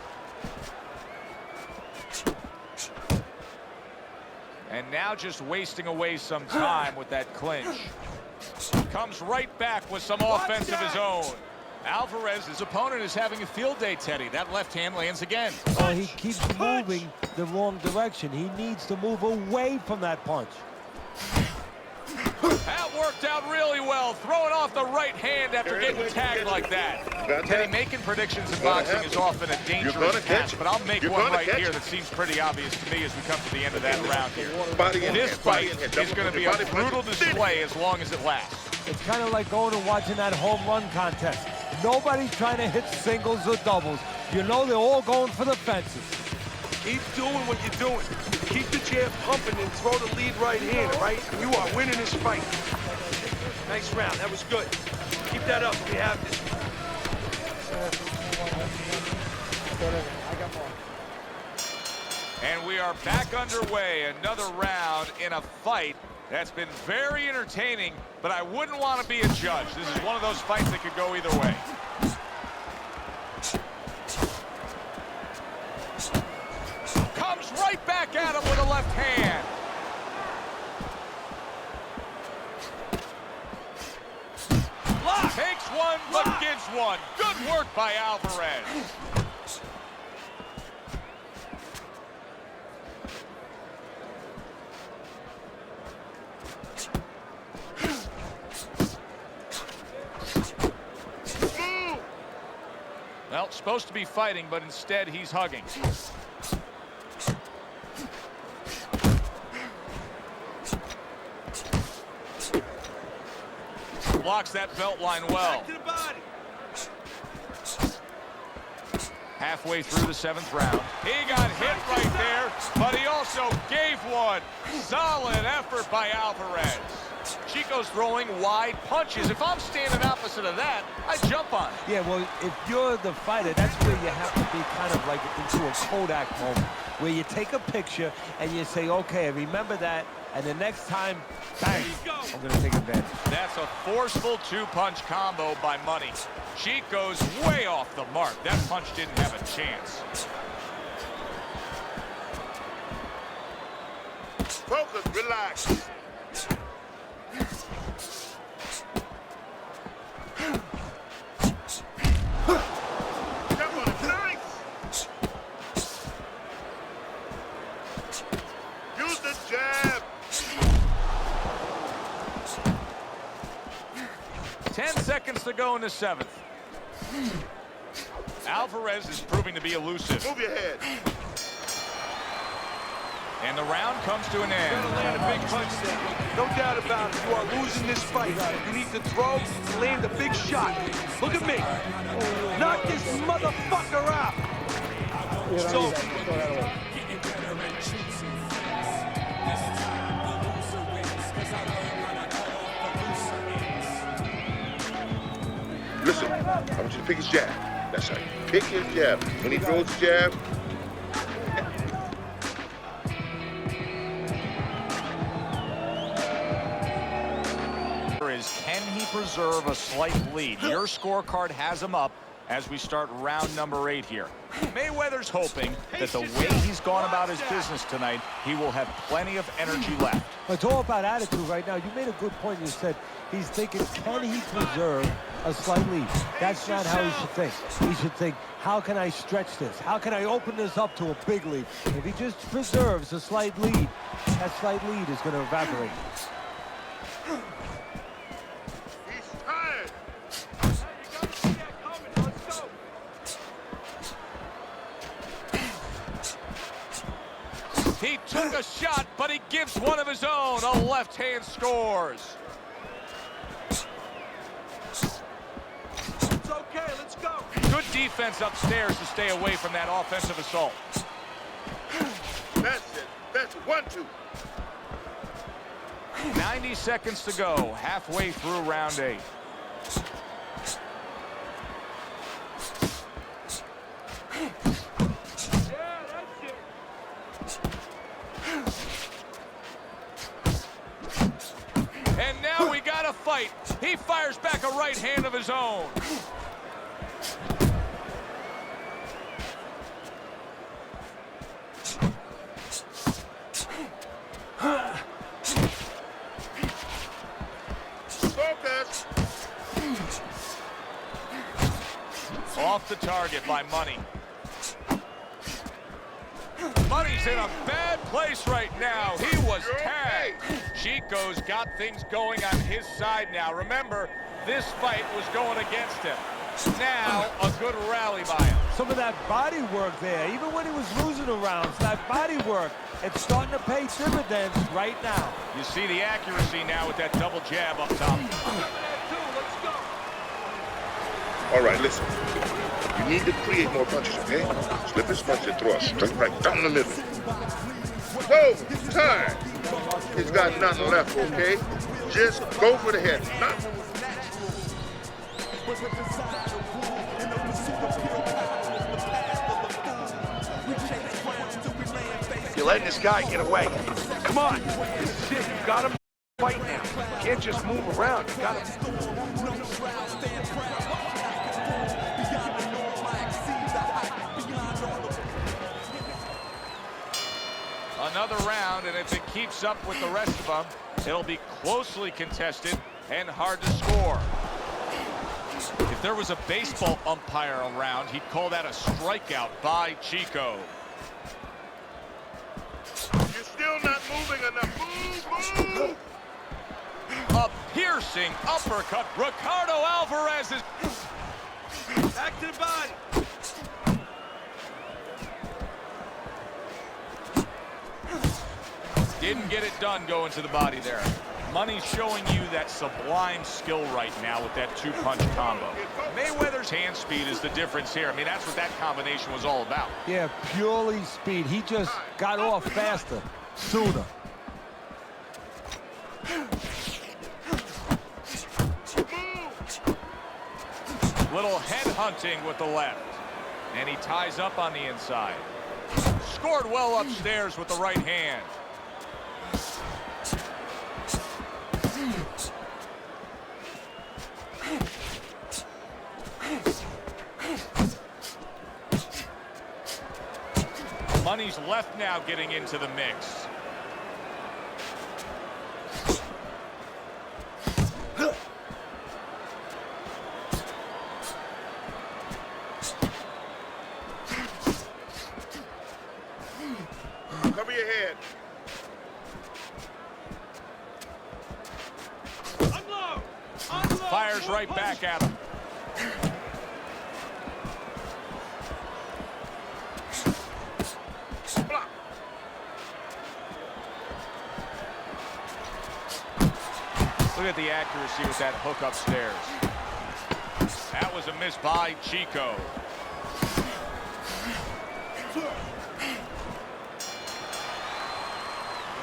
And now just wasting away some time with that clinch. Comes right back with some offense of his own. Alvarez, his opponent, is having a field day, Teddy. That left hand lands again. Oh, he keeps moving the wrong direction. He needs to move away from that punch. That worked out really well, throwing off the right hand after getting tagged like that. Teddy, making predictions in boxing is often a dangerous task, but I'll make one right here that seems pretty obvious to me as we come to the end of that round here. This fight is going to be a brutal display as long as it lasts. It's kind of like going and watching that home run contest. Nobody's trying to hit singles or doubles. You know they're all going for the fences. Keep doing what you're doing. Keep the jab pumping and throw the lead right hand, all right? You are winning this fight. Nice round. That was good. Keep that up. We have this. And we are back underway. Another round in a fight that's been very entertaining, but I wouldn't want to be a judge. This is one of those fights that could go either way. Comes right back at him with a left hand. Takes one, but gives one. Good work by Alvarez. Well, supposed to be fighting, but instead he's hugging. Blocks that belt line well. Halfway through the 7th round. He got hit right there, but he also gave one. Solid effort by Alvarez. Chico's throwing wide punches. If I'm standing opposite of that, I jump on it. Yeah, well, if you're the fighter, that's where you have to be kind of like into a Kodak moment, where you take a picture and you say, okay, remember that, and the next time, bang, I'm going to take advantage. That's a forceful 2-punch combo by Money. Chico's way off the mark. That punch didn't have a chance. Focus, relax. Use the jab. 10 seconds to go in the 7th. Alvarez is proving to be elusive. Move your head. And the round comes to an end. You gotta land a big punch there. No doubt about it. You are losing this fight. You need to throw and land a big shot. Look at me. Knock this motherfucker out. So. Listen, I want you to pick his jab. That's right. Pick his jab. When he throws the jab, can he preserve a slight lead? Your scorecard has him up as we start round number 8 here. Mayweather's hoping that the way he's gone about his business tonight, he will have plenty of energy left. It's all about attitude right now. You made a good point. You said he's thinking, can he preserve a slight lead? That's not how he should think. He should think, how can I stretch this? How can I open this up to a big lead? If he just preserves a slight lead, that slight lead is going to evaporate. He's tired. He took a shot, but he gives one of his own. A left hand scores. It's okay, let's go. Good defense upstairs to stay away from that offensive assault. That's it. That's 1-2. 90 seconds to go, halfway through round 8. And now we got a fight. He fires back a right hand of his own. Focus. Off the target by Money. Money's in a bad place right now. He was tagged. Chico's got things going on his side now. Remember, this fight was going against him. Now, a good rally by him. Some of that body work there, even when he was losing the rounds, that body work, it's starting to pay dividends right now. You see the accuracy now with that double jab up top. All right, listen. You need to create more punches, okay? Slip his punch and throw a straight right down the middle. Whoa, time. He's got nothing left, okay? Just go for the head. You're letting this guy get away. Come on. This is it. You got him fight now. You can't just move around. You got him. Another round, and if it keeps up with the rest of them, it'll be closely contested and hard to score. If there was a baseball umpire around, he'd call that a strikeout by Chico. You're still not moving enough. Move, move! A piercing uppercut. Ricardo Alvarez is Back to the body. didn't get it done going to the body there. Money's showing you that sublime skill right now with that two-punch combo. Mayweather's hand speed is the difference here. I mean, that's what that combination was all about. Yeah, purely speed. He just got off faster, sooner. Little head hunting with the left. And he ties up on the inside. Scored well upstairs with the right hand. Money's left now getting into the mix. Cover your head. Unload! Unload! Fires right back at him. Block. Look at the accuracy with that hook upstairs. That was a miss by Chico.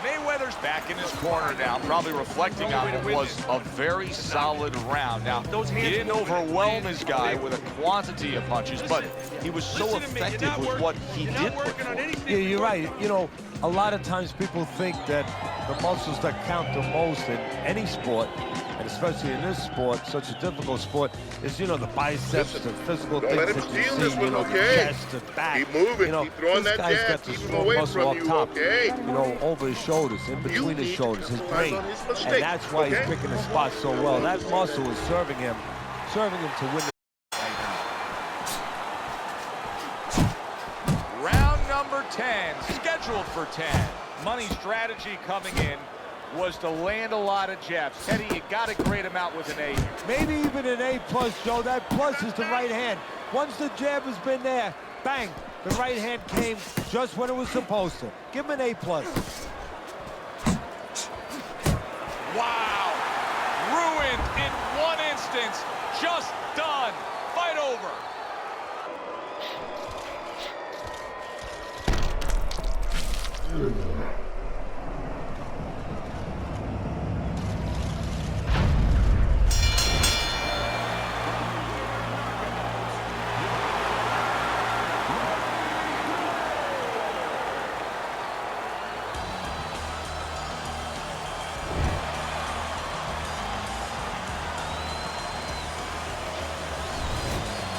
Mayweather's back in his corner now, probably reflecting on what was a very solid round. Now, he didn't overwhelm his guy with a quantity of punches, but he was so effective with what he did put forth. Yeah, you're right. You know, a lot of times people think that the muscles that count the most in any sport, and especially in this sport, such a difficult sport, is, you know, the biceps, the physical Don't things let him that you steal see, this one, you know, the okay? chest, the back. Keep moving, You know, keep throwing this that guy's jab, got the keep him strong away muscle from up you, top, okay? you know, over his shoulders, in between his need to shoulders, his capitalize brain. on his mistake, And that's why okay? he's picking the spot so well. That muscle is serving him to win the right now. Round number 10, scheduled for 10. Money strategy coming in was to land a lot of jabs. Teddy, you got to grade him out with an A. Maybe even an A+, Joe. That plus is the right hand. Once the jab has been there, bang, the right hand came just when it was supposed to. Give him an A+. Wow. Ruined in one instance. Just done. Fight over.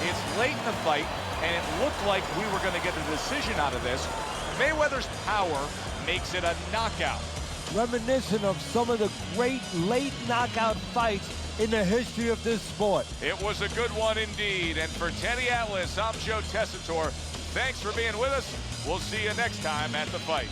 It's late in the fight, and it looked like we were going to get a decision out of this. Mayweather's power makes it a knockout. Reminiscent of some of the great late knockout fights in the history of this sport. It was a good one indeed. And for Teddy Atlas, I'm Joe Tessitore. Thanks for being with us. We'll see you next time at the fights.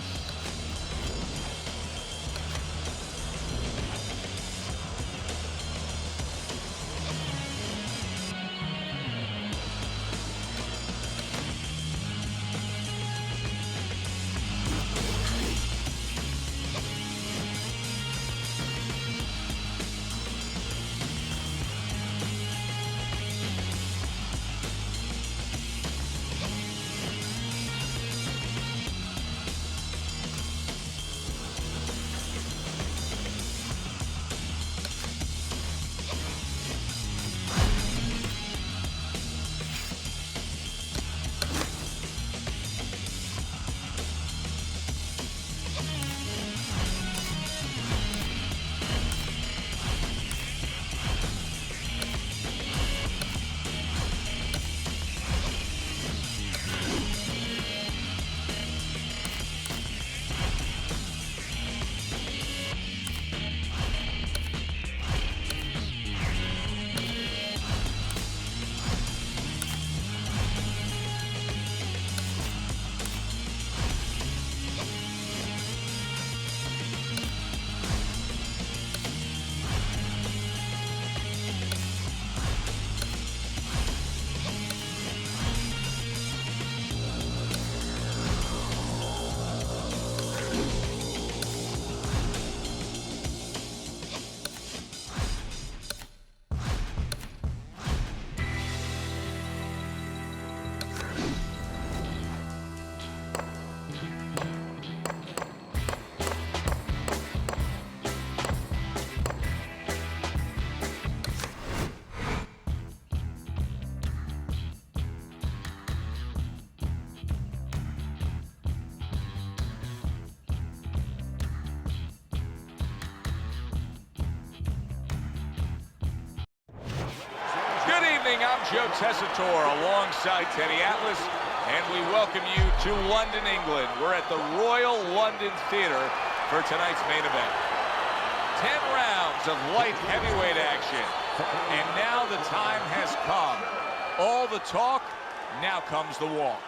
I'm Joe Tessitore alongside Teddy Atlas, and we welcome you to London, England. We're at the Royal London Theatre for tonight's main event. 10 rounds of light heavyweight action, and now the time has come. All the talk, now comes the walk.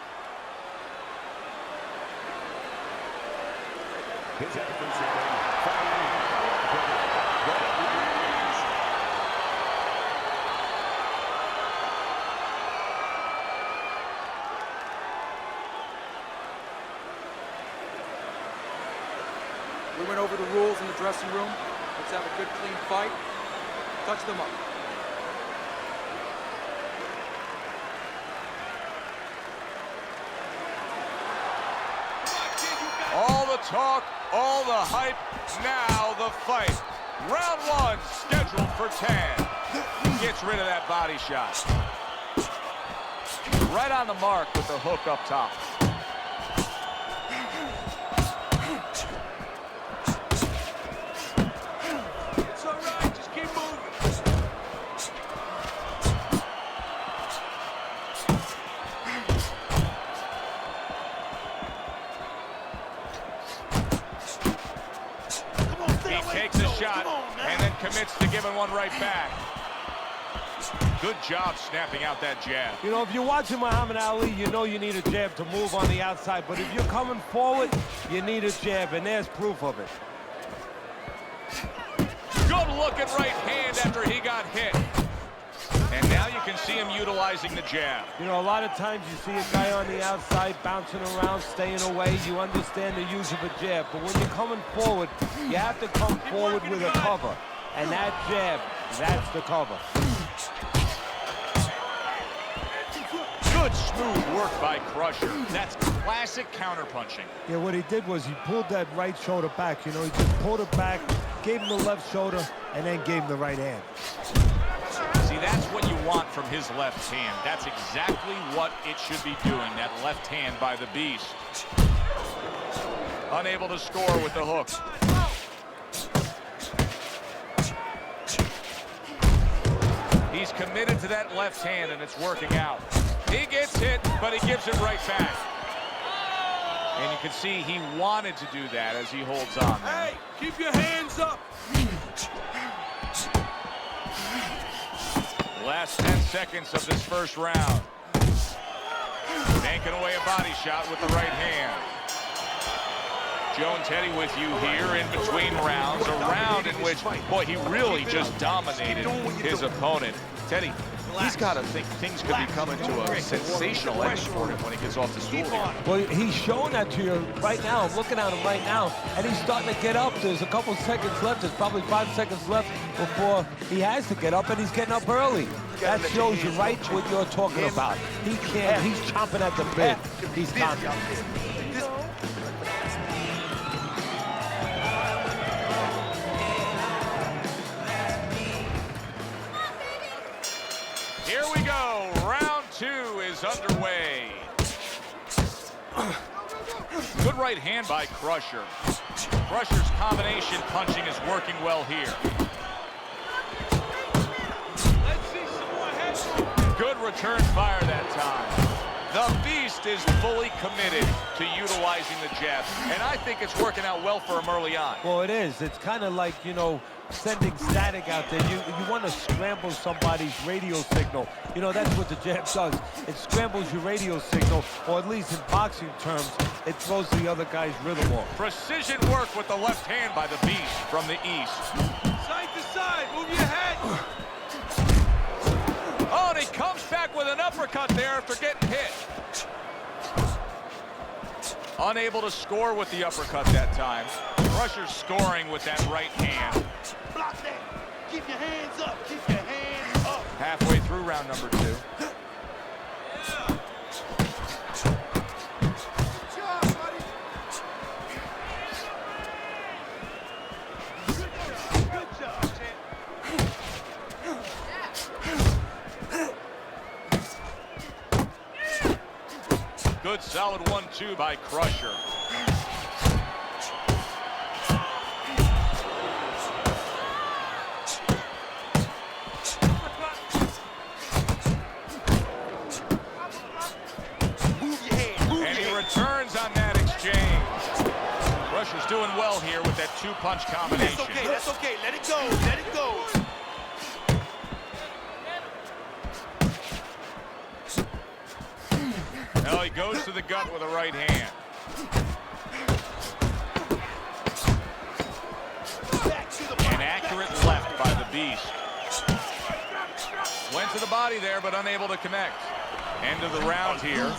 His adversary, fighting We went over the rules in the dressing room. Let's have a good, clean fight. Touch them up. All the talk, all the hype, now the fight. Round one, scheduled for 10. Gets rid of that body shot. Right on the mark with the hook up top. It's all right, just keep moving. takes a shot and then commits to giving one right back. Good job snapping out that jab. You know, if you're watching Muhammad Ali, you know you need a jab to move on the outside. But if you're coming forward, you need a jab, and there's proof of it. Good looking right hand after he got hit. And now you can see him utilizing the jab. You know, a lot of times you see a guy on the outside bouncing around, staying away. You understand the use of a jab. But when you're coming forward, you have to come forward with a cover. And that jab, that's the cover. Good smooth work by Crusher. That's classic counterpunching. Yeah, what he did was he pulled that right shoulder back. You know, he just pulled it back, gave him the left shoulder, and then gave him the right hand. See, that's what you want from his left hand. That's exactly what it should be doing, that left hand by the Beast. Unable to score with the hook. He's committed to that left hand, and it's working out. He gets hit, but he gives it right back. And you can see he wanted to do that as he holds on. Hey, keep your hands up. Last 10 seconds of this first round. Banking away a body shot with the right hand. Joe and Teddy with you here in between rounds. A round in which, boy, he really just dominated his opponent. Teddy, he's got to think things could be coming to a sensational ending for him when he gets off the stool here. Well, he's showing that to you right now. I'm looking at him right now, and he's starting to get up. There's a couple seconds left. There's probably 5 seconds left before he has to get up, and he's getting up early. That shows you right what you're talking about. He can't. He's chomping at the bit. He's confident. Here we go. Round 2 is underway. Good right hand by Crusher. Crusher's combination punching is working well here. Good return fire that time. The Beast is fully committed to utilizing the jab, and I think it's working out well for him early on. Well, it is. It's kind of like, you know, sending static out there. You want to scramble somebody's radio signal. You know, that's what the jab does. It scrambles your radio signal, or at least in boxing terms, it throws the other guy's rhythm off. Precision work with the left hand by the Beast from the east. Side to side, move your head. Oh, and he comes back with an uppercut there after getting hit. Unable to score with the uppercut that time. Crusher scoring with that right hand. Block that. Keep your hands up. Keep your hands up. Halfway through round number 2. Good job, champ. Good solid 1-2 by Crusher. And he returns on that exchange. Crusher's doing well here with that 2-punch combination. That's okay, that's okay. Let it go, let it go. Well, he goes to the gut with a right hand. An accurate left by the Beast. Went to the body there, but unable to connect. End of the round here,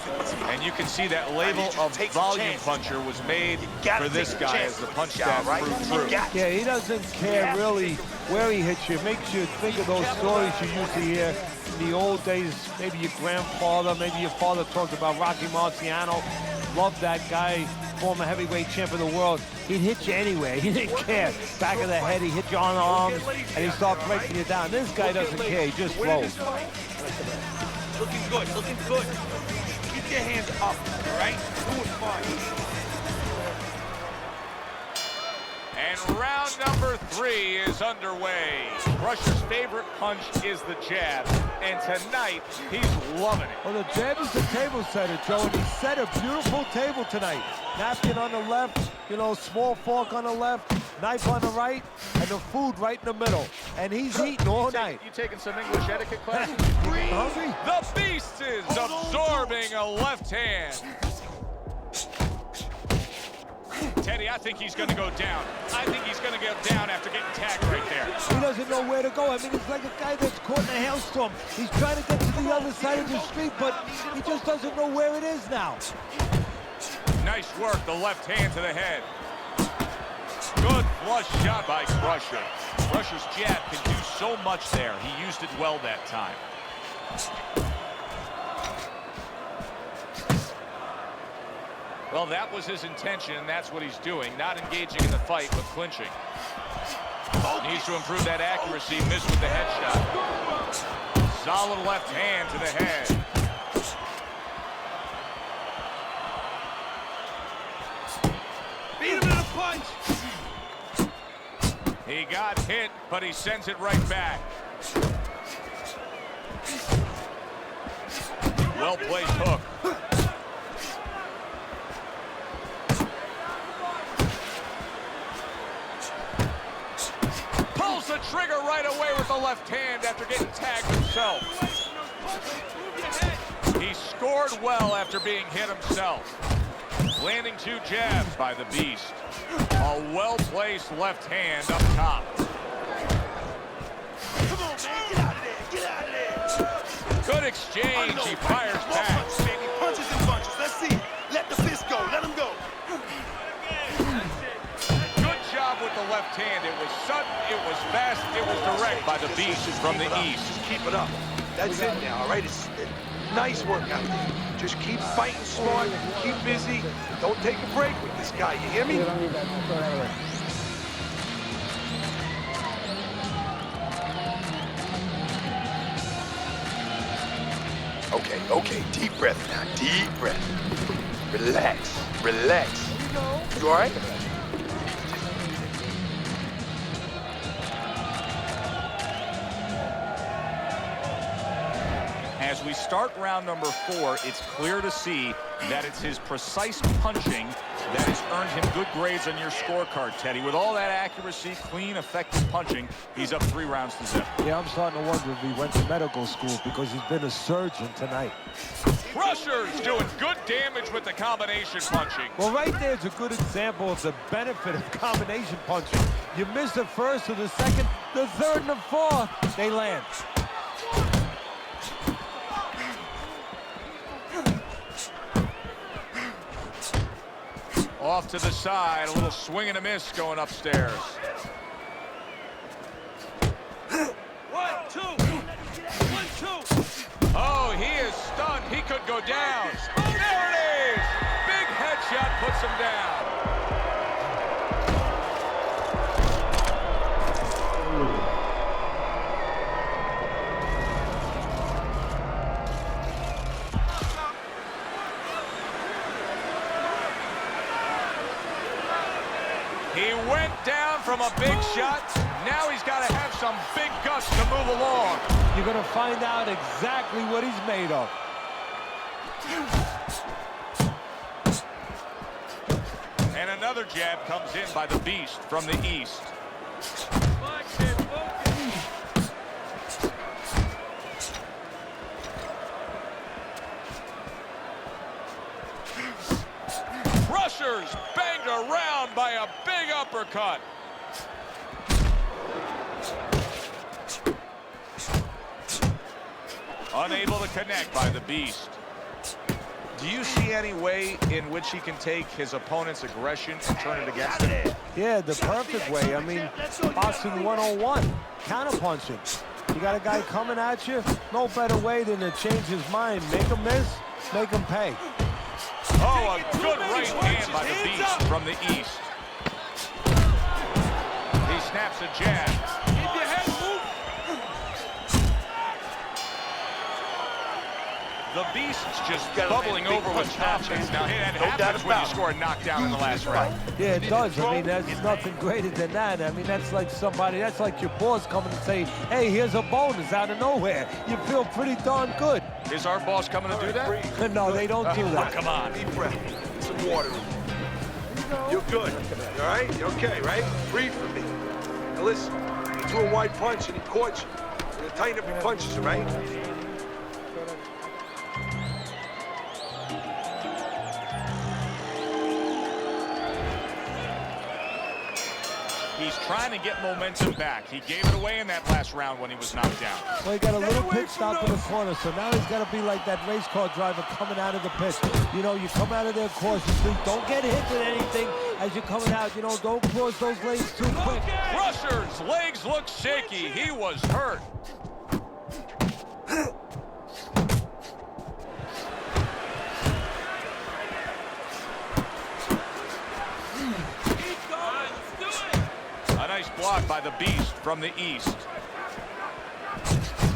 and you can see that label of volume puncher was made for this guy as the punch stat proved true. Yeah, he doesn't care really where he hits you. It makes you think of those stories you used to hear in the old days. Maybe your grandfather, maybe your father talked about Rocky Marciano. Loved that guy, former heavyweight champ of the world. He'd hit you anyway. He didn't care. Back of the head, he hit you on the arms, and he started breaking you down. This guy doesn't care. He just flows. Looking good, looking good. Keep your hands up, all right? Doing fine. And round number 3 is underway. Crusher's favorite punch is the jab, and tonight he's loving it. Well, the jab is the table setter, Joe, and he set a beautiful table tonight. Napkin on the left, you know, small fork on the left, knife on the right, and the food right in the middle. And he's eating all night. You taking some English etiquette class? Hungry? The Beast is absorbing a left hand. Teddy, I think he's going to go down. I think he's going to go down after getting tagged right there. He doesn't know where to go. I mean, it's like a guy that's caught in a hailstorm. He's trying to get to the other side of the street, but he just doesn't know where it is now. Nice work, the left hand to the head. Good flush shot by Crusher. Crusher's jab can do so much there. He used it well that time. Well, that was his intention, and that's what he's doing, not engaging in the fight, but clinching. Needs to improve that accuracy, missed with the headshot. Solid left hand to the head. Beat him in a punch. He got hit, but he sends it right back. Well-placed hook. Pulls the trigger right away with the left hand after getting tagged himself. He scored well after being hit himself. Landing 2 jabs by the Beast. A well-placed left hand up top. Come on, man. Get out of there. Get out of there. Good exchange. He fires back. Punches, baby. Punches and bunches. Let's see. Let the fist go. Let him go. Good job with the left hand. It was sudden, it was fast, it was direct by the Beast from the east. Just keep it up. That's it now, all right? It's nice work out there. Just keep fighting smart, keep busy. Don't take a break with this guy, you hear me? Okay, deep breath now, deep breath. Relax, relax. You all right? As we start round number 4, it's clear to see that it's his precise punching that has earned him good grades on your scorecard, Teddy. With all that accuracy, clean, effective punching, he's up 3 rounds to 0. Yeah, I'm starting to wonder if he went to medical school because he's been a surgeon tonight. Crusher's doing good damage with the combination punching. Well, right there's a good example of the benefit of combination punching. You miss the first or the second, the third and the fourth, they land. Off to the side, a little swing and a miss going upstairs. 1, 2. 1, 2. Oh, he is stunned. He could go down. There it is. Big headshot puts him down. He went down from a big shot. Now he's got to have some big guts to move along. You're going to find out exactly what he's made of. And another jab comes in by the Beast from the east. Crusher's banged around by a big uppercut. Unable to connect by the Beast. Do you see any way in which he can take his opponent's aggression and turn it against him? Yeah, the perfect way. I mean, boxing 101, counterpunching. You got a guy coming at you, no better way than to change his mind. Make him miss, make him pay. Oh, a good right hand by the Beast from the east. He snaps a jab. The the Beast's just Got a bubbling big over with punch confidence. Now, hey, that No doubt happens when you about it. score a knockdown in the last round. Yeah, it does. I mean, there's nothing greater than that. I mean, that's like somebody, that's like your boss coming and saying, hey, here's a bonus out of nowhere. You feel pretty darn good. Is our boss coming to do that? No, they don't do that. Come on. Deep breath. Some water. You're good. You all right? You're okay, right? Breathe for me. Now listen, you threw a wide punch and he caught you. You're gonna tighten up your punches, all right? He's trying to get momentum back. He gave it away in that last round when he was knocked down. Well, he got a little pit stop in the corner, so now he's got to be like that race car driver coming out of the pit. You know, you come out of there cautiously. Don't get hit with anything as you're coming out. You know, don't cross those lanes too quick. Crusher's legs look shaky. He was hurt. A nice block by the Beast from the east.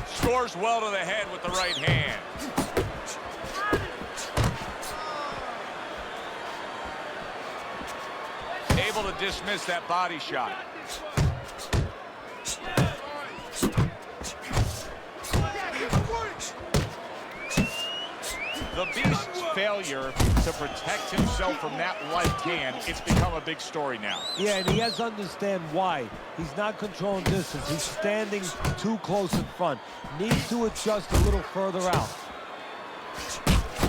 Scores well to the head with the right hand. Able to dismiss that body shot. The Beast's failure to protect himself from that left hand, it's become a big story now. Yeah, and he has to understand why. He's not controlling distance. He's standing too close in front. Needs to adjust a little further out.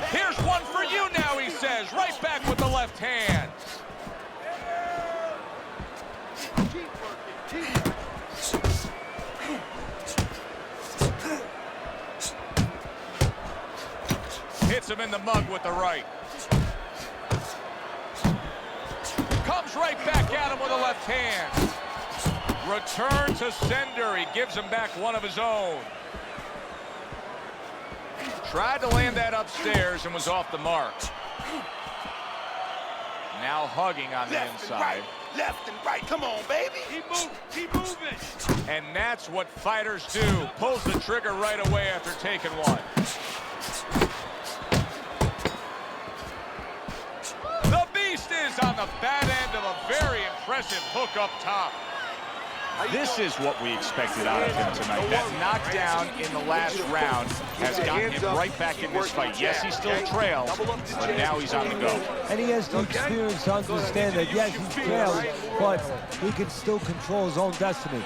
Here's one for you now, he says. Right back with the left hand. Hits him in the mug with the right. Comes right back at him with a left hand. Return to sender. He gives him back one of his own. Tried to land that upstairs and was off the mark. Now hugging on the inside. Left and right. Come on, baby. Keep moving. And that's what fighters do. Pulls the trigger right away after taking one. The Beast is on the bad end of a very impressive hook up top. This is what we expected out of him tonight. That knockdown in the last round has gotten him right back in this fight. Yes, he still trails, but now he's on the go. And he has the experience to understand that, yes, he's trailing, but he can still control his own destiny.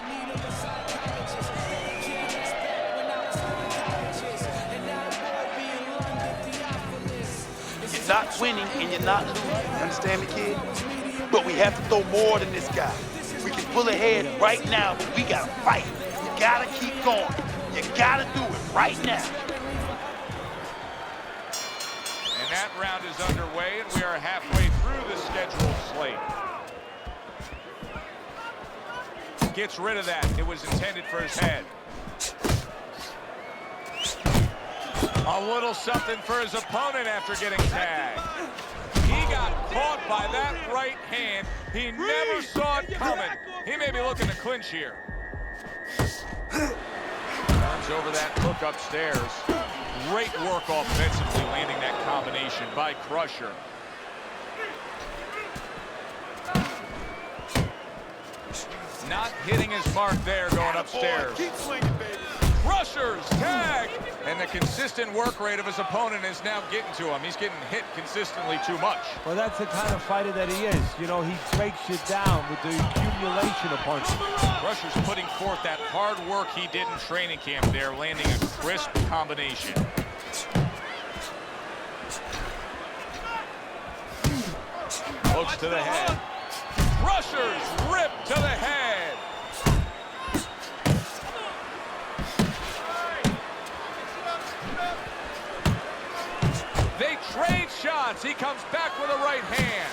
You're not winning and you're not losing. You understand me, kid? But we have to throw more than this guy. We can pull ahead right now, but we gotta fight. You gotta keep going. You gotta do it right now. And that round is underway, and we are halfway through the scheduled slate. Gets rid of that. It was intended for his head. A little something for his opponent after getting tagged. He got caught by that right hand. He never saw it coming. He may be looking to clinch here. Turns over that hook upstairs. Great work offensively landing that combination by Crusher. Not hitting his mark there going upstairs. Keep swinging, baby. Crusher's tag, and the consistent work rate of his opponent is now getting to him. He's getting hit consistently too much. Well, that's the kind of fighter that he is. You know, he breaks you down with the accumulation of punches. Crusher's putting forth that hard work he did in training camp there, landing a crisp combination. Hooks to the head. Crusher's ripped to the head. They trade shots. He comes back with a right hand.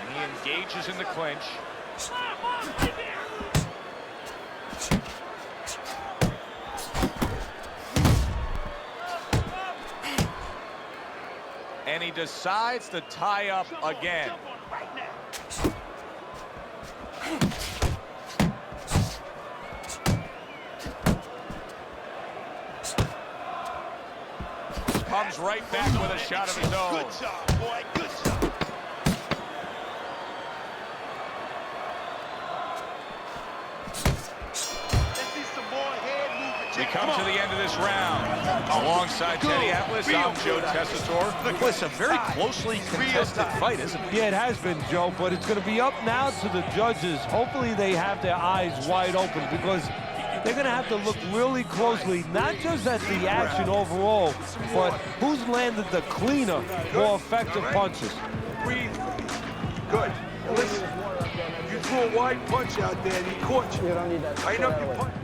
And he engages in the clinch. And he decides to tie up again. comes right back with a shot of his own. Good job, boy. Good job. Let's see some more head movement. We come to the end of this round. Alongside Teddy Atlas, I'm Joe Tessitore. Look, it's a very closely contested fight, isn't it? Yeah, it has been, Joe, but it's going to be up now to the judges. Hopefully they have their eyes wide open because they're going to have to look really closely, not just at the action overall, but who's landed the cleaner, more effective punches. Breathe. Good. Now listen, you threw a wide punch out there and he caught you. You don't need that. Tighten up your punch.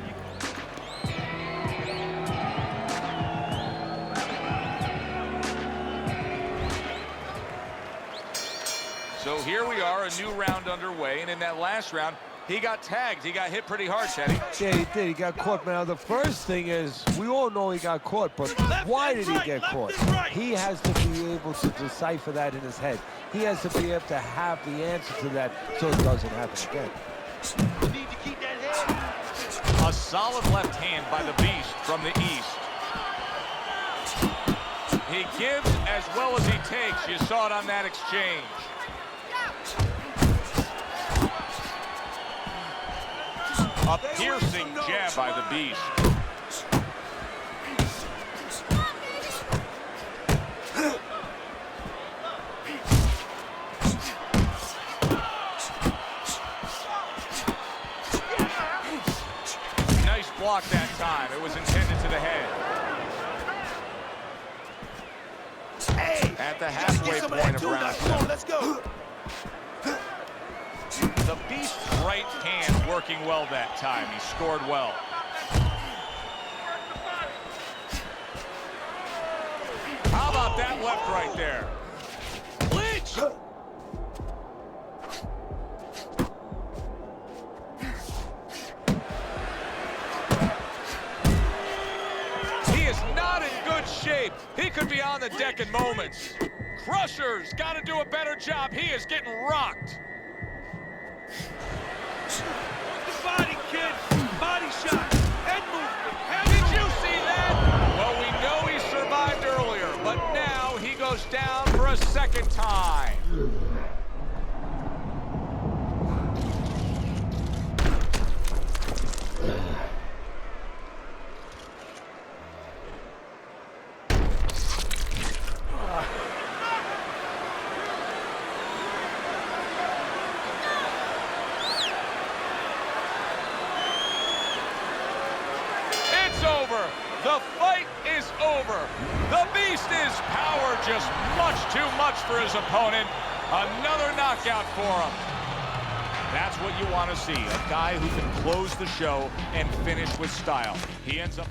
So here we are, a new round underway, and in that last round, he got tagged. He got hit pretty hard, Teddy. Yeah, he did. He got caught. Now, the first thing is, we all know he got caught, but why did he get caught? He has to be able to decipher that in his head. He has to be able to have the answer to that so it doesn't happen again. You need to keep that head. A solid left hand by the Beast from the East. He gives as well as he takes. You saw it on that exchange. A piercing jab by the Beast. Nice block that time. It was intended to the head. At the halfway point of round 7. Let's go. The Beast's right hand working well that time. He scored well. How about that left right there? Clinch. He is not in good shape. He could be on the deck in moments. Crusher's got to do a better job. He is getting rocked. The body, kid. Body shot. Head movement. Did you see that? Well, we know he survived earlier, but now he goes down for a second time. The fight is over. The Beast is power just much too much for his opponent. Another knockout for him. That's what you want to see, a guy who can close the show and finish with style. He ends up...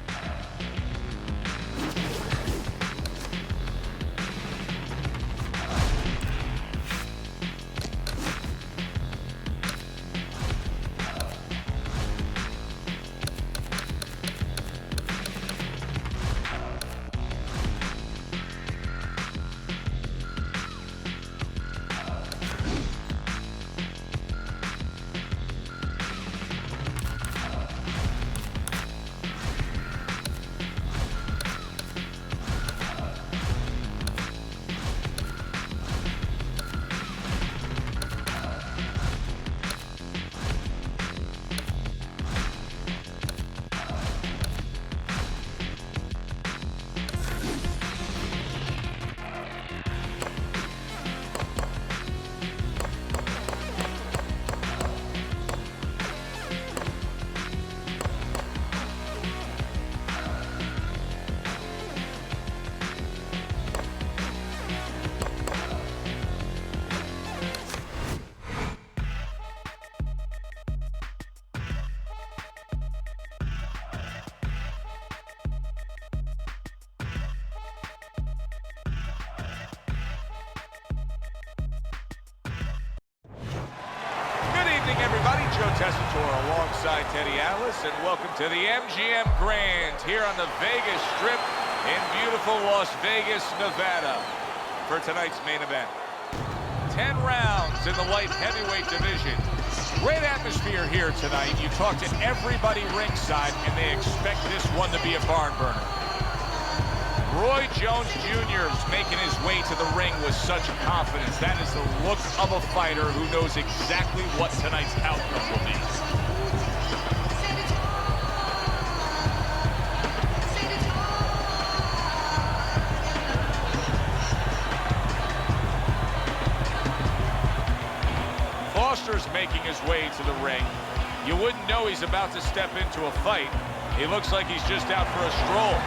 Everybody, Joe Tessitore alongside Teddy Atlas, and welcome to the MGM Grand here on the Vegas Strip in beautiful Las Vegas, Nevada for tonight's main event. 10 rounds in the light heavyweight division. Great atmosphere here tonight. You talk to everybody ringside, and they expect this one to be a barn burner. Roy Jones Jr. is making his way to the ring with such confidence. That is the look of a fighter who knows exactly what tonight's outcome will be. Foster's making his way to the ring. You wouldn't know he's about to step into a fight. He looks like he's just out for a stroll.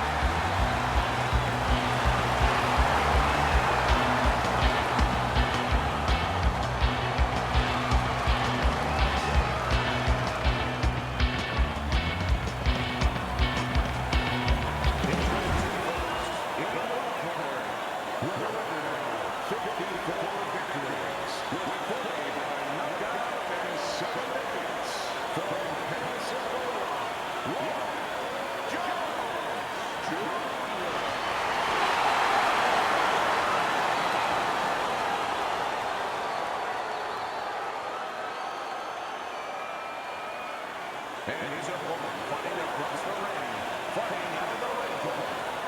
And his opponent fighting across the ring, fighting out of the ring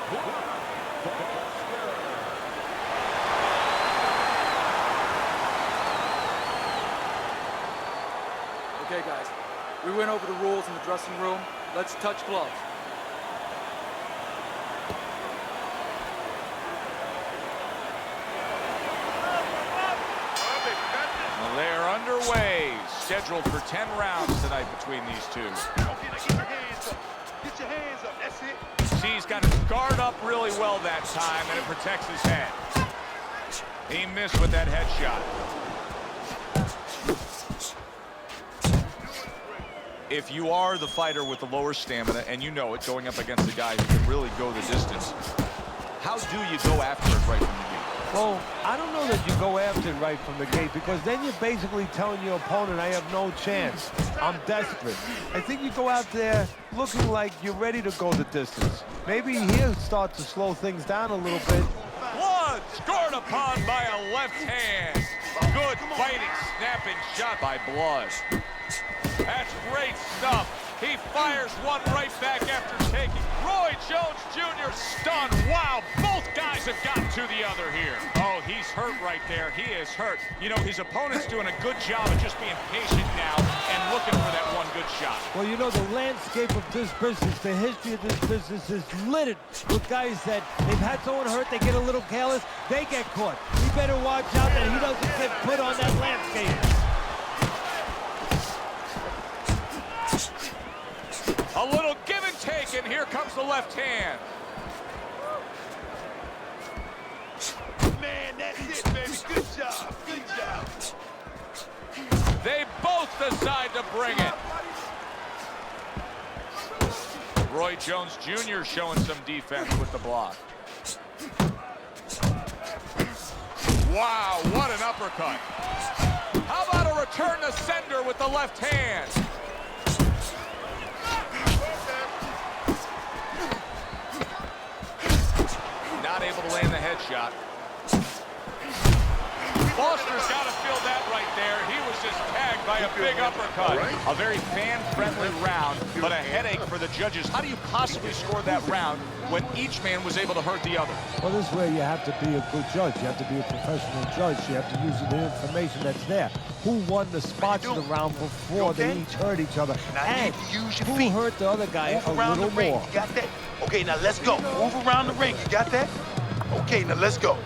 corner, Foster. Okay, guys. We went over the rules in the dressing room. Let's touch gloves. Well, they're underway. Scheduled for 10 rounds tonight between these two. Get your hands up. Get your hands up. That's it. See, he's got his guard up really well that time, and it protects his head. He missed with that headshot. If you are the fighter with the lower stamina, and you know it, going up against a guy who can really go the distance, how do you go after it right from the gate? Well, I don't know that you go after it right from the gate, because then you're basically telling your opponent, I have no chance. I'm desperate. I think you go out there looking like you're ready to go the distance. Maybe he'll start to slow things down a little bit. Blood scored upon by a left hand. Good fighting, snapping shot by Blood. That's great stuff. He fires one right back after taking. Roy Jones Jr. stunned. Wow, both guys have gotten to the other here. Oh, he's hurt right there. He is hurt. You know, his opponent's doing a good job of just being patient now and looking for that one good shot. Well, you know, the landscape of this business, the history of this business is littered with guys that they've had someone hurt, they get a little careless, they get caught. He better watch out that he doesn't get put on that landscape. A little give and take, and here comes the left hand. Man, that's it, baby. Good job. Good job. They both decide to bring it. Roy Jones Jr. showing some defense with the block. Wow, what an uppercut. How about a return to sender with the left hand? Not able to land the headshot. Foster's got to feel that right there. He was just tagged by a big uppercut. A very fan-friendly round, but a headache for the judges. How do you possibly score that round when each man was able to hurt the other? Well, this is where you have to be a good judge. You have to be a professional judge. You have to use the information that's there. Who won the spots of the round before they each hurt each other? And who hurt the other guy a little more? You got that? Okay, now let's go. Move around the ring. You got that? Okay, now let's go.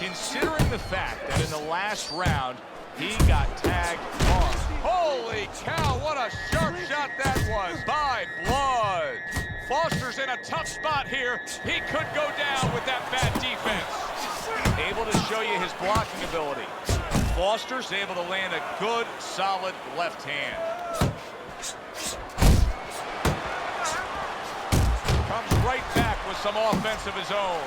Considering the fact that in the last round, he got tagged hard. Holy cow, what a sharp shot that was by Blood. Foster's in a tough spot here. He could go down with that bad defense. Able to show you his blocking ability. Foster's able to land a good, solid left hand. Comes right back with some offense of his own.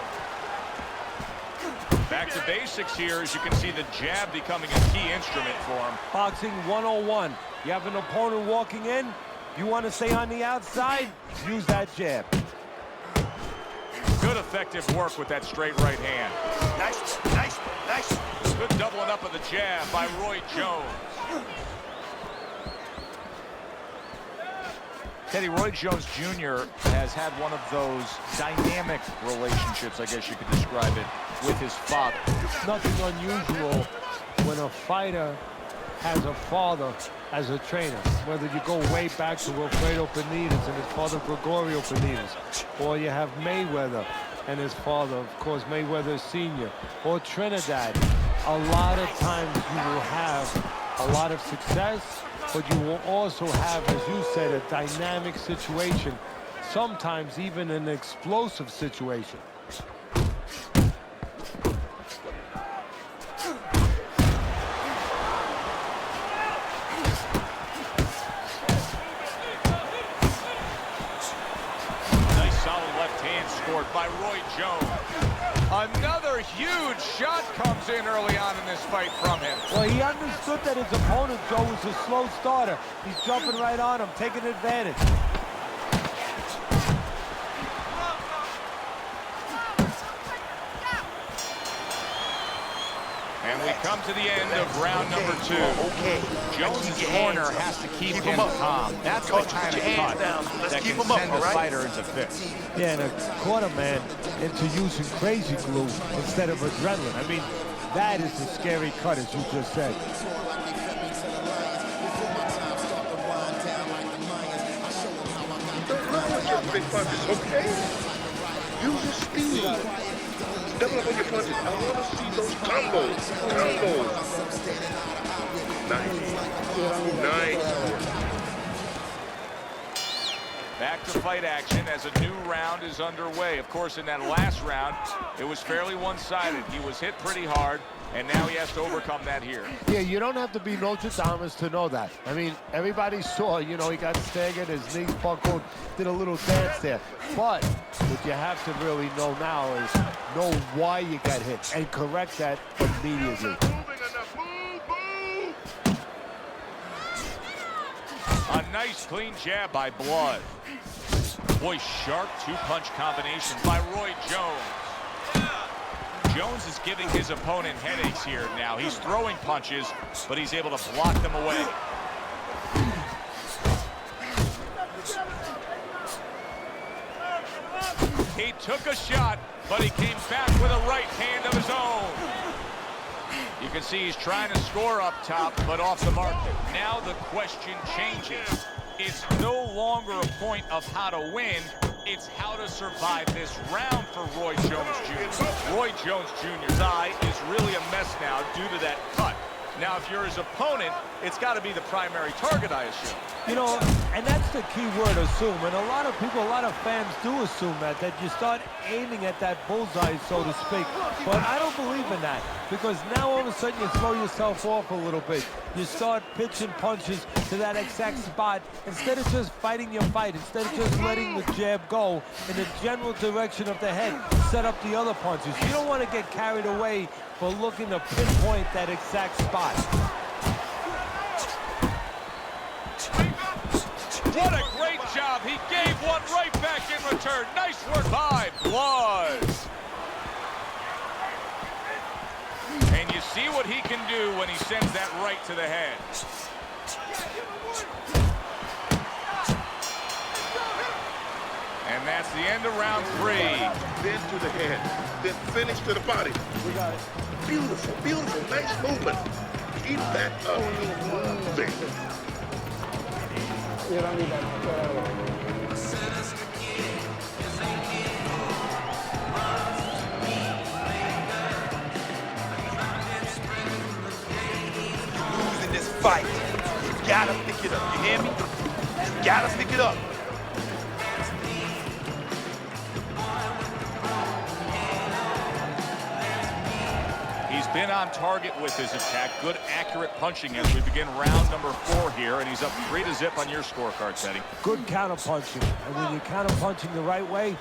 Back to basics here, as you can see the jab becoming a key instrument for him. Boxing 101. You have an opponent walking in. You want to stay on the outside, use that jab. Good effective work with that straight right hand. Nice, nice, nice. Good doubling up of the jab by Roy Jones. Teddy, Roy Jones Jr. has had one of those dynamic relationships, I guess you could describe it, with his father. It's nothing unusual when a fighter has a father as a trainer, whether you go way back to Wilfredo Benitez and his father Gregorio Benitez, or you have Mayweather and his father, of course, Mayweather Sr., or Trinidad. A lot of times you will have a lot of success, but you will also have, as you said, a dynamic situation, sometimes even an explosive situation. Nice solid left hand scored by Roy Jones. Another huge shot comes in early on in this fight from him. Well, he understood that his opponent, Joe, was a slow starter. He's jumping right on him, taking advantage. And we come to the end of round number 2. Jones' corner has to keep him calm. That's the kind of cut that can send a fighter into fits. Yeah, and a corner man into using crazy glue instead of adrenaline. I mean, that is a scary cut, as you just said. Don't run with your big punches, okay? Use your speed. Double up on your punches. I want to see those combos. Nice. Back to fight action as a new round is underway. Of course, in that last round, it was fairly one-sided. He was hit pretty hard, and now he has to overcome that here. Yeah, you don't have to be Nostradamus to know that. I mean, everybody saw, you know, he got staggered, his knees buckled, did a little dance there. But what you have to really know now is know why you got hit and correct that immediately. A nice clean jab by Blood. Boy, sharp two-punch combination by Roy Jones. Jones is giving his opponent headaches here now. He's throwing punches, but he's able to block them away. He took a shot, but he came back with a right hand of his own. You can see he's trying to score up top, but off the mark. Now the question changes. It's no longer a point of how to win. It's how to survive this round for Roy Jones Jr. Roy Jones Jr.'s eye is really a mess now due to that cut. Now, if you're his opponent, it's got to be the primary target, I assume. You know, and that's the key word, assume. And a lot of people, a lot of fans do assume that you start aiming at that bullseye, so to speak. But I don't believe in that, because now all of a sudden you throw yourself off a little bit. You start pitching punches to that exact spot instead of just fighting your fight, instead of just letting the jab go in the general direction of the head, set up the other punches. You don't want to get carried away for looking to pinpoint that exact spot. What a great job. He gave one right back in return. Nice work by Blood. And you see what he can do when he sends that right to the head. And that's the end of round 3. Then to the head, then finish to the body. We got it. Beautiful, beautiful, nice movement. Keep that up. Moving. You don't need that. Losing this fight. You gotta pick it up. You hear me? You gotta pick it up. He's been on target with his attack. Good, accurate punching as we begin round number 4 here, and he's up 3-0 on your scorecard, Teddy. Good counter punching. And when you're counter punching the right way,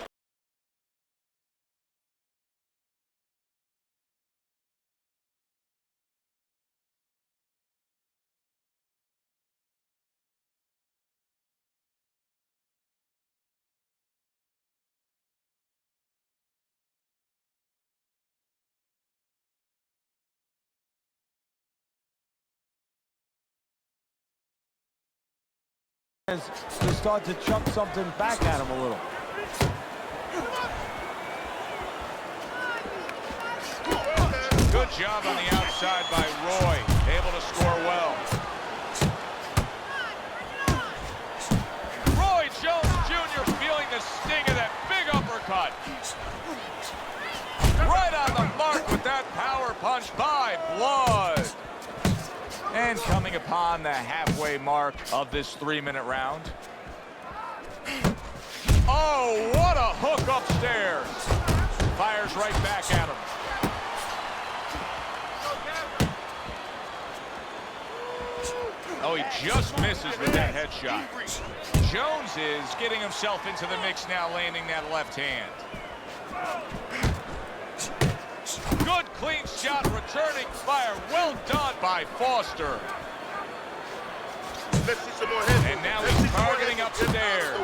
to start to chuck something back at him a little. Good job on the outside by Roy, able to score well. Roy Jones Jr. feeling the sting of that big uppercut. Right on the mark with that power punch by Blood. And coming upon the halfway mark of this 3-minute round. Oh, what a hook upstairs. Fires right back at him. Oh, he just misses with that headshot. Jones is getting himself into the mix now, landing that left hand. Good clean shot, returning fire. Well done by Foster. Let's see some more hits. And now he's targeting upstairs.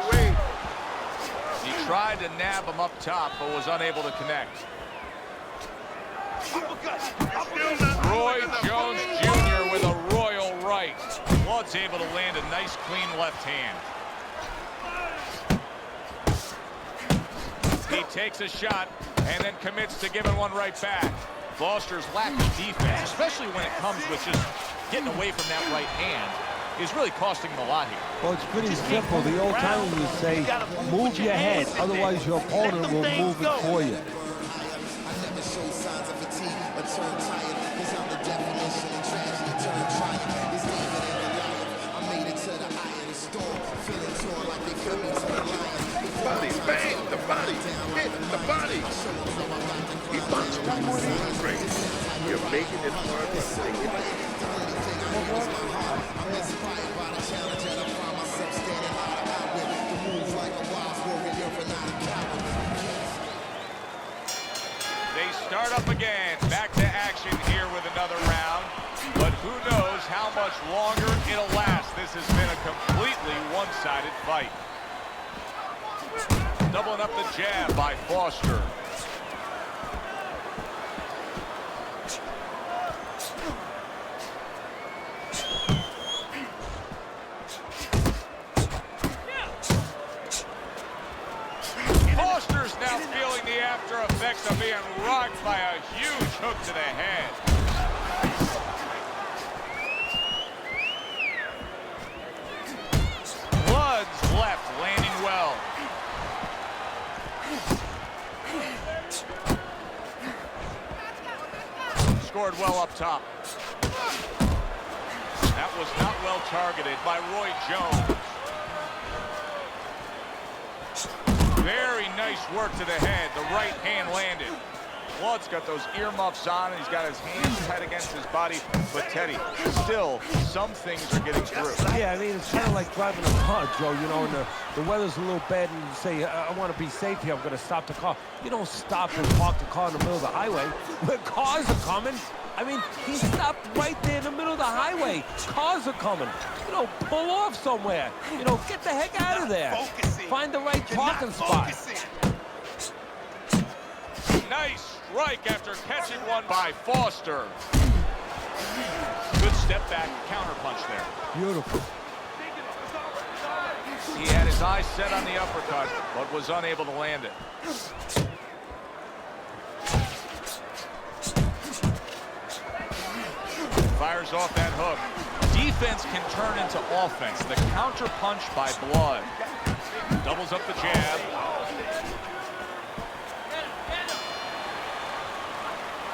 He tried to nab him up top, but was unable to connect. Roy Jones Jr. with a royal right. Blood's able to land a nice, clean left hand. He takes a shot and then commits to giving one right back. Foster's lack of defense, especially when it comes with just getting away from that right hand, is really costing him a lot here. Well, it's pretty simple. The old time we say, move your head, otherwise your opponent will move it for you. Bodies, bang, the body, hit the body. He punches one more than great. You're making it hard for sitting in. They start up again, back to action here with another round. But who knows how much longer it'll last. This has been a completely one-sided fight. Doubling up the jab by Foster. Foster's now feeling the after effects of being rocked by a huge hook to the head. Blood's left landing well. Scored well up top. That was not well targeted by Roy Jones. Very nice work to the head. The right hand landed. Blood's got those earmuffs on, and he's got his hands tight against his body. But Teddy, still, some things are getting through. Yeah, I mean, it's kind of like driving a car, Joe. You know, and the weather's a little bad, and you say, I want to be safe here, I'm going to stop the car. You don't stop and park the car in the middle of the highway where cars are coming. I mean, he stopped right there in the middle of the highway. Cars are coming. You know, pull off somewhere. You know, get the heck out of there. Find the right parking spot. Nice strike after catching one by Foster. Good step back counter punch there. Beautiful. He had his eyes set on the uppercut, but was unable to land it. Fires off that hook. Defense can turn into offense. The counter punch by Blood. Doubles up the jab.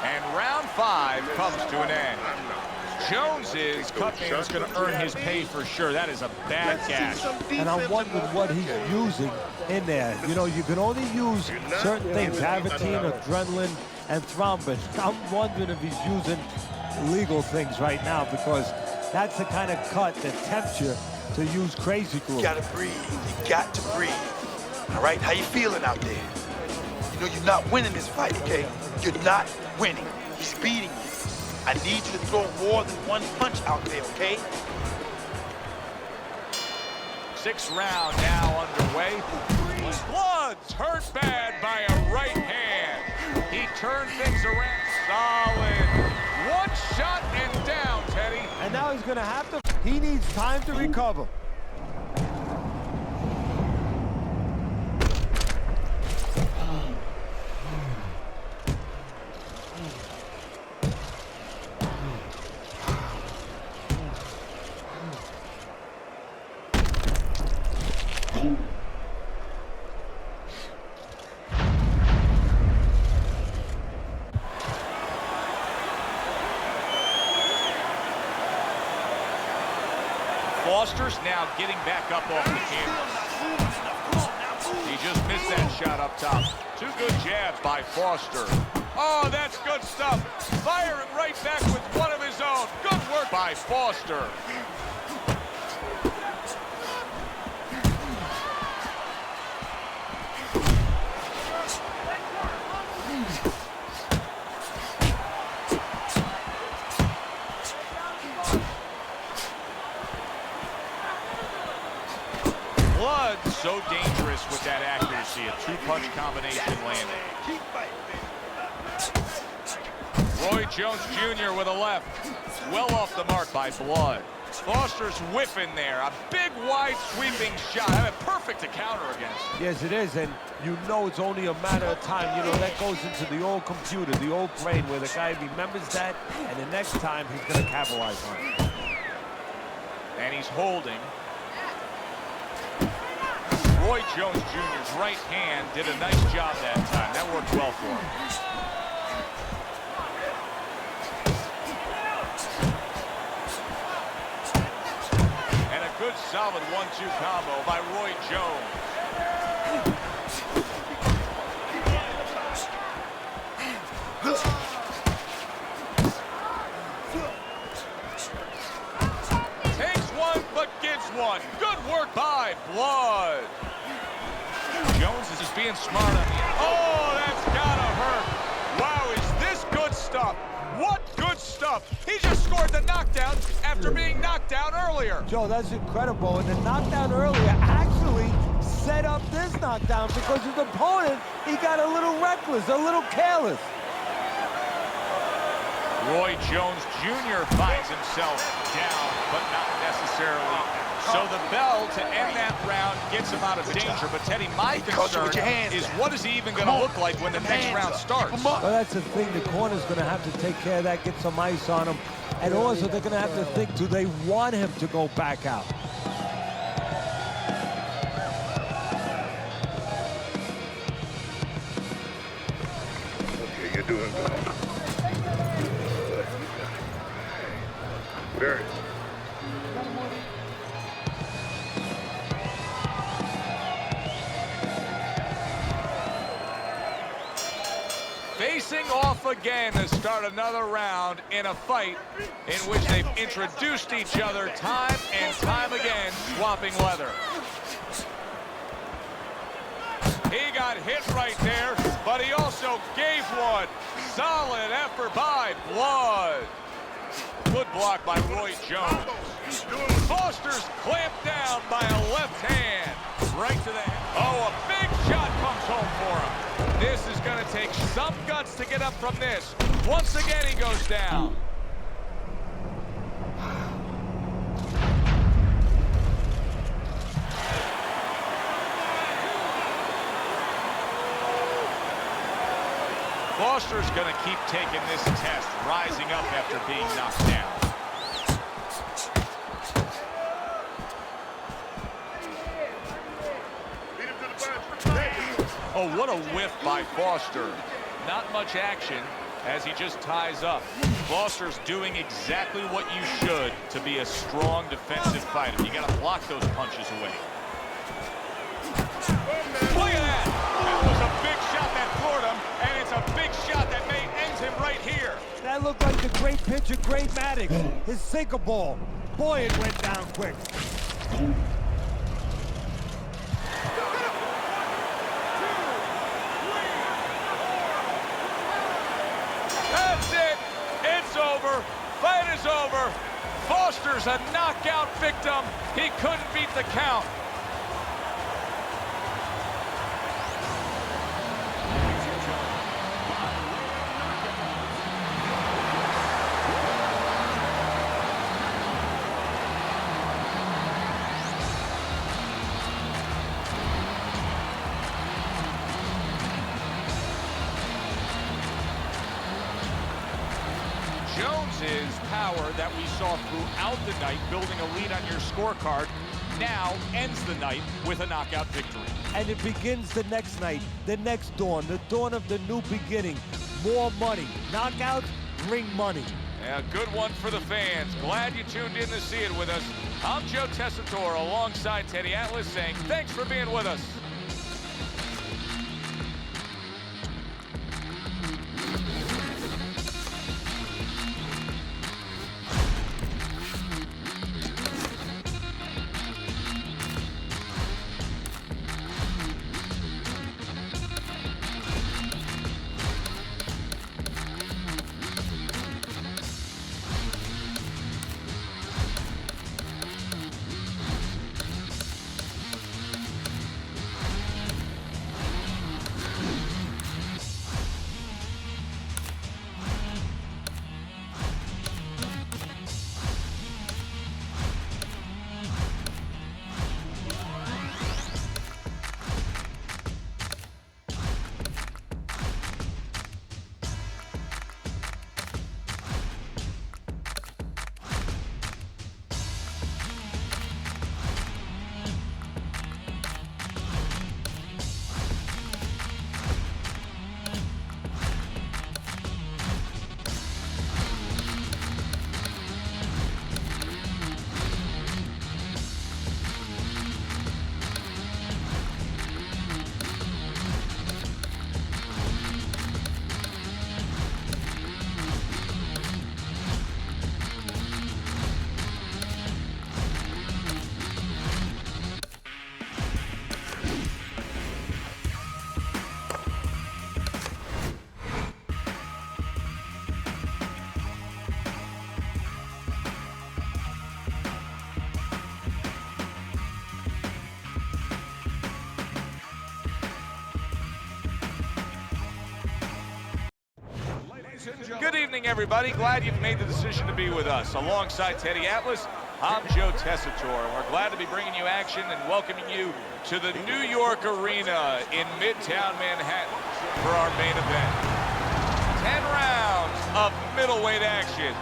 And round 5 comes to an end. Jones is cutting is going to earn his pay for sure. That is a bad gash. And I'm wondering what he's using in there. You know, you can only use certain things, Avitine, adrenaline, and thrombin. I'm wondering if he's using illegal things right now, because that's the kind of cut that tempts you to use crazy glue. You gotta breathe. You got to breathe. All right? How you feeling out there? You know you're not winning this fight, okay? You're not winning. He's beating you. I need you to throw more than one punch out there, okay? 6th round now underway. Blood's hurt bad by a right hand. He turned things around solid. One shot and down, Teddy. And now he's going to have to. He needs time to recover. Foster's now getting back up off the canvas. He just missed that shot up top. Two good jabs by Foster. Oh, that's good stuff. Firing right back with one of his own. Good work by Foster. Blood so dangerous with that accuracy. A two-punch combination landing. Roy Jones Jr. with a left. Well off the mark by Blood. Foster's whiffing there. A big, wide, sweeping shot. I mean, perfect to counter against. Yes, it is, and you know it's only a matter of time. You know, that goes into the old computer, the old brain, where the guy remembers that, and the next time he's going to capitalize on it. And he's holding. Roy Jones Jr.'s right hand did a nice job that time. That worked well for him. And a good solid 1-2 combo by Roy Jones. Takes one, but gets one. Good work by Blood. Jones is just being smart on the end. Oh, that's gotta hurt. Wow, is this good stuff? What good stuff. He just scored the knockdown after being knocked down earlier. Joe, that's incredible. And the knockdown earlier actually set up this knockdown because his opponent, he got a little reckless, a little careless. Roy Jones Jr. finds himself down, but not necessarily. So the bell to end that round gets him out of danger. But Teddy, my concern is what is he even going to look like when the next round starts? Well, that's the thing. The corner's going to have to take care of that, get some ice on him. And also, they're going to have to think, do they want him to go back out? Okay, you're doing good. Very. Facing off again to start another round in a fight in which they've introduced each other time and time again, swapping leather. He got hit right there, but he also gave one. Solid effort by Blood. Good block by Roy Jones. Foster's clamped down by a left hand. Right to the head. Oh, a big shot comes home for him. This is going to take some guts to get up from this. Once again, he goes down. Foster's going to keep taking this test, rising up after being knocked down. Oh, what a whiff by Foster. Not much action as he just ties up. Foster's doing exactly what you should to be a strong defensive fighter. You got to block those punches away. Look at that! That was a big shot that floored him, and it's a big shot that may end him right here. That looked like the great pitcher, Great Maddox. His sinker ball. Boy, it went down quick. That's it. It's over. Fight is over. Foster's a knockout victim. He couldn't beat the count. Jones's power that we saw throughout the night, building a lead on your scorecard, now ends the night with a knockout victory. And it begins the next night, the next dawn, the dawn of the new beginning. More money. Knockouts bring money. Yeah, good one for the fans. Glad you tuned in to see it with us. I'm Joe Tessitore alongside Teddy Atlas saying thanks for being with us. Good evening, everybody. Glad you've made the decision to be with us. Alongside Teddy Atlas, I'm Joe Tessitore, and we're glad to be bringing you action and welcoming you to the New York Arena in Midtown Manhattan for our main event. 10 rounds of middleweight action.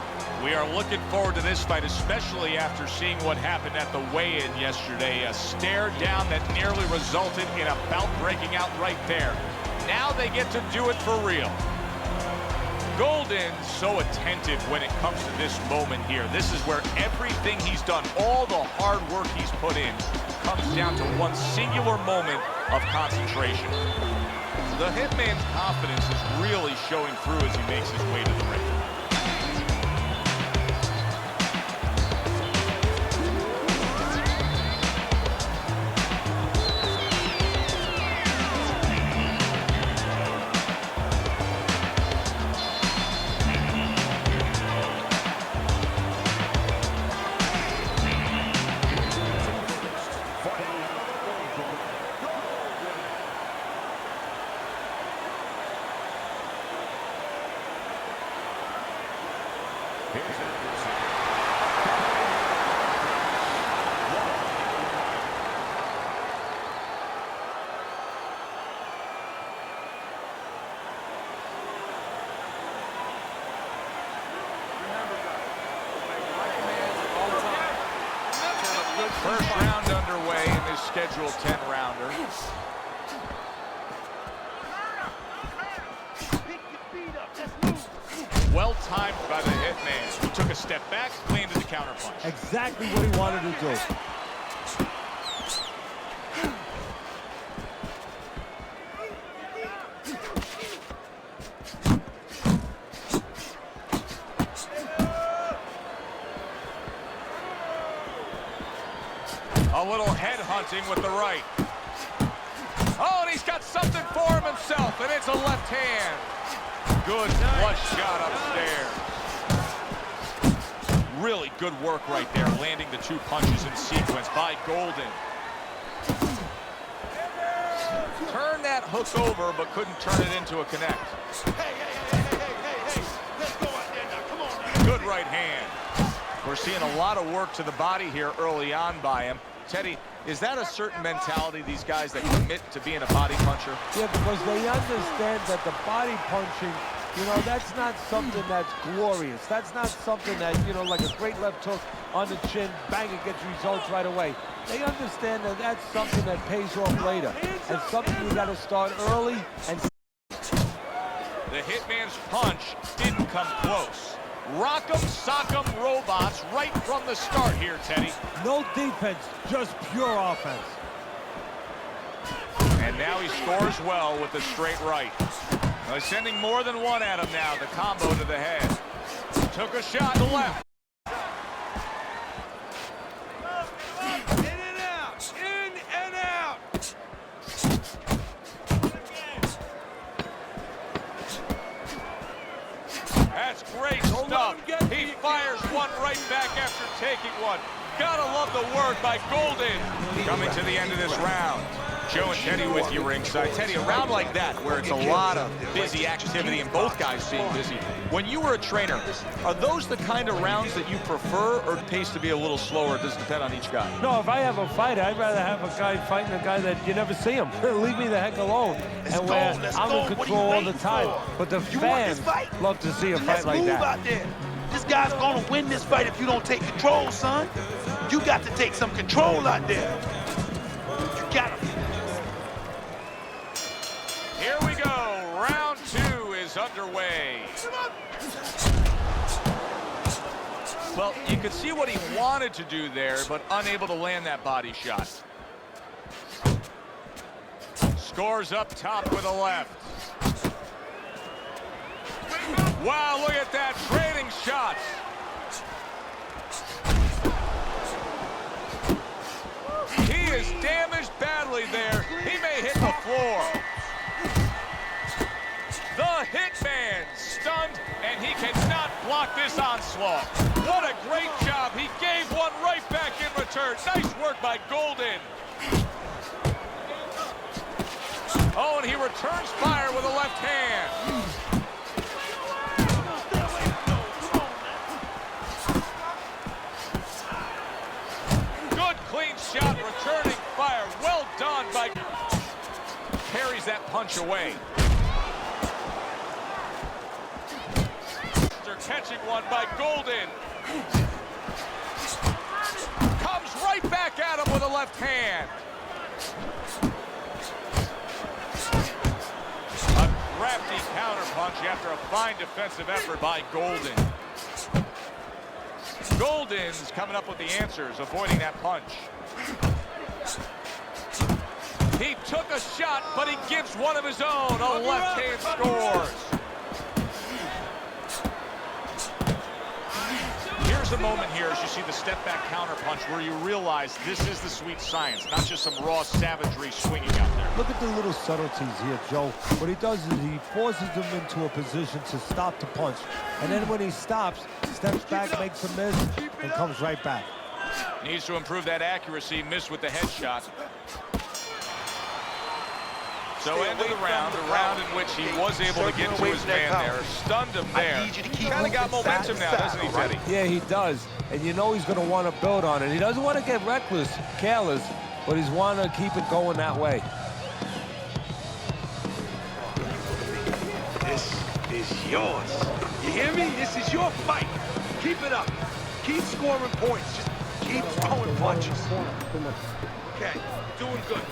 We are looking forward to this fight, especially after seeing what happened at the weigh-in yesterday. A stare down that nearly resulted in a bout breaking out right there. Now they get to do it for real. Golden's so attentive when it comes to this moment here. This is where everything he's done, all the hard work he's put in, comes down to one singular moment of concentration. The Hitman's confidence is really showing through as he makes his way to the ring. First round underway in this scheduled 10-rounder. Well timed by the Hitman, who took a step back, landed the counterpunch. Exactly what he wanted to do. A little head hunting with the right. Oh, and he's got something for him himself, and it's a left hand. Good flush shot upstairs. Really good work right there, landing the two punches in sequence by Golden. Turned that hook over, but couldn't turn it into a connect. Let's go out there now. Come on now. Good right hand. We're seeing a lot of work to the body here early on by him. Teddy, is that a certain mentality, these guys that commit to being a body puncher? Yeah, because they understand that the body punching, you know, that's not something that's glorious. That's not something that, you know, like a great left hook on the chin, bang, it gets results right away. They understand that that's something that pays off later, and something you got to start early. And the Hitman's punch didn't come close. Rock'em sock'em robots right from the start here, Teddy. No defense, just pure offense. And now he scores well with the straight right. Well, he's sending more than one at him now. The combo to the head. Took a shot to the left. In and out. In and out. That's great stuff. He fires one right back after taking one. Gotta love the work by Golden. Coming to the end of this round. Joe and Teddy with you ringside. Teddy, a round like that where it's a lot of busy activity and both guys being busy. When you were a trainer, are those the kind of rounds that you prefer, or pace to be a little slower? Does it depend on each guy? No, if I have a fight, I'd rather have a guy fighting a guy that you never see him. Leave me the heck alone. And where I'm in control all the time. But the fans love to see a fight like that. Out there. This guy's gonna win this fight if you don't take control, son. You got to take some control out there. You got to. Here we go. Round 2 is underway. Well, you could see what he wanted to do there, but unable to land that body shot. Scores up top with a left. Wow, look at that, trading shots. He is damaged badly there. He may hit the floor. The Hitman stunned, and he cannot block this onslaught. What a great job. He gave one right back in return. Nice work by Golden. Oh, and he returns fire with a left hand. Good clean shot, returning fire. Well done by... Carries that punch away. Catching one by Golden. Comes right back at him with a left hand. A crafty counterpunch after a fine defensive effort by Golden. Golden's coming up with the answers, avoiding that punch. He took a shot, but he gives one of his own. A left hand scores. There's a moment here as you see the step back counter punch where you realize this is the sweet science, not just some raw savagery swinging out there. Look at the little subtleties here, Joe. What he does is he forces him into a position to stop the punch. And then when he stops, steps back, makes a miss, and comes right back. Needs to improve that accuracy, missed with the headshot. So end of the round in which he was able to get to his man there, stunned him there. Kind of got momentum now, doesn't he, Teddy? Yeah, he does. And you know he's going to want to build on it. He doesn't want to get reckless, careless, but he's want to keep it going that way. This is yours. You hear me? This is your fight. Keep it up. Keep scoring points. Just keep throwing punches. Okay, doing good.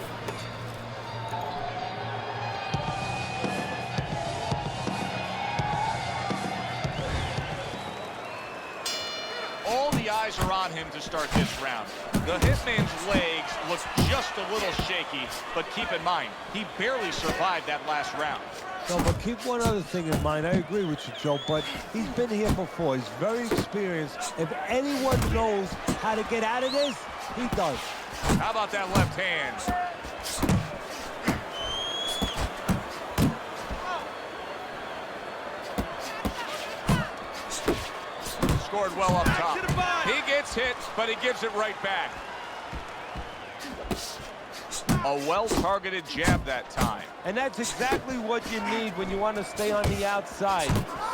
All the eyes are on him to start this round. The Hitman's legs look just a little shaky, but keep in mind, he barely survived that last round. No, but keep one other thing in mind. I agree with you, Joe, but he's been here before. He's very experienced. If anyone knows how to get out of this, he does. How about that left hand? Scored well up top. He gets hit, but he gives it right back. A well-targeted jab that time. And that's exactly what you need when you want to stay on the outside.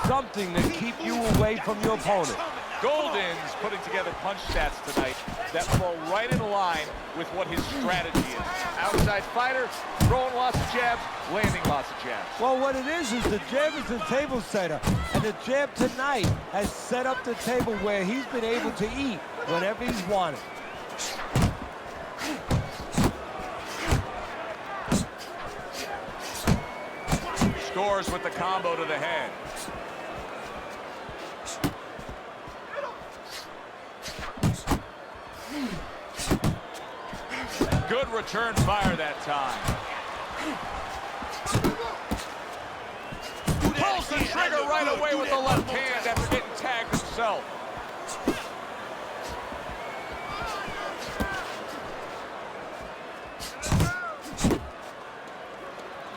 Something to keep you away from your opponent. Golden's putting together punch stats tonight that fall right in line with what his strategy is. Outside fighter, throwing lots of jabs, landing lots of jabs. Well, what it is the jab is the table setter. And the jab tonight has set up the table where he's been able to eat whenever he's wanted. Scores with the combo to the head. Good return fire that time. Pulls the trigger right away with the left hand after getting tagged himself.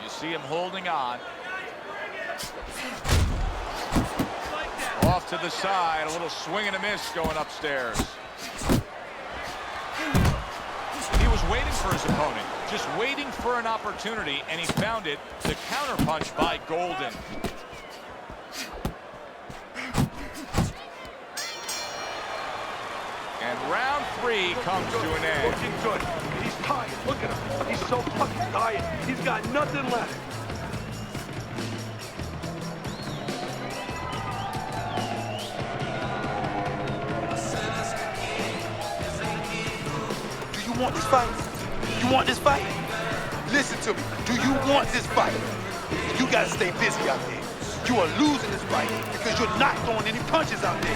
You see him holding on. Off to the side, a little swing and a miss going upstairs. He was waiting for his opponent, just waiting for an opportunity, and he found it. The counterpunch by Golden. And round 3 comes to an end. Looking good. He's tired. Look at him. He's so fucking tired. He's got nothing left. Do you want this fight? You want this fight? Listen to me. Do you want this fight? You gotta stay busy out there. You are losing this fight because you're not throwing any punches out there.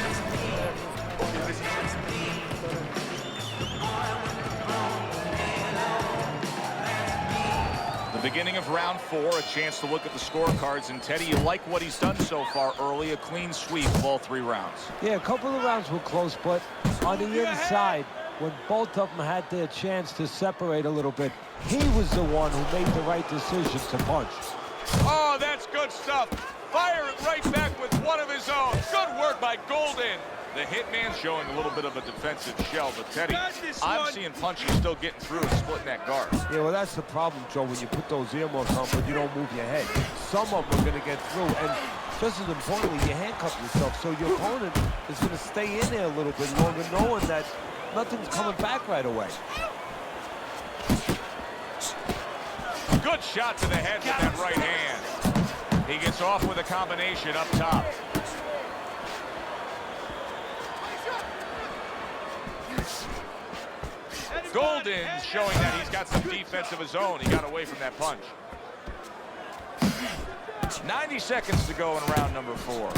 The beginning of round 4, a chance to look at the scorecards. And Teddy, you like what he's done so far early, a clean sweep of all 3 rounds. Yeah, a couple of rounds were close, but on the inside, when both of them had their chance to separate a little bit, he was the one who made the right decision to punch. Oh, that's good stuff. Fire it right back with one of his own. Good work by Golden. The hitman showing a little bit of a defensive shell, but Teddy, I'm seeing punches still getting through and splitting that guard. Yeah, well, that's the problem, Joe, when you put those earmuffs on, but you don't move your head. Some of them are going to get through, and just as importantly, you handcuff yourself, so your opponent is going to stay in there a little bit longer, knowing that nothing's coming back right away. Good shot to the head with that right hand. He gets off with a combination up top. Golden showing that he's got some defense of his own. He got away from that punch. 90 seconds to go in round number 4.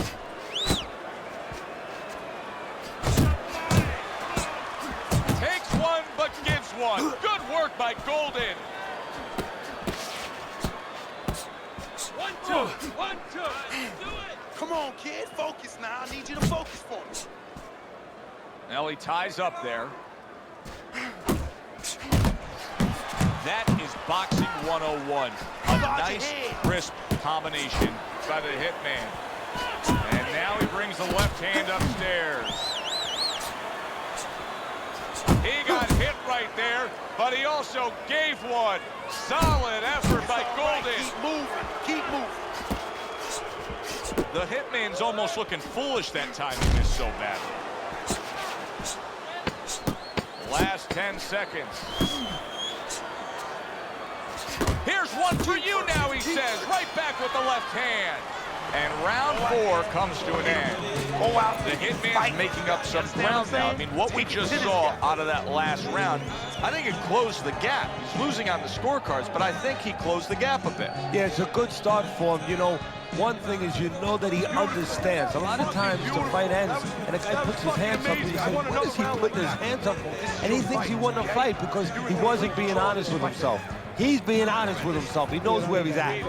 Takes one, but gives one. Good work by Golden. 1, 2. 1, 2. Do it. Come on, kid. Focus now. I need you to focus for me. Now he ties up there. That is boxing 101. A nice, crisp combination by the hitman. And now he brings the left hand upstairs. He got hit right there, but he also gave one. Solid effort by Golden. Keep moving. Keep moving. The hitman's almost looking foolish that time he missed so badly. Last 10 seconds. Here's one for you now, he says. Right back with the left hand. And round 4 comes to an end. The hitman's making up some ground now. I mean, what we just saw out of that last round, I think it closed the gap. He's losing on the scorecards, but I think he closed the gap a bit. Yeah, it's a good start for him. You know, one thing is you know that he understands. A lot of times the fight ends and a guy puts his hands up and you say, what is he putting his hands up for? And he thinks he won the fight because he wasn't being honest with himself. He's being honest with himself. He knows where he's at.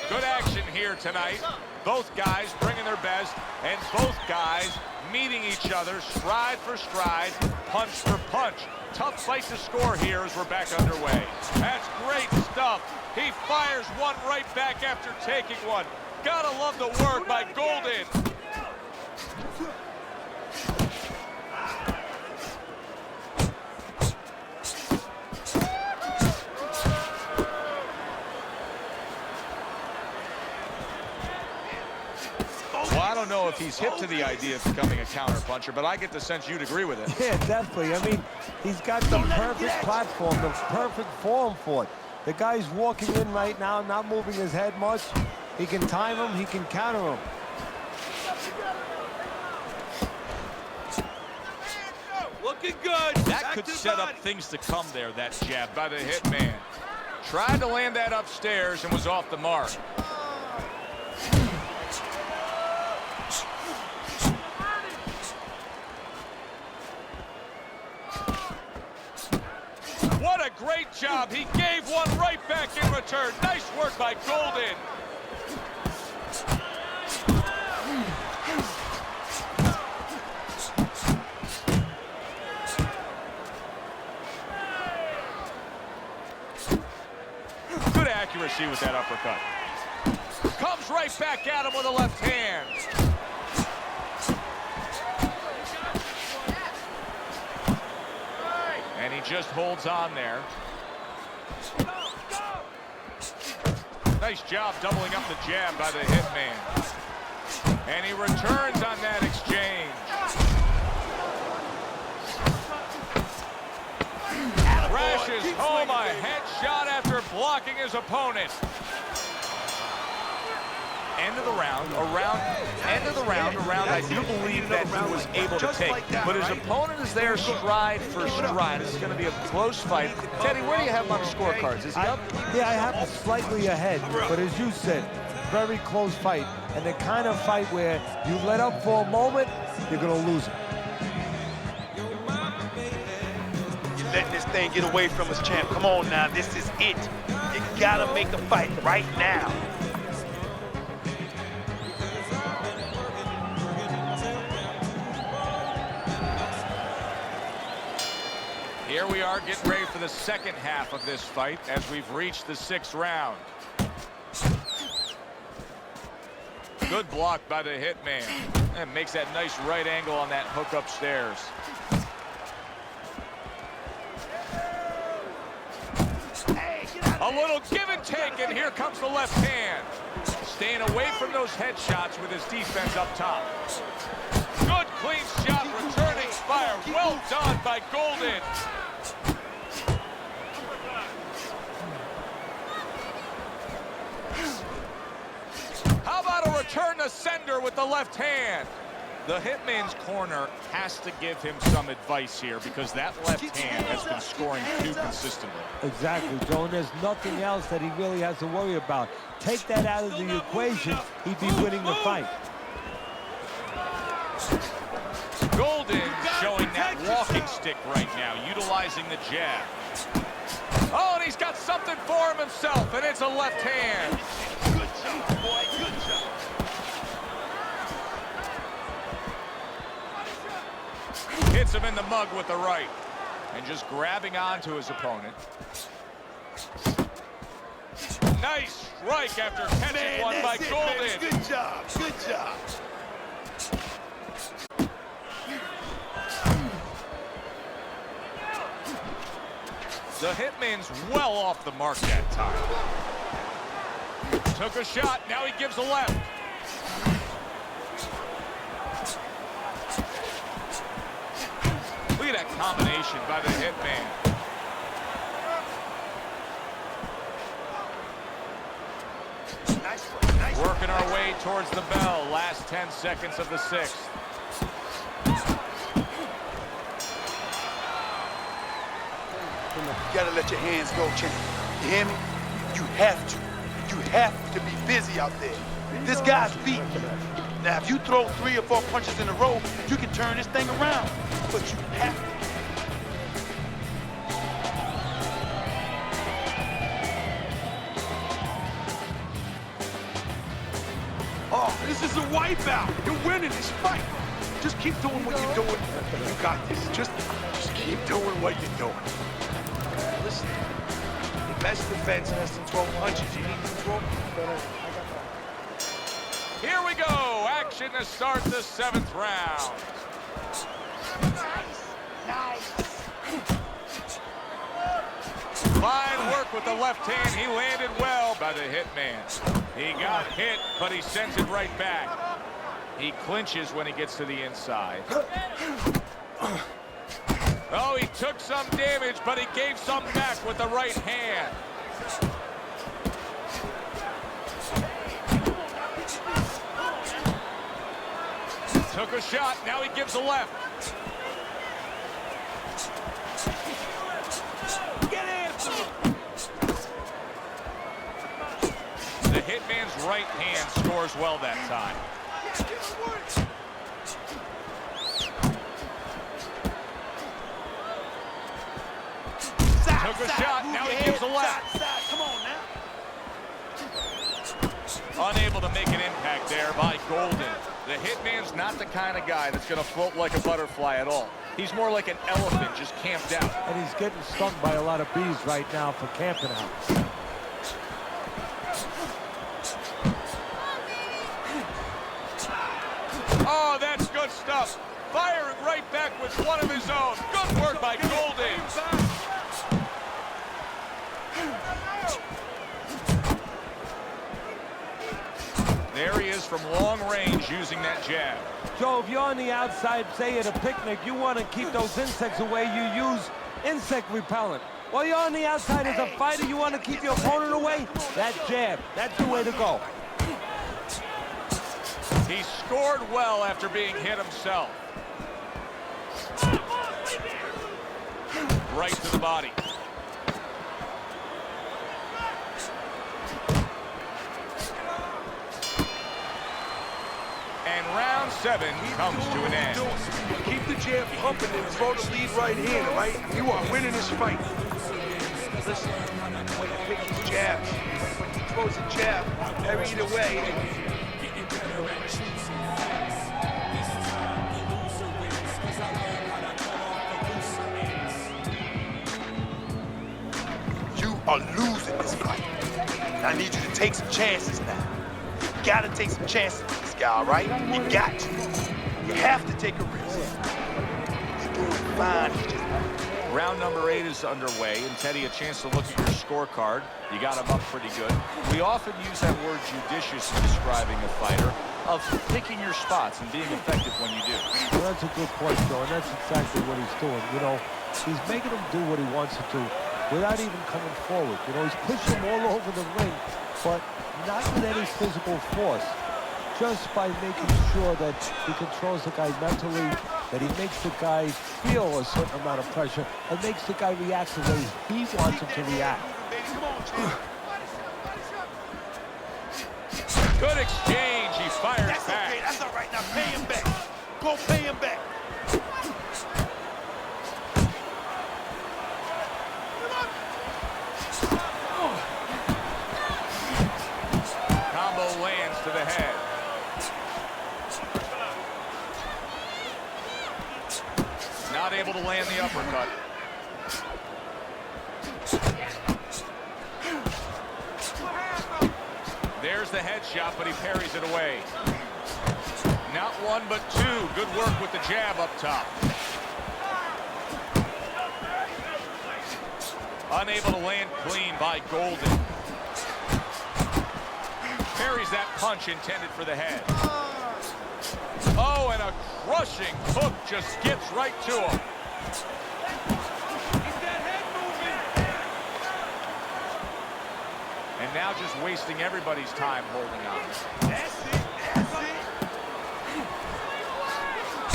Good action here tonight. Both guys bringing their best, and both guys meeting each other stride for stride, punch for punch. Tough fight to score here as we're back underway. That's great stuff. He fires one right back after taking one. Gotta love the work by Golden. Well, I don't know if he's hip to the idea of becoming a counter-puncher, but I get the sense you'd agree with it. Yeah, definitely. I mean, he's got the perfect platform, the perfect form for it. The guy's walking in right now, not moving his head much. He can time him, he can counter him. Looking good. That could set up things to come there, that jab by the hitman. Tried to land that upstairs and was off the mark. What a great job. He gave one right back in return. Nice work by Golden. Good accuracy with that uppercut. Comes right back at him with a left hand. And he just holds on there. Nice job doubling up the jab by the Hitman. And he returns on that exchange. Crashes home a headshot after blocking his opponent. End of the round, I do believe that he was able to take. But his opponent is there stride for stride. This is going to be a close fight. Teddy, where do you have him on the scorecards? Is he up? Yeah, I have him slightly ahead. But as you said, very close fight. And the kind of fight where you let up for a moment, you're going to lose it. You're letting this thing get away from us, champ. Come on now, this is it. You gotta make a fight right now. Here we are getting ready for the second half of this fight as we've reached the 6th round. Good block by the Hitman. And makes that nice right angle on that hook upstairs. A little give and take, and here comes the left hand. Staying away from those headshots with his defense up top. Good clean shot, returning fire. Well done by Golden. How about a return to sender with the left hand? The Hitman's corner has to give him some advice here because that left hand has been scoring too consistently. Exactly, Joe, and there's nothing else that he really has to worry about. Take that out of the equation, he'd be winning the fight. Golden showing that walking stick right now, utilizing the jab. Oh, and he's got something for him himself, and it's a left hand. Good job, boy, good job. Hits him in the mug with the right. And just grabbing onto his opponent. Nice strike after catching one by Golden. Man, good job, good job. The Hitman's well off the mark that time. Took a shot, now he gives a left. Look at that combination by the Hitman. Working our way towards the bell. Last 10 seconds of the 6th. You gotta let your hands go, champ. You hear me? You have to. You have to be busy out there. This guy's beating you. Now, if you throw 3 or 4 punches in a row, you can turn this thing around. But you have to. Oh, this is a wipeout. You're winning this fight. Just keep doing what you're doing. You got this. Just keep doing what you're doing. Listen, the best defense has to throw punches. You need to throw. Here we go. Action to start the 7th round. Nice. Fine work with the left hand. He landed well by the Hitman. He got hit, but he sends it right back. He clinches when he gets to the inside. Oh, he took some damage, but he gave some back with the right hand. Took a shot, now he gives a left. Get after him. The Hitman's right hand scores well that time. Took a a shot. Now he gives a lap. Come on now. Unable to make an impact there by Golden. The Hitman's not the kind of guy that's going to float like a butterfly at all. He's more like an elephant just camped out. And he's getting stung by a lot of bees right now for camping out. Oh, that's good stuff. Firing right back with one of his own. Good work by Golden. There he is from long range using that jab. Joe, if you're on the outside, say at a picnic, you want to keep those insects away, you use insect repellent. While you're on the outside as a fighter, you want to keep your opponent away, that jab, that's the way to go. He scored well after being hit himself. Right to the body. And round 7 comes to an end. Keep the jab pumping and throw the lead right hand, all right? You are winning this fight. Listen, when he picks his jabs, when he throws a jab, every either way. You are losing this fight. And I need you to take some chances now. You gotta take some chances with this guy, all right? You got to. You have to take a risk. He's doing fine. He just... Round number 8 is underway, and Teddy, a chance to look at your scorecard. You got him up pretty good. We often use that word judicious in describing a fighter, of picking your spots and being effective when you do. Well, that's a good point, Joe, and that's exactly what he's doing. You know, he's making him do what he wants to do without even coming forward. You know, he's pushing him all over the ring, but not with any physical force. Just by making sure that he controls the guy mentally, that he makes the guy feel a certain amount of pressure, and makes the guy react the way he wants him to react. Good exchange. He fires That's back. okay. That's all right. Now pay him back. Go pay him back. Combo lands to the head. Not able to land the uppercut. There's the headshot, but he parries it away. Not one, but two. Good work with the jab up top. Unable to land clean by Golden. Parries that punch intended for the head. Oh, and a crushing hook just gets right to him. And now just wasting everybody's time holding on. That's it. That's it.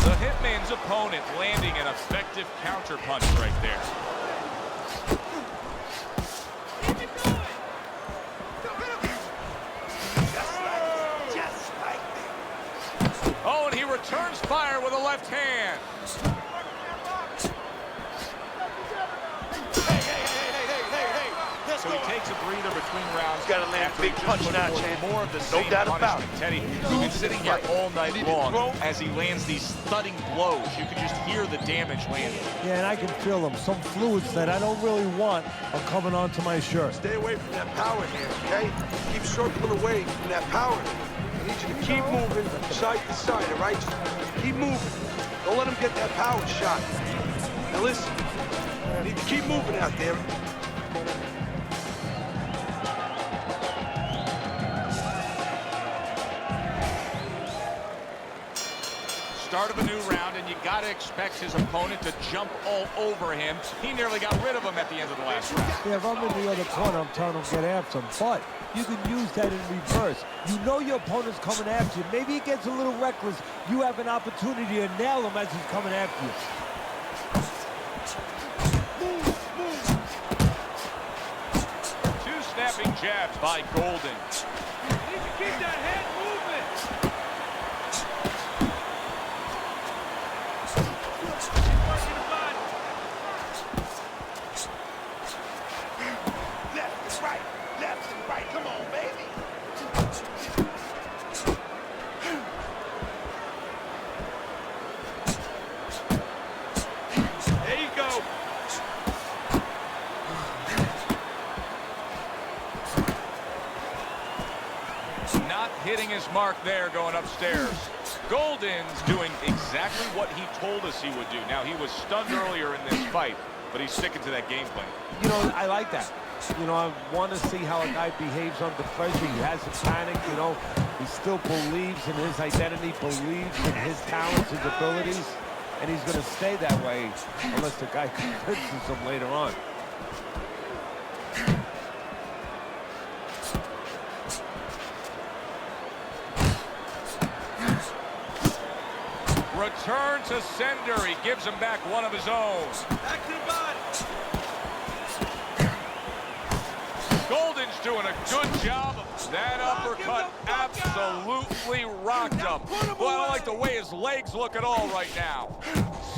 The Hitman's opponent landing an effective counterpunch right there. Just like that. Oh, and he returns fire with a left hand. So he takes a breather between rounds. You gotta land a big punch now, champ. More of the No same doubt about punishment. it. Teddy, you've been sitting here all night long as he lands these thudding blows. You can just hear the damage landing. Yeah, and I can feel them. Some fluids that I don't really want are coming onto my shirt. Stay away from that power hand, okay? Keep circling away from that power hand. I need you to keep moving side to side, all right? Just keep moving. Don't let him get that power shot. Now listen, you need to keep moving out there. Start of a new round, and you got to expect his opponent to jump all over him. He nearly got rid of him at the end of the last round. Yeah, if I'm in the other corner, I'm telling him to get after him. But you can use that in reverse. You know your opponent's coming after you. Maybe he gets a little reckless. You have an opportunity to nail him as he's coming after you. Two snapping jabs by Golden. Keep that head moving. Not hitting his mark there going upstairs. Golden's doing exactly what he told us he would do. Now, he was stunned earlier in this fight, but he's sticking to that game plan. You know, I like that. You know, I want to see how a guy behaves under pressure. He hasn't panicked, you know. He still believes in his identity, believes in his talents, his abilities, and he's going to stay that way unless the guy convinces him later on. Return to sender. He gives him back one of his own. Back to the body. Golden's doing a good job of that uppercut. Absolutely rocked him. Boy, I don't like the way his legs look at all right now.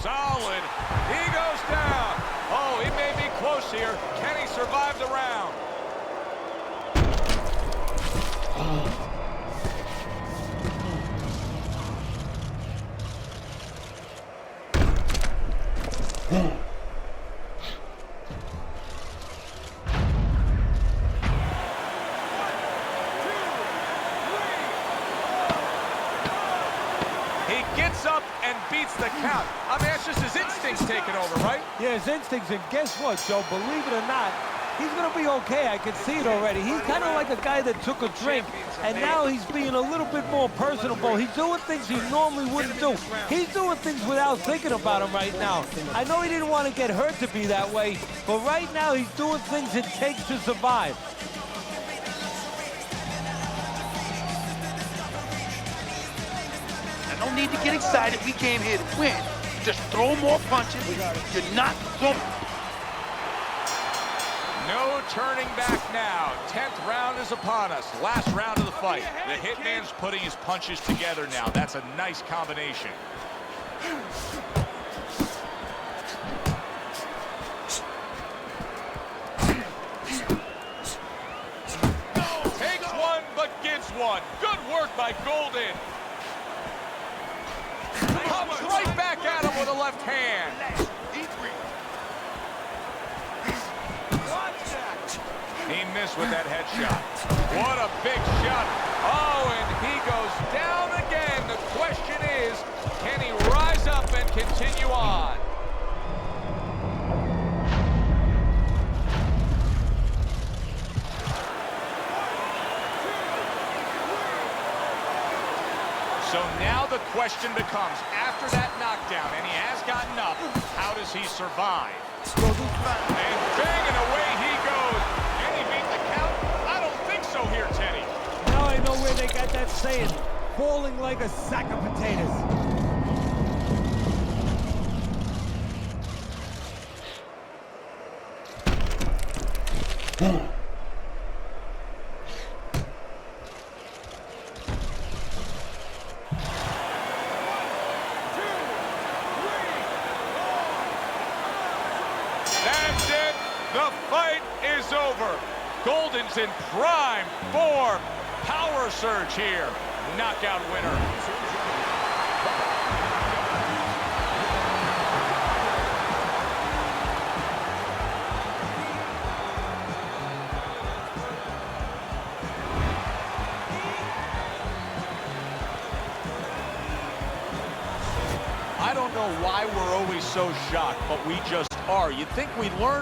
Solid. He goes down. Oh, he may be close here. Can he survive the round? Gets up and beats the count. I mean, that's just his instincts taking over, right? Yeah, his instincts, and guess what, Joe? Believe it or not, he's going to be okay. I can see it already. He's kind of like a guy that took a drink, and now he's being a little bit more personable. He's doing things he normally wouldn't do. He's doing things without thinking about them right now. I know he didn't want to get hurt to be that way, but right now he's doing things it takes to survive. No need to get excited. We came here to win. Just throw more punches. You're not throwing. No turning back now. 10th round is upon us. Last round of the fight. The Hitman's putting his punches together now. That's a nice combination. Takes one, but gives one. Good work by Golden. Comes right back at him with a left hand. He missed with that headshot. What a big shot. Oh, and he goes down again. The question is, can he rise up and continue on? So now the question becomes, after that knockdown, and he has gotten up, how does he survive? And banging away he goes. Can he beat the count? I don't think so here, Teddy. Now I know where they got that saying, falling like a sack of potatoes. That's it. The fight is over. Golden's in prime form. Power surge here. Knockout winner. I don't know why we're always so shocked, but we just are. You'd think we learned